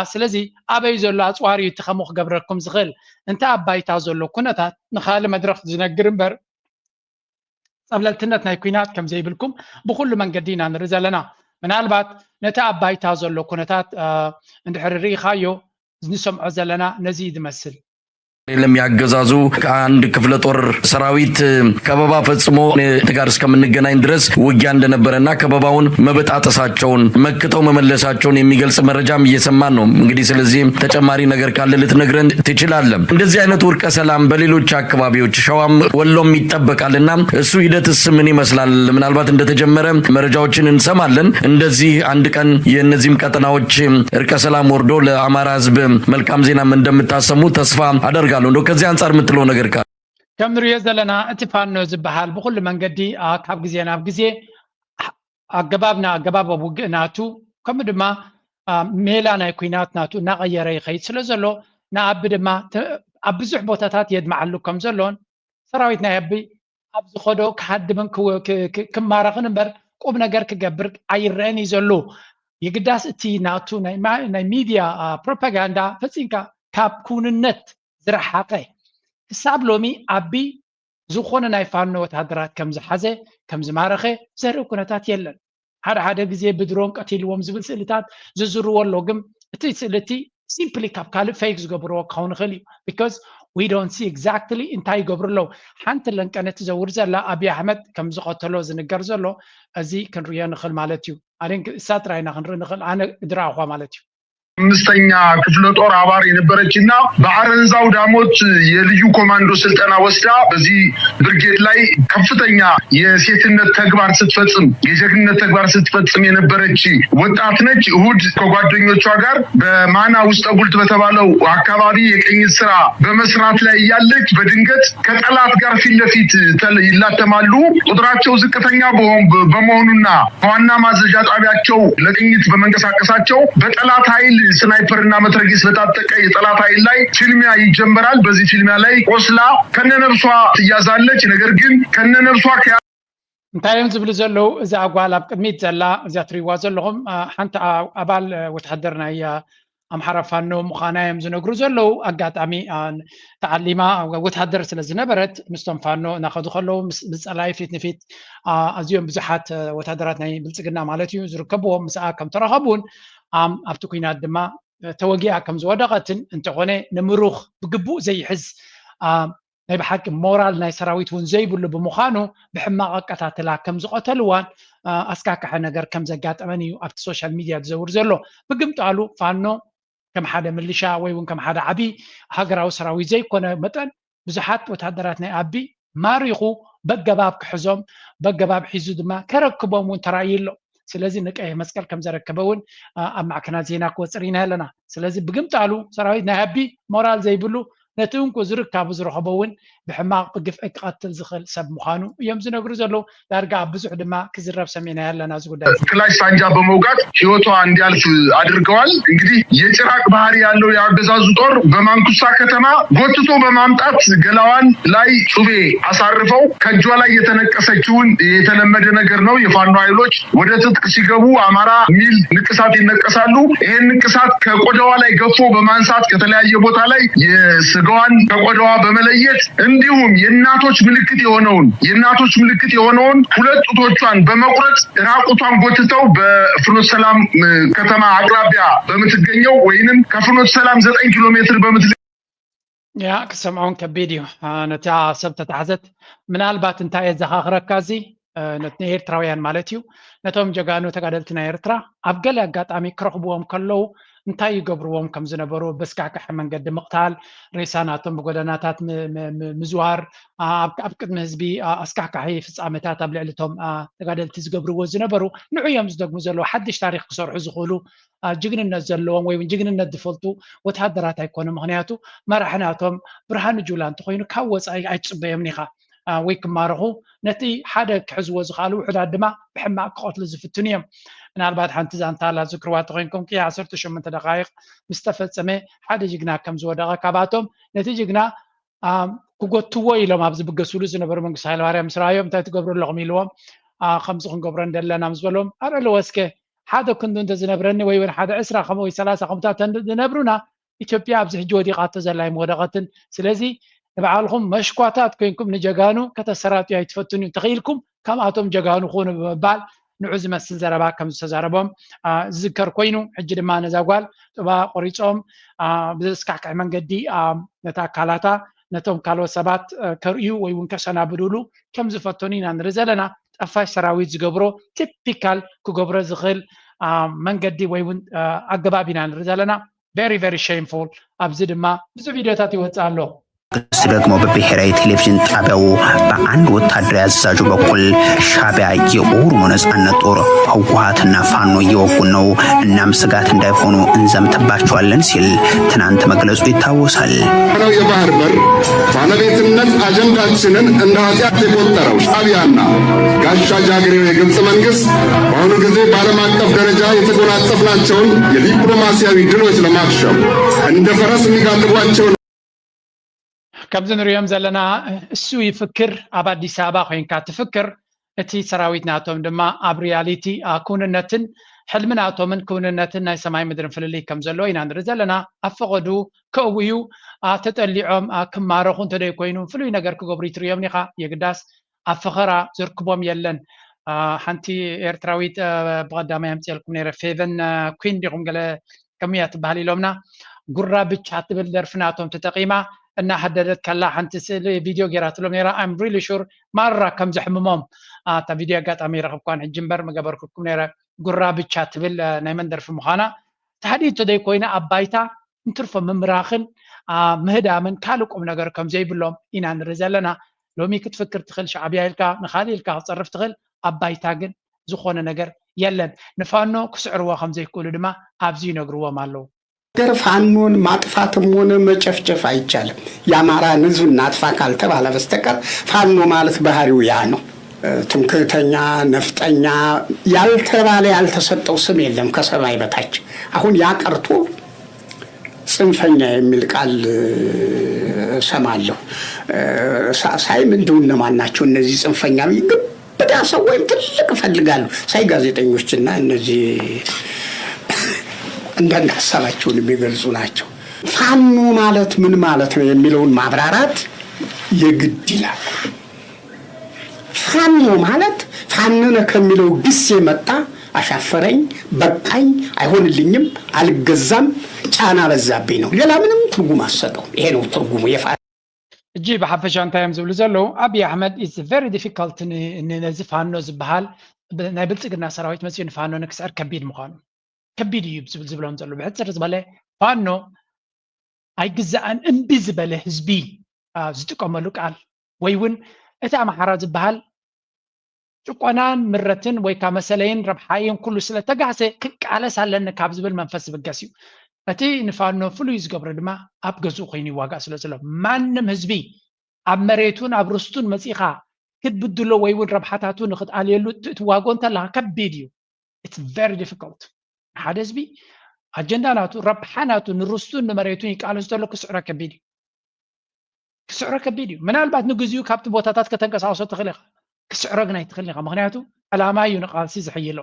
سلزي أبي زولو أسواري تخمخ جبركم زغل أنت أبي تازولو كنتات نخال مدرخ زنجرن بر قبل التنت نايكوينات كم زي بالكم بكل من قدينا نرزلنا من البعض نتابع تازلو كنتات عند حرري خايو نسمع زلنا نزيد مثل لم يعجزازو عند كفلة طور سراويت كبابا فتصمو تجارس كم نجناين درس وجيان لنبرنا كباباون ما بتعتصاچون مكتو مملساچون የሚገልጽ መረጃም እየሰማን ነው እንግዲህ ስለዚህ ተጨማሪ ነገር ካለ ልትነግረን ትችላለህ እንደዚህ አይነት ወርቀ ሰላም በሌሎች አካባቢዎች ሸዋም ወሎም ይጠበቃልና እሱ ሂደትስ ምን ይመስላል ምናልባት እንደተጀመረ መረጃዎችን እንሰማለን እንደዚህ አንድ ቀን የነዚህም ቀጠናዎች እርቀ ሰላም ወርዶ ለአማራ ህዝብ መልካም ዜናም እንደምታሰሙ ተስፋ አደርጋለሁ እንደው ከዚህ አንፃር የምትለው ነገር ካለ ከምሩ የዘለና እትፋኖ ዝባሃል በሁሉ መንገዲ ካብ ጊዜና ኣብ ጊዜ አገባብ ወግናቱ ከምድማ ሜላ ናይ ኩናት ናቱ ናቀየረ ይኸይድ ስለዘሎ ናአብ ድማ ኣብ ብዙሕ ቦታታት የድማዓሉ ከም ዘሎን ሰራዊት ናይ አብ ኣብ ዝኸዶ ክሃድምን ክማረኽን እምበር ቁም ነገር ክገብር ኣይረአን እዩ ዘሎ የግዳስ እቲ ናቱ ናይ ሚድያ ፕሮፓጋንዳ ፈፂምካ ካብ ኩንነት ዝረሓቀ ክሳብ ሎሚ ኣቢ ዝኾነ ናይ ፋኖ ወታደራት ከም ዝሓዘ ከም ዝማረኸ ዘርኢ ኩነታት የለን ሓደ ግዜ ብድሮን ቀቲልዎም ዝብል ስእልታት ዝዝርዎ ኣሎ ግን እቲ ስእልቲ ሲምፕሊ ካብ ካልእ ፌክ ዝገብርዎ ክኸውን ይኽእል እዩ ቢካዝ we don't see exactly እንታይ ይገብሩ ኣለዉ ሓንቲ ለንቀነት ዘውር ዘላ ኣብይ ኣሕመድ ከም ዝቐተሎ ዝንገር ዘሎ እዚ ክንሪኦ ንኽእል ማለት እዩ ኣነ እሳት ራይና ክንርኢ ንኽእል ኣነ ድራእኳ ማለት እዩ አምስተኛ ክፍለ ጦር አባሪ ነበረችና በአረንዛው ዳሞት የልዩ ኮማንዶ ስልጠና ወስዳ በዚህ ብርጌድ ላይ ከፍተኛ የሴትነት ተግባር ስትፈጽም የጀግንነት ተግባር ስትፈጽም የነበረች ወጣት ነች እሁድ ከጓደኞቿ ጋር በማና ውስጥ ጉልት በተባለው አካባቢ የቅኝት ስራ በመስራት ላይ ያለች በድንገት ከጠላት ጋር ፊት ለፊት ይላተማሉ ቁጥራቸው ዝቅተኛ በመሆኑና ዋና ማዘዣ ጣቢያቸው ለቅኝት በመንቀሳቀሳቸው በጠላት ኃይል ስናይፐር እና መትረጊስ በታጠቀ የጠላት ኃይል ላይ ፊልሚያ ይጀምራል በዚህ ፊልሚያ ላይ ቆስላ ከነነፍሷ ትያዛለች ነገር ግን ከነነፍሷ እንታይም ዝብል ዘለው እዚ አጓል ኣብ ቅድሚት ዘላ እዚያ ትሪዋ ዘለኹም ሓንቲ ኣባል ወታደር ናይ ኣምሓራ ፋኖ ምዃና እዮም ዝነግሩ ዘለው ኣጋጣሚ ተዓሊማ ወታደር ስለ ዝነበረት ምስቶም ፋኖ እናኸዱ ከለዉ ብፀላይ ፊት ንፊት ኣዝዮም ብዙሓት ወታደራት ናይ ብልፅግና ማለት እዩ ዝርከብዎም ምስኣ ከም ተረኸቡን ኣብቲ ኩናት ድማ ተወጊኣ ከም ዝወደቐትን እንተኾነ ንምሩኽ ብግቡእ ዘይሕዝ ናይ ብሓቂ ሞራል ናይ ሰራዊት እውን ዘይብሉ ብምዃኑ ብሕማቕ ኣቀታትላ ከም ዝቐተልዋን ኣስካክሐ ነገር ከም ዘጋጠመን እዩ ኣብቲ ሶሻል ሚድያ ዝዘውር ዘሎ ብግምጣሉ ፋኖ ከም ሓደ ምልሻ ወይ እውን ከም ሓደ ዓቢ ሃገራዊ ሰራዊት ዘይኮነ መጠን ብዙሓት ወታደራት ናይ ኣቢ ማሪኹ በገባብ ክሕዞም በገባብ ሒዙ ድማ ከረክቦም እውን ተራእዩሎ ስለዚ ንቀይሕ መስቀል ከም ዘረከበ እውን ኣብ ማዕከናት ዜና ክወፅር ኢና ኣለና ስለዚ ብግምጣሉ ሰራዊት ናይ ኣቢ ሞራል ዘይብሉ ነቲ እንኩ ዝርካቡ ዝረኸቦ እውን ብሕማቕ ብግፍዒ ክቐትል ዝኽእል ሰብ ምዃኑ እዮም ዝነግሩ ዘለው ዳርጋ ኣብ ብዙሕ ድማ ክዝረብ ሰሚዕና ያለና እዚ ጉዳይ ክላሽ ሳንጃ በመውጋት ህይወቷ እንዲያልፍ አድርገዋል። እንግዲህ የጭራቅ ባህሪ ያለው የአገዛዙ ጦር በማንኩሳ ከተማ ጎትቶ በማምጣት ገላዋን ላይ ጩቤ አሳርፈው ከእጇ ላይ የተነቀሰችውን የተለመደ ነገር ነው። የፋኖ ኃይሎች ወደ ትጥቅ ሲገቡ አማራ ሚል ንቅሳት ይነቀሳሉ። ይሄን ንቅሳት ከቆዳዋ ላይ ገፎ በማንሳት ከተለያየ ቦታ ላይ ስጋዋን ከቆዳዋ በመለየት እንዲሁም የእናቶች ምልክት የሆነውን ሁለት ጡቶቿን በመቁረጥ ራቁቷን ጎትተው በፍኖተ ሰላም ከተማ አቅራቢያ በምትገኘው ወይንም ከፍኖተ ሰላም 9 ኪሎ ሜትር ያ ክሰምዖን ከቢድ እዩ ነታ ሰብ ተታሕዘት ምናልባት እንታይ ዘኻኽረካ እዚ ነቲ ኤርትራውያን ማለት እዩ ነቶም ጀጋኑ ተጋደልቲ ናይ ኤርትራ ኣብ ገለ ኣጋጣሚ ክረኽብዎም ከለዉ እንታይ ይገብርዎም ከም ዝነበሩ በስካክሕ መንገዲ ምቕታል ሬሳናቶም ብጎደናታት ምዝዋር ኣብ ቅድሚ ህዝቢ ኣስካክሒ ፍጻመታት ኣብ ልዕሊቶም ተጋደልቲ ዝገብርዎ ዝነበሩ ንዑዮም ዝደግሙ ዘለዉ ሓድሽ ታሪክ ክሰርሑ ዝኽእሉ ጅግንነት ዘለዎም ወይ ጅግንነት ዝፈልጡ ወታደራት ኣይኮኑ ምክንያቱ መራሕናቶም ብርሃኑ ጁላ እንተኮይኑ ካብ ወፃኢ ኣይፅበዮም ኒኻ ወይ ክማርኹ ነቲ ሓደ ክሕዝዎ ዝኽኣሉ ውሕዳት ድማ ብሕማቅ ክቐትሉ ዝፍትኑ እዮም ምናልባት ሓንቲ ዛንታ ላ ዝክርዋ ተኮይንኩም ቅያ 18 ደቃይቅ ምስ ተፈፀመ ሓደ ጅግና ከም ዝወደቐ ካባቶም ነቲ ጅግና ክጎትዎ ኢሎም ኣብ ዝብገስሉ ዝነበሩ መንግስቲ ሃይለማርያም ምስ ረኣዮም እንታይ ትገብሩ ኣለኹም ኢልዎም ከምዚ ክንገብሮ እንደለና ምስ በሎም ኣረ ለወስከ ሓደ ክንዱ እንተዝነብረኒ ወይ እውን ሓደ 20 ከምኡ ወይ 30 ከምኡታት ዝነብሩና ኢትዮጵያ ኣብዚ ሕጂ ወዲቓቶ ዘላ ይምወደቐትን ስለዚ ንባዕልኩም መሽኳታት ኮይንኩም ንጀጋኑ ከተሰራጥዩ ኣይትፈትኑ ተኽኢልኩም ከምኣቶም ጀጋኑ ኮኑ ብምባል ንዑ ዝመስል ዘረባ ከም ዝተዛረቦም ዝዝከር ኮይኑ ሕጂ ድማ ነዛ ጓል ጥባ ቆሪፆም ብዝስካክዕ መንገዲ ነታ ኣካላታ ነቶም ካልኦት ሰባት ከርእዩ ወይ እውን ከሰናብድሉ ከም ዝፈተኑ ኢና ንርኢ ዘለና ጠፋሽ ሰራዊት ዝገብሮ ቲፒካል ክገብሮ ዝኽእል መንገዲ ወይ እውን ኣገባብ ኢና ንርኢ ዘለና ቨሪ ሼምፉል ኣብዚ ድማ ብዙ ቪድዮታት ይወፅእ ኣሎ መንግስት ደግሞ በብሔራዊ ቴሌቪዥን ጣቢያው በአንድ ወታደራዊ አዛዡ በኩል ሻዕቢያ የኦሮሞ ነጻነት ጦር ህወሓትና ፋኖ እየወጉን ነው እናም ስጋት እንዳይሆኑ እንዘምትባቸዋለን ሲል ትናንት መግለጹ ይታወሳል። የባህር በር ባለቤትነት አጀንዳችንን እንደ ኃጢአት የቆጠረው ሻዕቢያና ጋሻ ጃግሬው የግብጽ መንግስት በአሁኑ ጊዜ በዓለም አቀፍ ደረጃ የተጎናጸፍናቸውን የዲፕሎማሲያዊ ድሎች ለማክሸፍ እንደ ፈረስ የሚጋልቧቸው ከምዚ ንሪኦም ዘለና እሱ ይፍክር ኣብ ኣዲስ ኣበባ ኮይንካ ትፍክር እቲ ሰራዊት ናቶም ድማ ኣብ ሪያሊቲ ክውንነትን ሕልሚ ናቶምን ክውንነትን ናይ ሰማይ ምድርን ፍልልይ ከም ዘለዎ ኢና ንርኢ ዘለና ኣብ ፈቐዱ ከእውዩ ተጠሊዖም ክማረኹ እንተደይ ኮይኑ ፍሉይ ነገር ክገብሩ ይትርዮም ኒኻ የግዳስ ኣብ ፈኸራ ዝርክቦም የለን ሓንቲ ኤርትራዊት ብቐዳማይ ኣምፅልኩም ነይረ ፌቨን ኩን ዲኹም ገለ ከመያ ትበሃል ኢሎምና ጉራ ብቻ ትብል ደርፊ ናቶም ተጠቂማ እናሓደደት ከላ ሓንቲ ስእሊ ቪድዮ ጌራትሎም ነይራ I'm really sure ማራ ከም ዘሕምሞም እታ ቪድዮ ኣጋጣሚ ረኸብኳን ሕጂ እምበር መገበርክኩም ነይረ ጉራ ብቻ ትብል ናይ መን ደርፊ ምዃና ተሓዲድ ተደይ ኮይና ኣብ ባይታ እንትርፎ ምምራኽን ምህዳምን ካልእ ቁም ነገር ከም ዘይብሎም ኢና ንርኢ ዘለና ሎሚ ክትፍክር ትኽእል ሻዕብያ ኢልካ ንኻሊእ ኢልካ ክፀርፍ ትኽእል ኣብ ባይታ ግን ዝኾነ ነገር የለን ንፋኖ ክስዕርዎ ከም ዘይክእሉ ድማ ኣብዚ ይነግርዎም ኣለዉ ፋኖን ማጥፋትም ሆነ መጨፍጨፍ አይቻልም። የአማራን ህዝብ እናጥፋ ካልተባለ በስተቀር ፋኖ ማለት ባህሪው ያ ነው። ትምክህተኛ፣ ነፍጠኛ ያልተባለ ያልተሰጠው ስም የለም ከሰማይ በታች። አሁን ያ ቀርቶ ጽንፈኛ የሚል ቃል ሰማለሁ። ሳይም እንደው እነማን ናቸው እነዚህ ጽንፈኛ? ግብዳ ሰው ወይም ትልቅ ፈልጋሉ ሳይ ጋዜጠኞችና እነዚህ አንዳንድ ሐሳባቸውን የሚገልጹ ናቸው። ፋኖ ማለት ምን ማለት ነው የሚለውን ማብራራት የግድ ይላል። ፋኖ ማለት ፋነነ ከሚለው ግስ የመጣ አሻፈረኝ፣ በቃኝ፣ አይሆንልኝም፣ አልገዛም፣ ጫና በዛብኝ ነው። ሌላ ምንም ትርጉም አሰጠው። ይሄ ነው ትርጉሙ የፋኖ እጂ በሐፈሻ እንታይም ዝብሉ ዘለው አብይ አሕመድ is very difficult ነዚ ፋኖ ዝበሃል ናይ ብልጽግና ሰራዊት መጽን ፋኖ ንክስዕር ከቢድ ምዃኑ ከቢድ እዩ ዝብሎም ዘሎ ብሕፅር ዝበለ ፋኖ ኣይግዛእን እምቢ ዝበለ ህዝቢ ዝጥቀመሉ ቃል ወይ እውን እቲ ኣምሓራ ዝበሃል ጭቆናን ምረትን ወይ ካ መሰለይን ረብሓይን ኩሉ ስለ ተጋሰ ክቃለስ ኣለኒ ካብ ዝብል መንፈስ ዝብገስ እዩ እቲ ንፋኖ ፍሉይ ዝገብሮ ድማ ኣብ ገዝኡ ኮይኑ ይዋጋእ ስለ ዘሎ ማንም ህዝቢ ኣብ መሬቱን ኣብ ርስቱን መፂኻ ክትብድሎ ወይ እውን ረብሓታቱ ንክትኣልየሉ እትዋጎ እንተለካ ከቢድ እዩ it's very difficult ሓደ ህዝቢ ኣጀንዳ ናቱ ረብሓ ናቱ ንርስቱን ንመሬቱን ይቃለስ ዘሎ ክስዕሮ ከቢድ እዩ ምናልባት ንግዚኡ ካብቲ ቦታታት ከተንቀሳቀሶ ትኽእል ኢኻ ክስዕሮ ግን ኣይትኽእልን ኢኻ ምክንያቱ ዕላማ እዩ ንቃልሲ ዝሕይሎ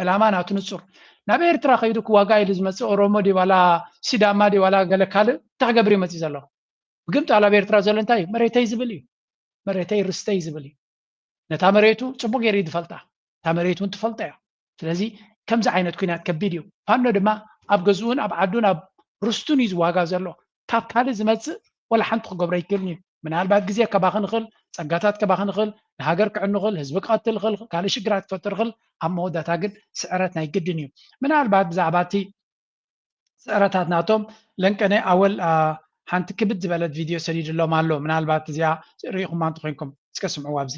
ዕላማ ናቱ ንጹር ናብ ኤርትራ ከይዱ ክዋጋ ኢሉ ዝመፅእ ኦሮሞ ዲዋላ ሲዳማ ዲዋላ ገለ ካልእ ተክገብር ይመፅእ ዘሎ ብግምጣ ኣብ ኤርትራ ዘሎ እንታይ እዩ መሬተይ ዝብል እዩ መሬተይ ርስተይ ዝብል እዩ ነታ መሬቱ ፅቡቅ ገይሩ ዝፈልጣ እታ መሬቱ ትፈልጣ እያ ስለዚ ከምዚ ዓይነት ኩናት ከቢድ እዩ ፋኖ ድማ ኣብ ገዝኡን ኣብ ዓዱን ኣብ ርስቱን እዩ ዝዋጋ ዘሎ ካብ ካልእ ዝመፅእ ወላ ሓንቲ ክገብሮ ኣይክእልን እዩ ምናልባት ግዜ ከባኽን ይኽእል ፀጋታት ከባኽን ይኽእል ንሃገር ክዕኑ ይኽእል ህዝቢ ክቐትል ይኽእል ካልእ ሽግራት ክፈጥር ይኽእል ኣብ መወዳእታ ግን ስዕረት ናይ ግድን እዩ ምናልባት ብዛዕባ እቲ ስዕረታት ናቶም ለንቀነ ኣወል ሓንቲ ክብድ ዝበለት ቪድዮ ሰዲድሎም ኣሎ ምናልባት እዚኣ ርኢኹማ እንትኮንኩም እስከ ስምዕዋ ኣብዚ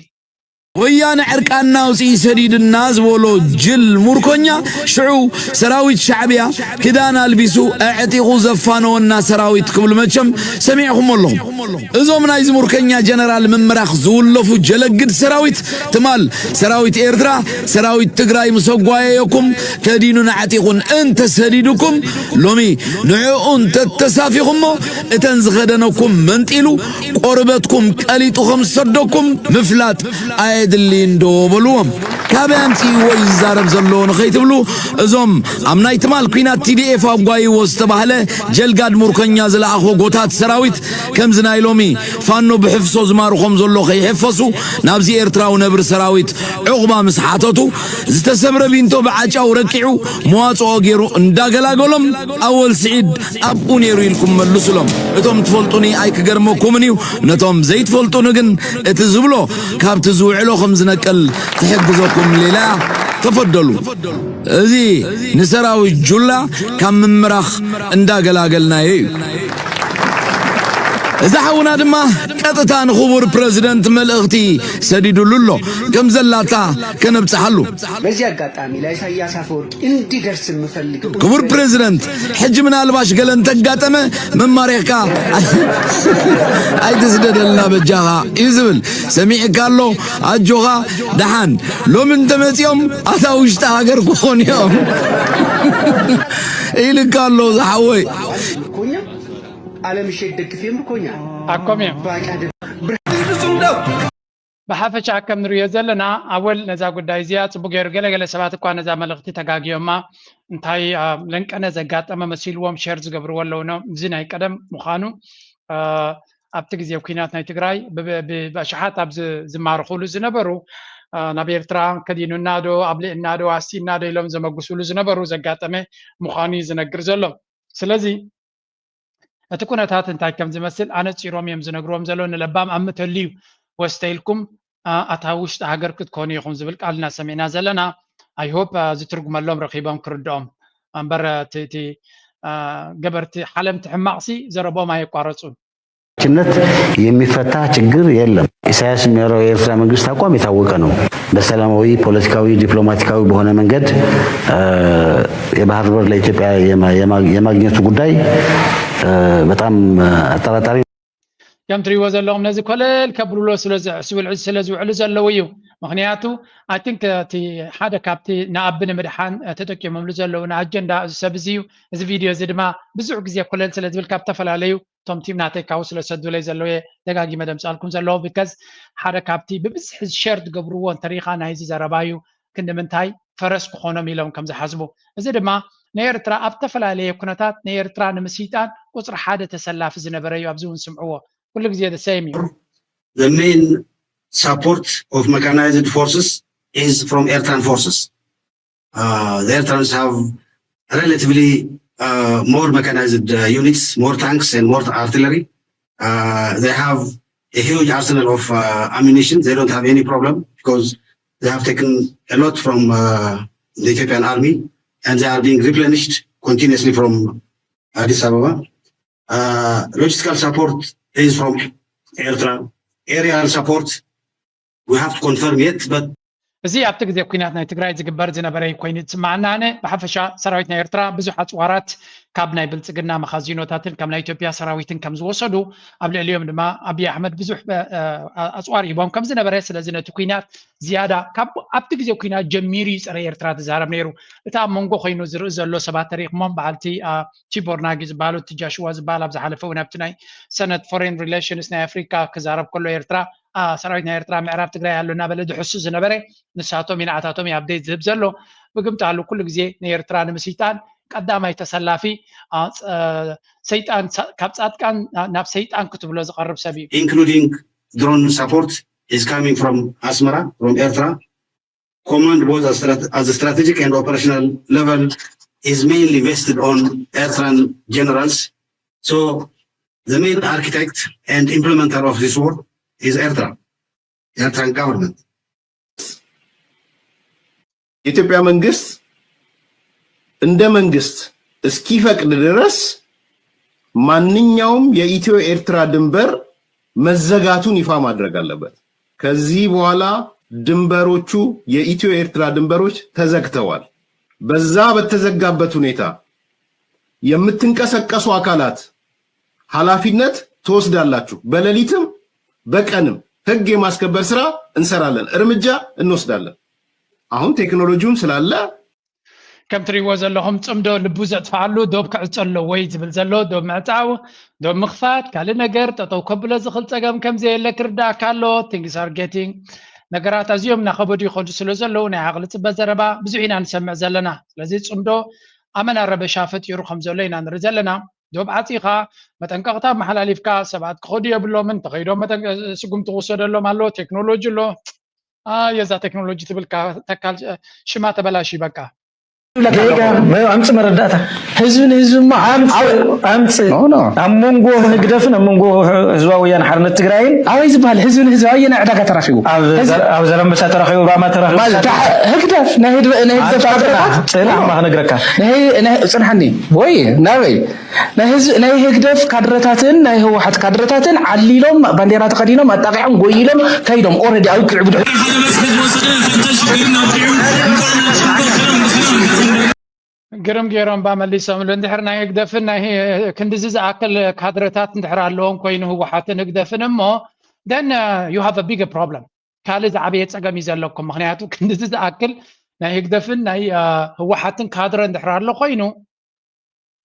ወያነ ዕርቃና ውፅኢ ሰዲድና ዝበሎ ጅል ሙርኮኛ ሽዑ ሰራዊት ሻዕብያ ክዳን አልቢሱ ኣዕጢቑ ዘፋነወና ሰራዊት ክብል መቸም ሰሚዕኹም ኣለኹም እዞም ናይ ሙርኮኛ ጀነራል ምምራኽ ዝውለፉ ጀለግድ ሰራዊት ትማል ሰራዊት ኤርትራ ሰራዊት ትግራይ ምሰጓየየኩም ከዲኑን ኣዕጢቑን እንተ ሰዲድኩም ሎሚ ንዕኡን ተተሳፊኹሞ እተን ዝኸደነኩም መንጢሉ ቆርበትኩም ቀሊጡ ከም ዝሰደኩም ምፍላጥ ድሊን ዶ በሉዎም ካበያምፂ ወይ ዛረብ ዘሎ ንኸይትብሉ እዞም ኣብ ናይ ትማል ኩናት TDF ኣጓይዎ ዝተባህለ ጀልጋድ ሙርኮኛ ዝለኣኾ ጎታት ሰራዊት ከምዚ ናይ ሎሚ ፋኖ ብሕፍሶ ዝማርኾም ዘሎ ከይሕፈሱ ናብዚ ኤርትራዊ ነብር ሰራዊት ዕቑባ ምስ ሓተቱ ዝተሰብረ ቢንቶ ብዓጫው ረቂዑ መዋፅኦ ገይሩ እንዳገላገሎም ኣወል ስዒድ ኣብኡ ነይሩ ኢልኩም መልሱሎም እቶም ትፈልጡኒ ኣይክገርመኩምን እዩ ነቶም ዘይትፈልጡኒ ግን እቲ ዝብሎ ካብቲ ዝውዕሎ ከም ዝነቀል ክሕግዘኩም ሌላ ተፈደሉ እዚ ንሰራዊት ጁላ ካብ ምምራኽ እንዳገላገልናዮ እዩ እዛ ሓውና ድማ ቀጥታ ንኽቡር ፕሬዝደንት መልእኽቲ ሰዲዱሉሎ ከም ዘላታ ከነብፅሓሉ በዚህ አጋጣሚ ለኢሳያስ አፈወርቂ እንዲደርስ የምፈልገው ክቡር ፕሬዝደንት ሕጂ ምናልባሽ ገለ እንተጋጠመ መማሪኽካ ኣይትስደደልና በጃኻ እዩ ዝብል ሰሚዕካ ኣሎ ኣጆኻ ደሓን ሎሚ እንተመፂኦም ኣታ ውሽጢ ሃገር ክኾኑ እዮም ኢልካ ኣሎ ዝሓወይ ዓለም ሸደግፍ የምርኮኛ ኣቆምየ ብሓፈሻ ከም ንሪኦ ዘለና ኣወል ነዛ ጉዳይ እዚኣ ፅቡቅ ገይሩ ገለገለ ሰባት እኳ ነዛ መልእኽቲ ተጋጊዮማ እንታይ ለንቀነ ዘጋጠመ መሲልዎም ሸር ዝገብርዎ ኣለዉ እዚ ናይ ቀደም ምዃኑ ኣብቲ ግዜ ኩናት ናይ ትግራይ ብኣሽሓት ኣብ ዝማርኹሉ ዝነበሩ ናብ ኤርትራ ከዲኑና ዶ ኣብሊዕና ዶ ኣስቲና ዶ ኢሎም ዘመጉስሉ ዝነበሩ ዘጋጠመ ምዃኑ እዩ ዝነግር ዘሎ ስለዚ እቲ ኩነታት እንታይ ከም ዝመስል ኣነፂሮም እዮም ዝነግርዎም ዘሎ ንለባም ኣብ ምተልዩ ወስተይልኩም ኣታ ውሽጢ ሃገር ክትኮኑ ኢኹም ዝብል ቃልና ሰሚዕና ዘለና ኣይሆፕ ዝትርጉመሎም ረኺቦም ክርድኦም እምበር እቲ ገበርቲ ሓለምቲ ሕማቕሲ ዘረቦም ኣይቋረፁን ችነት የሚፈታ ችግር የለም ኢሳያስ የሚመራው የኤርትራ መንግስት አቋም የታወቀ ነው በሰላማዊ ፖለቲካዊ ዲፕሎማቲካዊ በሆነ መንገድ የባህር በር ለኢትዮጵያ የማግኘቱ ጉዳይ በጣም አጠራጣሪ ከም ትሪእዎ ዘለኹም ነዚ ኮለል ከብልሎ ስለዝውዕሉ ዘለዉ እዩ ምክንያቱ ኣይ ቲንክ እቲ ሓደ ካብቲ ንኣቢ ንምድሓን ተጠቂሞምሉ ዘለዉ ንኣጀንዳ እዚ ሰብ እዚ እዩ እዚ ቪድዮ እዚ ድማ ብዙሕ ግዜ ኮለል ስለ ዝብል ካብ ተፈላለዩ እቶም ቲም ናተይ ካብኡ ስለሰድብለይ ዘለዎ ደጋጊመ ደምፃልኩም ዘለዎ ቢካዝ ሓደ ካብቲ ብብዝሒ ሸር ትገብርዎ እንተሪኢኻ ናይዚ ዘረባ እዩ ክንዲ ምንታይ ፈረስ ክኾኖም ኢሎም ከም ዝሓስቡ እዚ ድማ نيرترا أبتفلالي كنتات نيرترا نمسيتان قصر حادة تسلاف زنبري وابزون سمعوه كل جزء the same. The main support of mechanized forces is from Eritrean forces. The Eritreans have relatively more mechanized units, more tanks and more artillery. They have a huge arsenal of ammunition. They don't have any problem because they have taken a lot from the Ethiopian army and they are being replenished continuously from Addis Ababa. Logistical support is from Eritrea. Aerial support, we have to confirm yet, but زي أبتك زي كويناتنا تقرأي زجبر زنا بري كوينت سمعنا أنا بحفشة سراويتنا إيرترا بزحات وارات كابنا يبلتقنا مخازينو تاتن كابنا إثيوبيا سراويتن كم زوصدو قبل اليوم لما أبي أحمد بزح أسوار يبون كم زنا بري سلازنا تكوينات زيادة كاب أبتك زي كوينات جميري سرا إيرترا تزارب نيرو لتا مونغو خينو زلو سبات تاريخ مون بعلتي تيبورناجي زبالو تجاشوا زبالا بزحالفونا بتناي سنة فورين ريليشنز نا أفريقيا كزارب كله إيرترا سراويتنا إيرترا معرف تقرأي هلو نابل دحسو زنا بري نساتهم من عتاتهم يابديت زبزلو بقمت على كل جزء نيرترا نمسيتان قدام يتسلافي سيطان كابسات كان ناب سيطان كتب له زقرب سبيب including drone support is coming from Asmara, from Eritrea. Command both as a strategic and operational level is mainly vested on Eritrean generals. So the main architect and implementer of this war is Eritrean government. የኢትዮጵያ መንግስት እንደ መንግስት እስኪፈቅድ ድረስ ማንኛውም የኢትዮ ኤርትራ ድንበር መዘጋቱን ይፋ ማድረግ አለበት። ከዚህ በኋላ ድንበሮቹ የኢትዮ ኤርትራ ድንበሮች ተዘግተዋል። በዛ በተዘጋበት ሁኔታ የምትንቀሳቀሱ አካላት ኃላፊነት ትወስዳላችሁ። በሌሊትም በቀንም ህግ የማስከበር ስራ እንሰራለን፣ እርምጃ እንወስዳለን። አሁን ቴክኖሎጂውን ስላለ كم تري وزلهم صمدو لبوزت فعلو دوب كعصلو ወይ ዝብል ዘሎ ዶብ ምዕጣው ዶብ ምኽፋት ካልእ ነገር ጠጠው ከብለ ዝኽእል ፀገም ከም ዘየለ ክርዳ ካሎ things are getting ነገራት ኣዝዮም ናኸበዱ ይኸዱ ስለ ዘለዉ ናይ ዓቕሊ ፅበት ዘረባ ብዙሕ ኢና ንሰምዕ ዘለና ስለዚ ጽምዶ ኣመና ረበሻ ፈጢሩ ከም ዘሎ ኢና ንርኢ ዘለና ዶብ ዓፂኻ መጠንቀቕታ መሓላሊፍካ ሰባት ክኸዱ የብሎምን ተኸይዶም ስጉምቲ ክወሰደሎም ኣሎ ቴክኖሎጂ ኣሎ የዛ ቴክኖሎጂ ትብልካ ተካል ሽማ ተበላሽ በቃ أمس مرداتها حزب ما أمس أمونجو هجدفن أمونجو هزواويان حرن التجرين عايز بحال حزب هزواويان عداك ترافيو أو زلمة بس ترافيو ما ترافيو هجدف نهيد سنة ما هنقرأك نهي سنحني وي ناوي نهي هجدف كادرتاتن نهي هو حد كادرتاتن عليلهم بانديرات قدينهم أتاقعهم قويلهم كيدهم أوريدي أو كعبد قرم قيرم بعمليسهم لندحرنا يقدفنا هي كندزز عقل كادرتات ندحر لهم كوينه هو حتى نقدفنا مو then you have a bigger problem كالز عبيت سقم يزلكم مخنياتو كندزز عقل نا يقدفنا هو حتى كادر ندحر له كوينه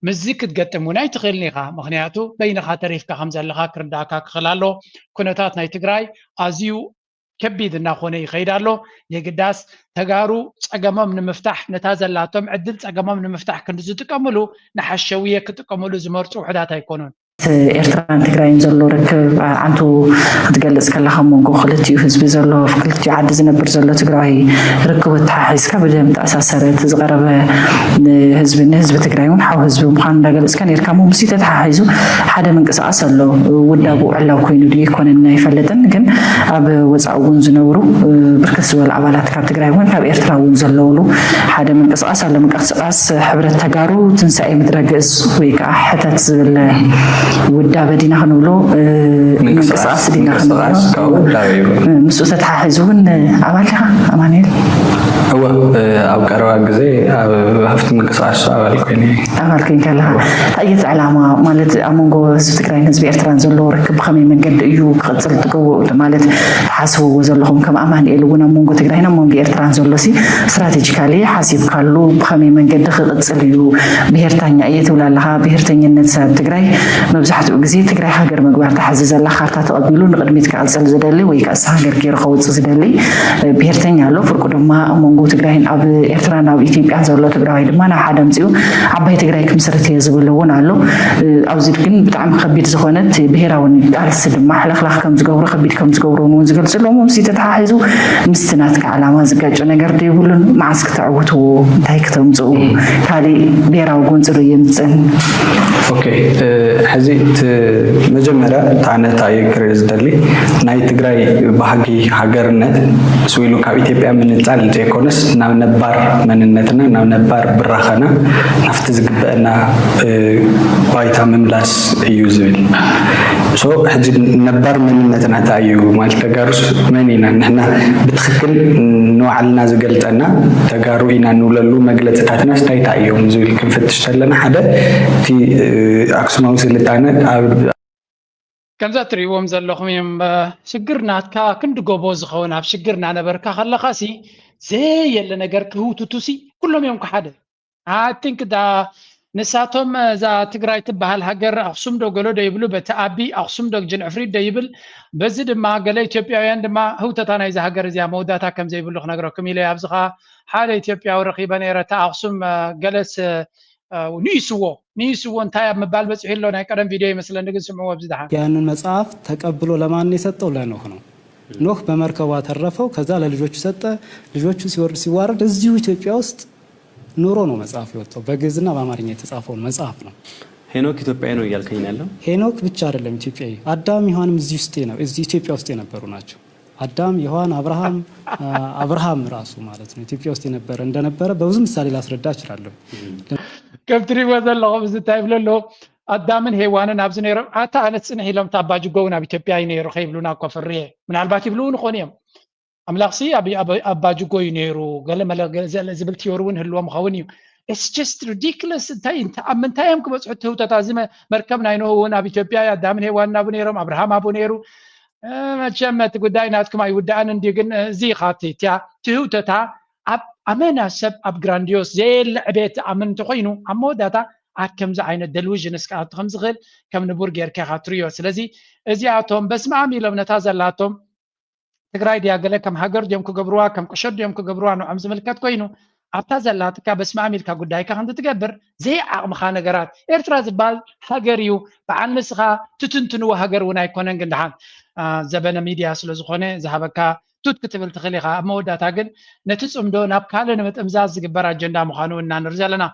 مزيك تقدموا ناي تخيلنيها مخنياتو بين خاطريفك خمسة لها كرداكا خلالو كنتات ناي تقراي ازيو كبيد الناخوني خيدالو يقداس تقارو تقامم نمفتح نتازلاتهم عدل تقامم نمفتح كندزو تقاملو نحشوية كتقاملو زمرتو وحدات هيكونون ኤርትራን ትግራይን ዘሎ ርክብ አንቱ ክትገልጽ ከለኻ መንጎ ክልቲኡ ህዝቢ ዘሎ ክልቲኡ ዓዲ ዝነብር ዘሎ ትግራይ ርክብ ተሓሒዝካ ብደም ተኣሳሰረት ዝቐረበ ህዝቢ ትግራይ እውን ሓው ህዝቢ ምዃኑ እንዳገለጽካ ነርካ ሙምሲ ተተሓሒዙ ሓደ ምንቅስቃስ ኣሎ ውዳቡ ዕላው ኮይኑ ድዩ ይኮነና ይፈለጥን ግን ኣብ ወፃኢ እውን ዝነብሩ ብርክት ዝበሉ ኣባላት ካብ ትግራይ እውን ካብ ኤርትራ እውን ዘለውሉ ሓደ ምንቅስቃስ ኣሎ ምንቅስቃስ ሕብረት ተጋሩ ትንሳኤ ምድረ ግእዝ ወይ ከዓ ሕተት ዝብል ودا بدينا خنولو منقصاص دينا خنولو مسو تتحاحزون عملها امانيل هو او قروا غزي هفت منقصاص عمل كاين كلها ايت علامه مالت امونغو حزب تግራይ حزب ኤርትራን ዘሎ ርክብ ብኸመይ መንገዲ እዩ ክቅፅል ትገብሩ ማለት ሓስብዎ ዘለኹም ከም ኣማኒኤል እውን ኣሞንጎ ትግራይና ኣሞንጎ ኤርትራን ዘሎ ሲ ስትራቴጂካሊ ሓሲብካሉ ብኸመይ መንገዲ ክቅፅል እዩ ብሄርታኛ እየ ትብል ኣለኻ ብሄርተኝነት ሰብ ትግራይ መብዛሕትኡ ግዜ ትግራይ ሃገር ምግባር ተሓዚ ዘላ ካርታ ተቐቢሉ ንቅድሚት ክቅፅል ዝደሊ ወይ ከዓ ሃገር ገይሩ ከውፅእ ዝደሊ ብሄርተኛ ኣሎ ፍርቁ ድማ ኣሞንጎ ትግራይን ኣብ ኤርትራን ናብ ኢትዮጵያ ዘሎ ትግራዋይ ድማ ናብ ሓደ ምጽኡ ዓባይ ትግራይ ክምስረት እየ ዝብል እውን ኣሎ ኣብዚ ግን ብጣዕሚ ከቢድ ዝኾነት ብሄራዊ ቃልሲ ድማ ሕለኽላኽ ከም ዝገብሩ ከቢድ ከም ዝገብሩ እውን ዝገልጽሎም ምስ ተተሓሒዙ ምስትናት ከዓላማ ዝጋጭ ነገር ደይብሉን መዓስ ክትዕውትዎ እንታይ ከተምጽኡ ካሊእ ብሄራዊ ጎንፅር የምፅን ኦኬ ሕዚ መጀመሪያ ታነታ የክሬ ዝደሊ ናይ ትግራይ ባህጊ ሃገርነት ስዊሉ ካብ ኢትዮጵያ ምንጻል ዘይኮነስ ናብ ነባር መንነትና ናብ ነባር ብራኸና ናፍቲ ዝግበአና ባይታ ምምላስ እዩ ዝብል ሶ ሕጂ ነባር መንነትና ታዩ ማለት ተጋሩስ መንና ንሕና ብትክክል ንባዕልና ዝገልጸና ተጋሩ ኢና ንብለሉ መግለጽታትና ስታይ ታዮም ዝብል ክንፍትሽ ተለና ሓደ እቲ ኣክሱማዊ ስልጣነ ከምዛ ትሪእዎም ዘለኹም እዮም ሽግርናትካ ክንዲ ጎቦ ዝኸውን ኣብ ሽግርና ነበርካ ከለኻሲ ዘየለ ነገር ክህውትቱሲ ኩሎም እዮም ክሓደ I think ንሳቶም እዛ ትግራይ ትበሃል ሃገር ኣክሱም ዶ ገሎ ዶ ይብሉ በቲ ኣቢ ኣክሱም ዶ ጅንዕፍሪት ዶ ይብል በዚ ድማ ገለ ኢትዮጵያውያን ድማ ህውተታ ናይ ዛ ሃገር እዚኣ መውዳታ ከም ዘይብሉ ክነግረኩም ኢለ ኣብዝኻ ሓደ ኢትዮጵያዊ ረኺበ ነይረታ ኣክሱም ገለስ ንይስዎ እንታይ ኣብ ምባል በፂሑ ኣሎ ናይ ቀደም ቪድዮ ይመስለኒ ግን ስምዕዎ ኣብዚ ድሓን ያንን መጽሐፍ ተቀብሎ ለማን የሰጠው ለኖህ ነው ኖህ በመርከቧ ተረፈው ከዛ ለልጆቹ ሰጠ ልጆቹ ሲዋረድ እዚሁ ኢትዮጵያ ውስጥ ኑሮ ነው መጽሐፍ ይወጣው በግዕዝና በአማርኛ የተጻፈው መጽሐፍ ነው ሄኖክ ኢትዮጵያዊ ነው ያልከኝ ያለው ሄኖክ ብቻ አይደለም ኢትዮጵያዊ አዳም ዮሐንም እዚህ ውስጥ ነው እዚህ ኢትዮጵያ ውስጥ የነበሩ ናቸው አዳም ዮሐን አብርሃም ራሱ ማለት ነው ኢትዮጵያ ውስጥ የነበረ እንደነበረ በብዙ ምሳሌ ላስረዳ እችላለሁ ከብትሪ ወዘለኹም ዝታይ ብለሎ ኣዳምን ሄዋንን ኣብዚ ነይሮም ኣታ ኣነት ፅንሕ ኢሎም ታባጅጎው ናብ ኢትዮጵያ ይነይሩ ከይብሉና እኮ ፍርየ ምናልባት ይብሉውን ይኾኑ እዮም ኣምላኽሲ ኣባጅጎ እዩ ነይሩ ገለ መለ ዝብል ቲዮሪ እውን ህልዎም ኸውን እዩ It's just ridiculous ኣብ ምንታይ እዮም ክበፅሑ ትህውተታ እዚ መርከብ ናይ ኖህ እውን ኣብ ኢትዮጵያ ኣዳምን ሄዋንን ኣብ ነይሮም ኣብርሃም ኣቦ ነይሩ መቸም እቲ ጉዳይ ናትኩም ኣይውዳእን እንዲ ግን እዚ ኻቲ ትህውተታ ኣብ ኣመና ሰብ ኣብ ግራንዲዮስ ዘየልዕ ቤት ኣመን እንተኮይኑ ኣብ መወዳታ ኣብ ከምዚ ዓይነት ደልዊዥንስ ክኣቱ ከም ዝኽእል ከም ንቡር ጌርካ ኢኻ ትርእዮ ስለዚ እዚኣቶም በስመ ኣብ ኢሎም ነታ ዘላቶም ትግራይ ድያ ገለ ከም ሃገር ድዮም ክገብርዋ ከም ቁሸት ድዮም ክገብርዋ ንዖም ዝምልከት ኮይኑ ኣብታ ዘላትካ በስመ ኣብ ኢልካ ጉዳይካ ክንትትገብር ዘይዓቕምኻ ነገራት ኤርትራ ዝበሃል ሃገር እዩ በዓል ንስኻ ትትንትንዎ ሃገር እውን ኣይኮነን ግን ድሓን ዘበነ ሚድያ ስለ ዝኾነ ዝሃበካ ቱት ክትብል ትኽእል ኢኻ ኣብ መወዳእታ ግን ነቲ ፅምዶ ናብ ካልእ ንምጥምዛዝ ዝግበር ኣጀንዳ ምዃኑ እና ንርኢ ዘለና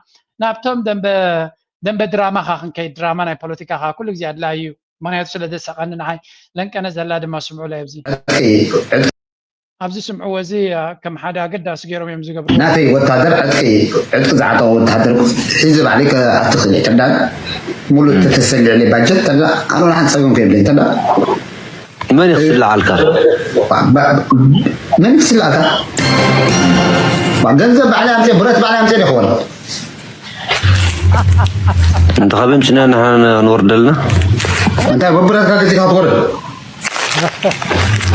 ናብቶም ደንበ ድራማኻ ክንከይድ ድራማ ናይ ፖለቲካኻ ኩሉ ግዜ ኣድላይ እዩ ምክንያቱ ስለ ዘሰቐኒ ንዓይ ለንቀነ ዘላ ድማ ስምዑ ላይ ኣብዚ ስምዕዎ እዚ ከም ሓደ ኣገዳሲ ገይሮም እዮም ዝገብሩ ናተይ ወታደር ዕጥቂ ዝዓጠቑ ወታደር ሒዚ ባዕለይ ኣትኽእል እየ ተዳ ሙሉእ ተተሰሊዕ ለይ ባጀት ተዳ ኣነ ሓንቲ ፀገም ከየብለይ ተዳ من يغسل لعلك من يغسل لعلك ገንዘብ ባዕላይ ኣምፅእ ብረት ባዕላይ ኣምፅእ ይኸውን انت خبين شنو نحن نورد لنا انت ببرك كذا تورد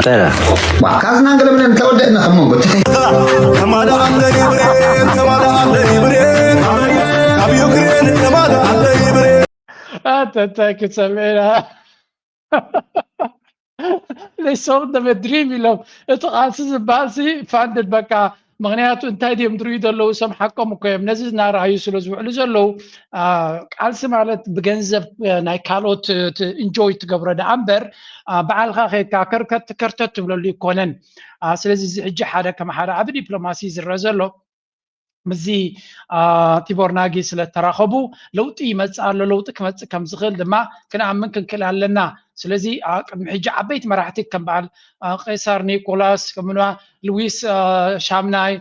ترى كازنا نقول من انت ودنا خمون قلت كمالا عندي بريم كمالا عندي بريم ابي يوكرين كمالا عندي بريم انت كتسمعنا ليش صوت ده دريمي لو اتقاسس بالسي فاندد بكا مغنياتو እንታይ ድዮም ድርዩ ዘለዉ ሰምሓቆም እኮ እዮም ነዚ እናረኣዩ ስለ ዝውዕሉ ዘለዉ ቃልሲ ማለት ብገንዘብ ናይ ካልኦት ኢንጆይ ትገብሮ ዳ እምበር በዓልካ ኸይድካ ከርከት ትብለሉ ይኮነን ስለዚ እዚ ሕጂ ሓደ ከም ሓደ ዓብ ዲፕሎማሲ ዝረአ ዘሎ ምዚ ቲቦርናጊ ስለተራኸቡ ለውጢ ይመፅእ ኣሎ ለውጢ ክመፅእ ከም ዝኽእል ድማ ክንኣምን ክንክእል ኣለና ስለዚ ቅድሚ ሕጂ ዓበይቲ መራሕቲ ከም በዓል ቄሳር ኒኮላስ ከምና ሉዊስ ሻምናይ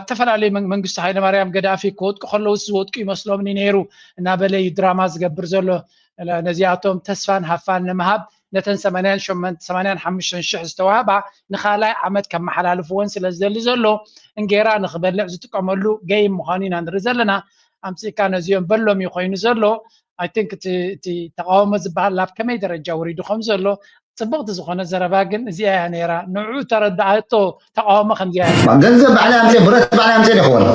ተፈላለዩ መንግስቱ ሃይለማርያም ገዳፊ ክወድቁ ከለዉ ዝወድቁ ይመስሎምኒ ነይሩ እናበለይ ድራማ ዝገብር ዘሎ ነዚኣቶም ተስፋን ሃፋን ንምሃብ ነተን 85 ሽሕ ዝተዋህባ ንኻልኣይ ዓመት ከመሓላልፍዎን ስለ ዝደሊ ዘሎ እንጌራ ንኽበልዕ ዝጥቀመሉ ገይም ምዃኑ ኢና ንርኢ ዘለና ኣምፂእካ ነዚኦም በሎም እዩ ኮይኑ ዘሎ I think እቲ ተቃውሞ ዝበሃል ናብ ከመይ ደረጃ ወሪዱ ከም ዘሎ ፅብቕቲ ዝኾነ ዘረባ ግን እዚኣ እያ ነይራ ንዑ ተረዳእቶ ተቃውሞ ከምዚኣ ገንዘብ ባዕላይ ኣምፅእ ብረት ባዕላይ ኣምፅእ ይኸውን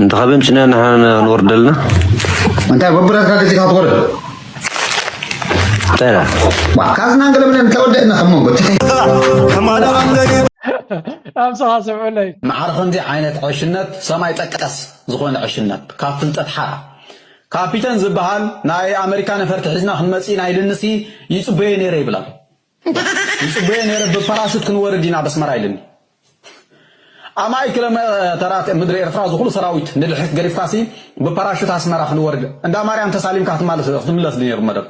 انت خبين شنو نحن نورد لنا انت ببرك كذا تورد ترى كازنا نقول من انت ودنا خمون قلت كمالا عندي أمسها سمعوا لي معرخن دي عينت عشنات سماي تقص زخون عشنات كافلطت حق كابيتان زبحال ناي أمريكا نفرت حزنا خمسي ناي لنسي يصبي نيري بلا يصبي نيري بباراشوت كنوردينا بس مرايلني أماي كلام ترى مدري إرتراز وكل سراويت ندلحك قريب كاسي بباراشوت أسمر أخن ورد عند مريم تساليم كات مالس خدملس لير مدك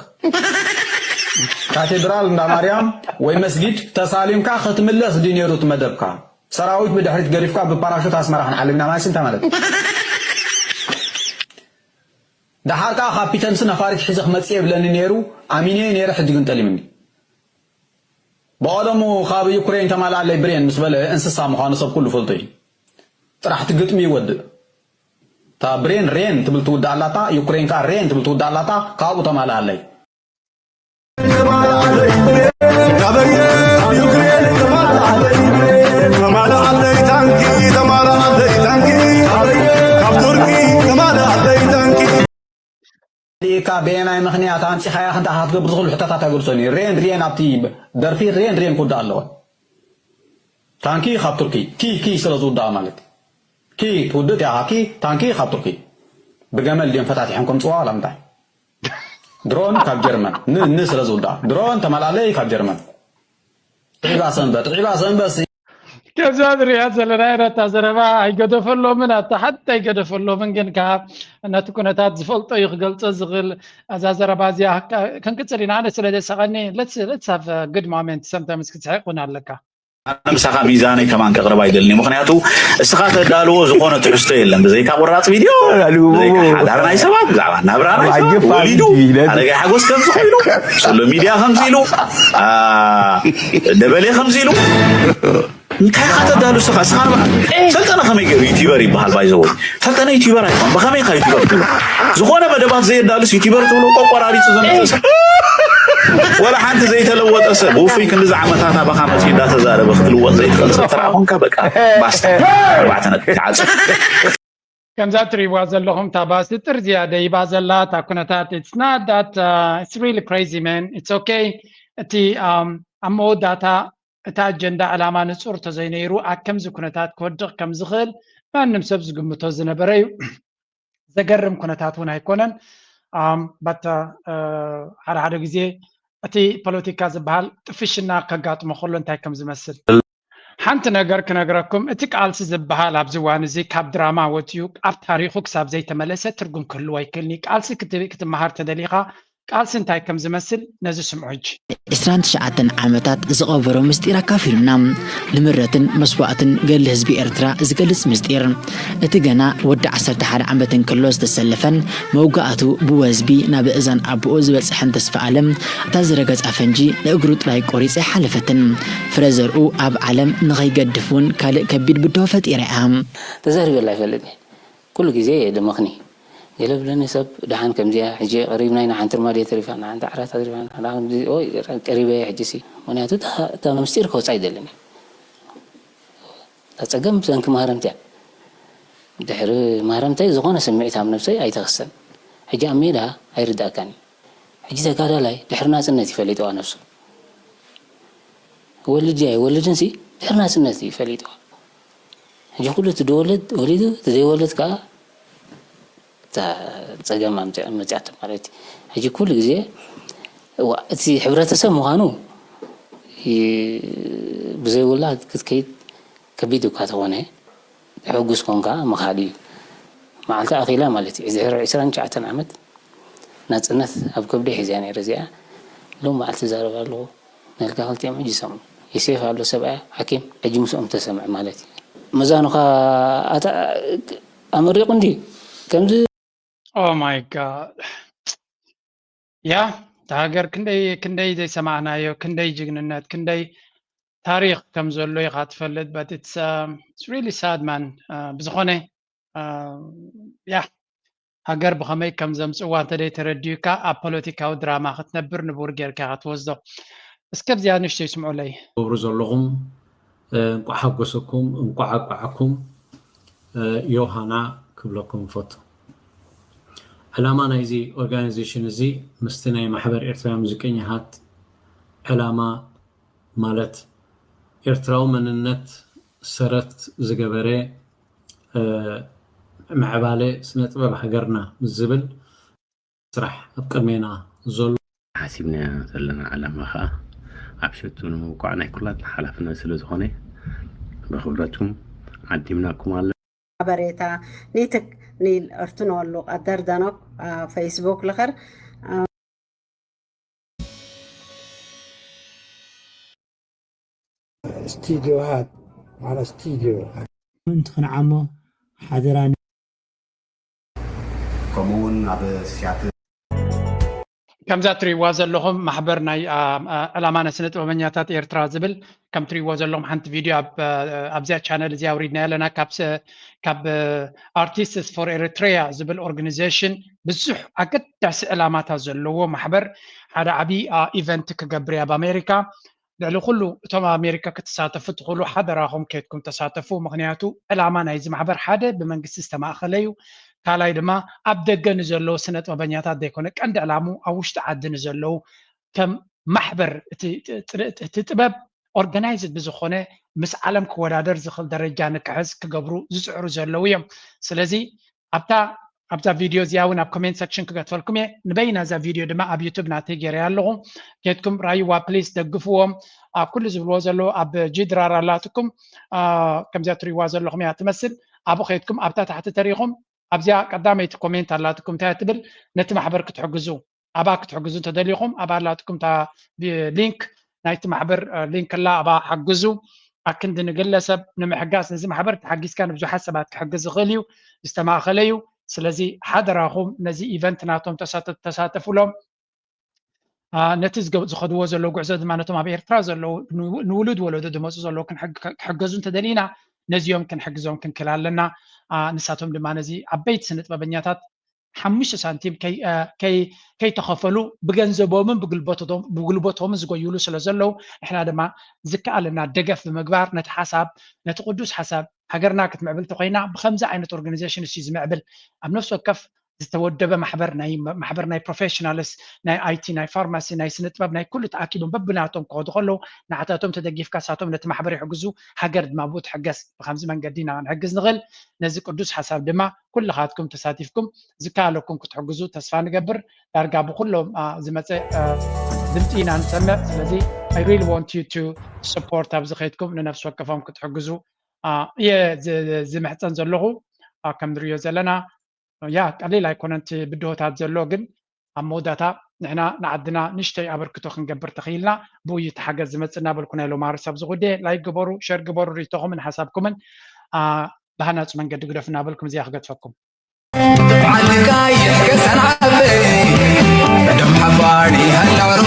كاتدرال عند مريم ومسجد تساليم كا ختملس دينيرو تمدبك سراويت بدحرت قريب كا بباراشوت أسمر أخن علمنا ما سنت مالك ده حتى كابيتان سنا فارق حزق متسيب لأن نيرو أميني نير حد يقول مني بعدمو خاب يوكرين تمال على برين مسبله انسسا مخانصب كله فلطي راح تقطمي ود تا برين رين تبل تود علاتا يوكرين كا رين تبل تود علاتا كابو تمال علي ليكا بيناي مخنيات انت خيا انت هتقبل تدخل حتى تاغورسوني رين ابتي درفي رين كود الله تانكي خاب تركي كي سلازودا مالك كي تودت يا كي تانكي خاب تركي بجمل دين فتاتيحكم صوال امتى درون كاب جرمن سلازودا درون تمالالي كاب جرمن عيبا سنبس كزاد رياض زلنا تزربا يقدف له من حتى يقدف له من جنكا أن تكون تزفلت يخجل تزغل أزازربا زيا كان كتسرين أنا سلدة سغني let's have a good moment sometimes كتسحقون علىك أنا مسخا ميزاني كمان كقرب يدلني مخنياتو استخات دالو زقونة تحسته إلا زي كابورات فيديو زي كحدارنا يسبب زعما نبرانا وليدو أنا جاي حقوس كم سخيلو سلو ميديا 50 دبلي 50 እንታይ ከተዳሉ ሰፋ ሰፋ ሰልጠና ከመይ ገሩ ዩቲዩበር ይባሃል ባይዘው ሰልጠና ዩቲዩበር አይባል በከመይ ካይ ዩቲዩበር ዝሆነ መደባት ዘይዳሉ ዩቲዩበር ተብሎ ቆቆራሪ ጽዘመተሰ ወላ ሓንቲ ዘይተለወጠ ሰብ ወፍይ ክንዚ ዓመታታ በካመት ይዳ ተዛረበ ክትልወጥ ዘይትፈልጥ ተራኹንካ በቃ ባስታ ባዕተነ ተዓጽ ከምዛ ትሪዋ ዘለኹም ታባስ ጥር ዝያደ ይባዘላ ታኩነታት it's not that it's really crazy man it's okay እቲ ኣመወዳታ እታ አጀንዳ ዓላማ ንጹር ተዘይነይሩ አከም ዝኩነታት ከወድቕ ከም ዝኽእል ማንም ሰብ ዝግምቶ ዝነበረ ዘገርም ኩነታት ውን ኣይኮነን ባት ሓደ ግዜ እቲ ፖለቲካ ዝበሃል ጥፍሽና ከጋጥሞ ከሎ እንታይ ከም ዝመስል ሓንቲ ነገር ክነግረኩም እቲ ቃልሲ ዝበሃል ኣብዚ ዋን እዚ ካብ ድራማ ወፅዩ ኣብ ታሪኹ ክሳብ ዘይተመለሰ ትርጉም ክህልዎ ኣይክእልኒ ቃልሲ ክትመሃር ተደሊኻ ቃልሲ እንታይ ከም ዝመስል ነዚ ስምዑ ሕጂ 29 ዓመታት ዝቐበሮ ምስጢር ኣካፊሉና ንምረትን መስዋዕትን ገሊ ህዝቢ ኤርትራ ዝገልጽ ምስጢር እቲ ገና ወዲ 11 ዓመትን ከሎ ዝተሰለፈን መውጋኣቱ ብወዝቢ ናብ እዛን ኣቦኡ ዝበፅሐን ተስፋ ዓለም እታ ዝረገጻ ፈንጂ ንእግሩ ጥራይ ቆሪፀ ሓለፈትን ፍረ ዘርኡ ኣብ ዓለም ንኸይገድፉን ካልእ ከቢድ ብድሆ ፈጢራ እያ ተዛሪበላ ይፈልጥ ኩሉ ግዜ ድመኽኒ يلبلني سب دحان كم زيا حجي قريبنا هنا عن ترمادي تريفان عن تعرف تريفان أنا أوي قريبة حجسي وأنا تا مستير كوس عيد لني تسجم بسنك مهرمتي دحر مهرمتي زغون سمعت عن نفسي أي تغسل حجي أميرها أي ردا كاني حجي زكاة لاي دحر ناس الناس يفليتوا نفسه ولد جاي ولد جنسي دحر ناس الناس يفليتوا حجي كله تدولد ولده تزي ولد كا تسجم متعت مالتي هجي كل جزء وأتي حبرات سمو هانو بزي ولا كتكيد كبيدو كاتوانه حوجس كونكا مخالي مع التأخيلا مالتي إذا عسران شعتن عمد ناس أبكر حزاني رزيا لو ما التزاروا له نلقى هالتي عم يجسم يسيف على سبعة حكيم أجي مسؤول تسمع مالتي مزانو خا أمر يقندي كم Oh my God. Yeah, تاجر كندي زي سمعنا يو كندي جننات كندي تاريخ كم زلوا يقعد فلت but it's really sad man بزخونة yeah هاجر بخمي كم زمس وانت ده ترديوكا أبوليتيكا ودراما ختنبر نبورجر كهات وزدو بس كيف زيادة نشتي يسمعوا لي برز لهم انقع حقوسكم انقع حقكم يوهانا كبلكم فوتو علامة نايزي organization زي مستناي محبر إرترا مزيكيني هات علامة مالت إرتراو من النت ሰረት ዝገበረ معبالي سنطبب هاجرنا بالزبل سرح أبقمينا زول حاسبنا زلنا على مخا عبشتون موقعنا كلات حلفنا سلزخوني بخبرتكم عدمناكم على بريتا نيتك نيل ارتنو اللو قدر دانوك فيسبوك لخر استديوهات على استديو كنت خنعمو حضراني كمون على سياتل كمزا تريوا زلهم محبر ناي الامانه سنه ومنياتات ايرترا زبل كم تريوا زلهم حنت فيديو اب زي channel زي اوريدنا لنا كاب artists for eritrea زبل organization بزح اقدس علامات زلوا محبر هذا عبي ايفنت كغبريا بامريكا لعلو كله توم امريكا كتساتفوا تقولوا حضرهم كيتكم تساتفوا مغنياتو الامانه يز محبر حدا بمنجست استماخليو كالاي دما اب دغن زلو سنه طبنياتات ديكونه قند علامو اوشت عدن زلو كم محبر تطبب اورجنايزد بزخونه مس عالم كودادر زخل درجه نكحز كغبرو زصعرو زلو يم سلازي ابتا فيديو زياون اب كومنت سكشن كغتفلكم نبينا ذا فيديو دما اب يوتيوب ناتيجر يالو كيتكم رايوا بليز دغفوهم كل زبلو زلو اب جدرارالاتكم كم زاتري وازلهم يا تمثل ابو خيتكم ابتا تحت تاريخهم ابزا قدامي كومنت علاتكم تاتبل نت محبر كتحجزوا اباك تحجزوا تدليكم ابالاتكم تا لينك نايت محبر لينك لا ابا حجزوا اكند نجلسب نمحجاس نزي محبر تحجز كان بزو حسابات كحجز غليو استماع خليو سلازي حضرهم نزي ايفنت ناتهم تساتفوا لهم نتز زخدوا زلو غعزد معناتهم اب ايرترا زلو نولد ولد دموز زلو كنحجزوا تدلينا نزيوم كنحجزهم كنكلالنا نساتهم لما نزي عبيت سنة ببنياتات 5 سنتيم كي تخفلوا بجنزبهم بقلبتهم زقيولو سلازلو احنا دما زكا لنا دقف بمقبار نتحسب نتقدس حسب هاجرنا كتمعبل تقينا بخمسه عينت اورجانيزيشن سيز معبل ام نفس وقف زتودب محبر ناي بروفيشنالز ناي اي تي ناي فارماسي ناي سنت باب ناي كل تاكيدهم ببناتهم كودخلو نعتاتهم تدقيف كاساتهم نت محبر يحجزوا هاجر دمابوت حجز بخمس من قدينا نحجز نغل نزي قدوس حساب دما كل خاتكم تساتيفكم زكالكم كتحجزوا تسفا نقبر دارقا بكلهم زمت دمتينا نسمع ስለዚህ I really want you to support ابزخيتكم لنفس وقفهم كتحجزوا زمحتن زلغو كم دريو زلنا يا قليل ايكوننت بدوتات زلو ግን اموداتا نحنا نعدنا نشتي ابركتو خنقبر تخيلنا بو يتحجز زمصنا بالكنا لو مارسب زغدي لايك جبرو شير جبرو ريتهم من حسابكم بهناص منقد قدفنا بالكم زي خقتفكم عليك يحكي سنعبي دم حفاري هلا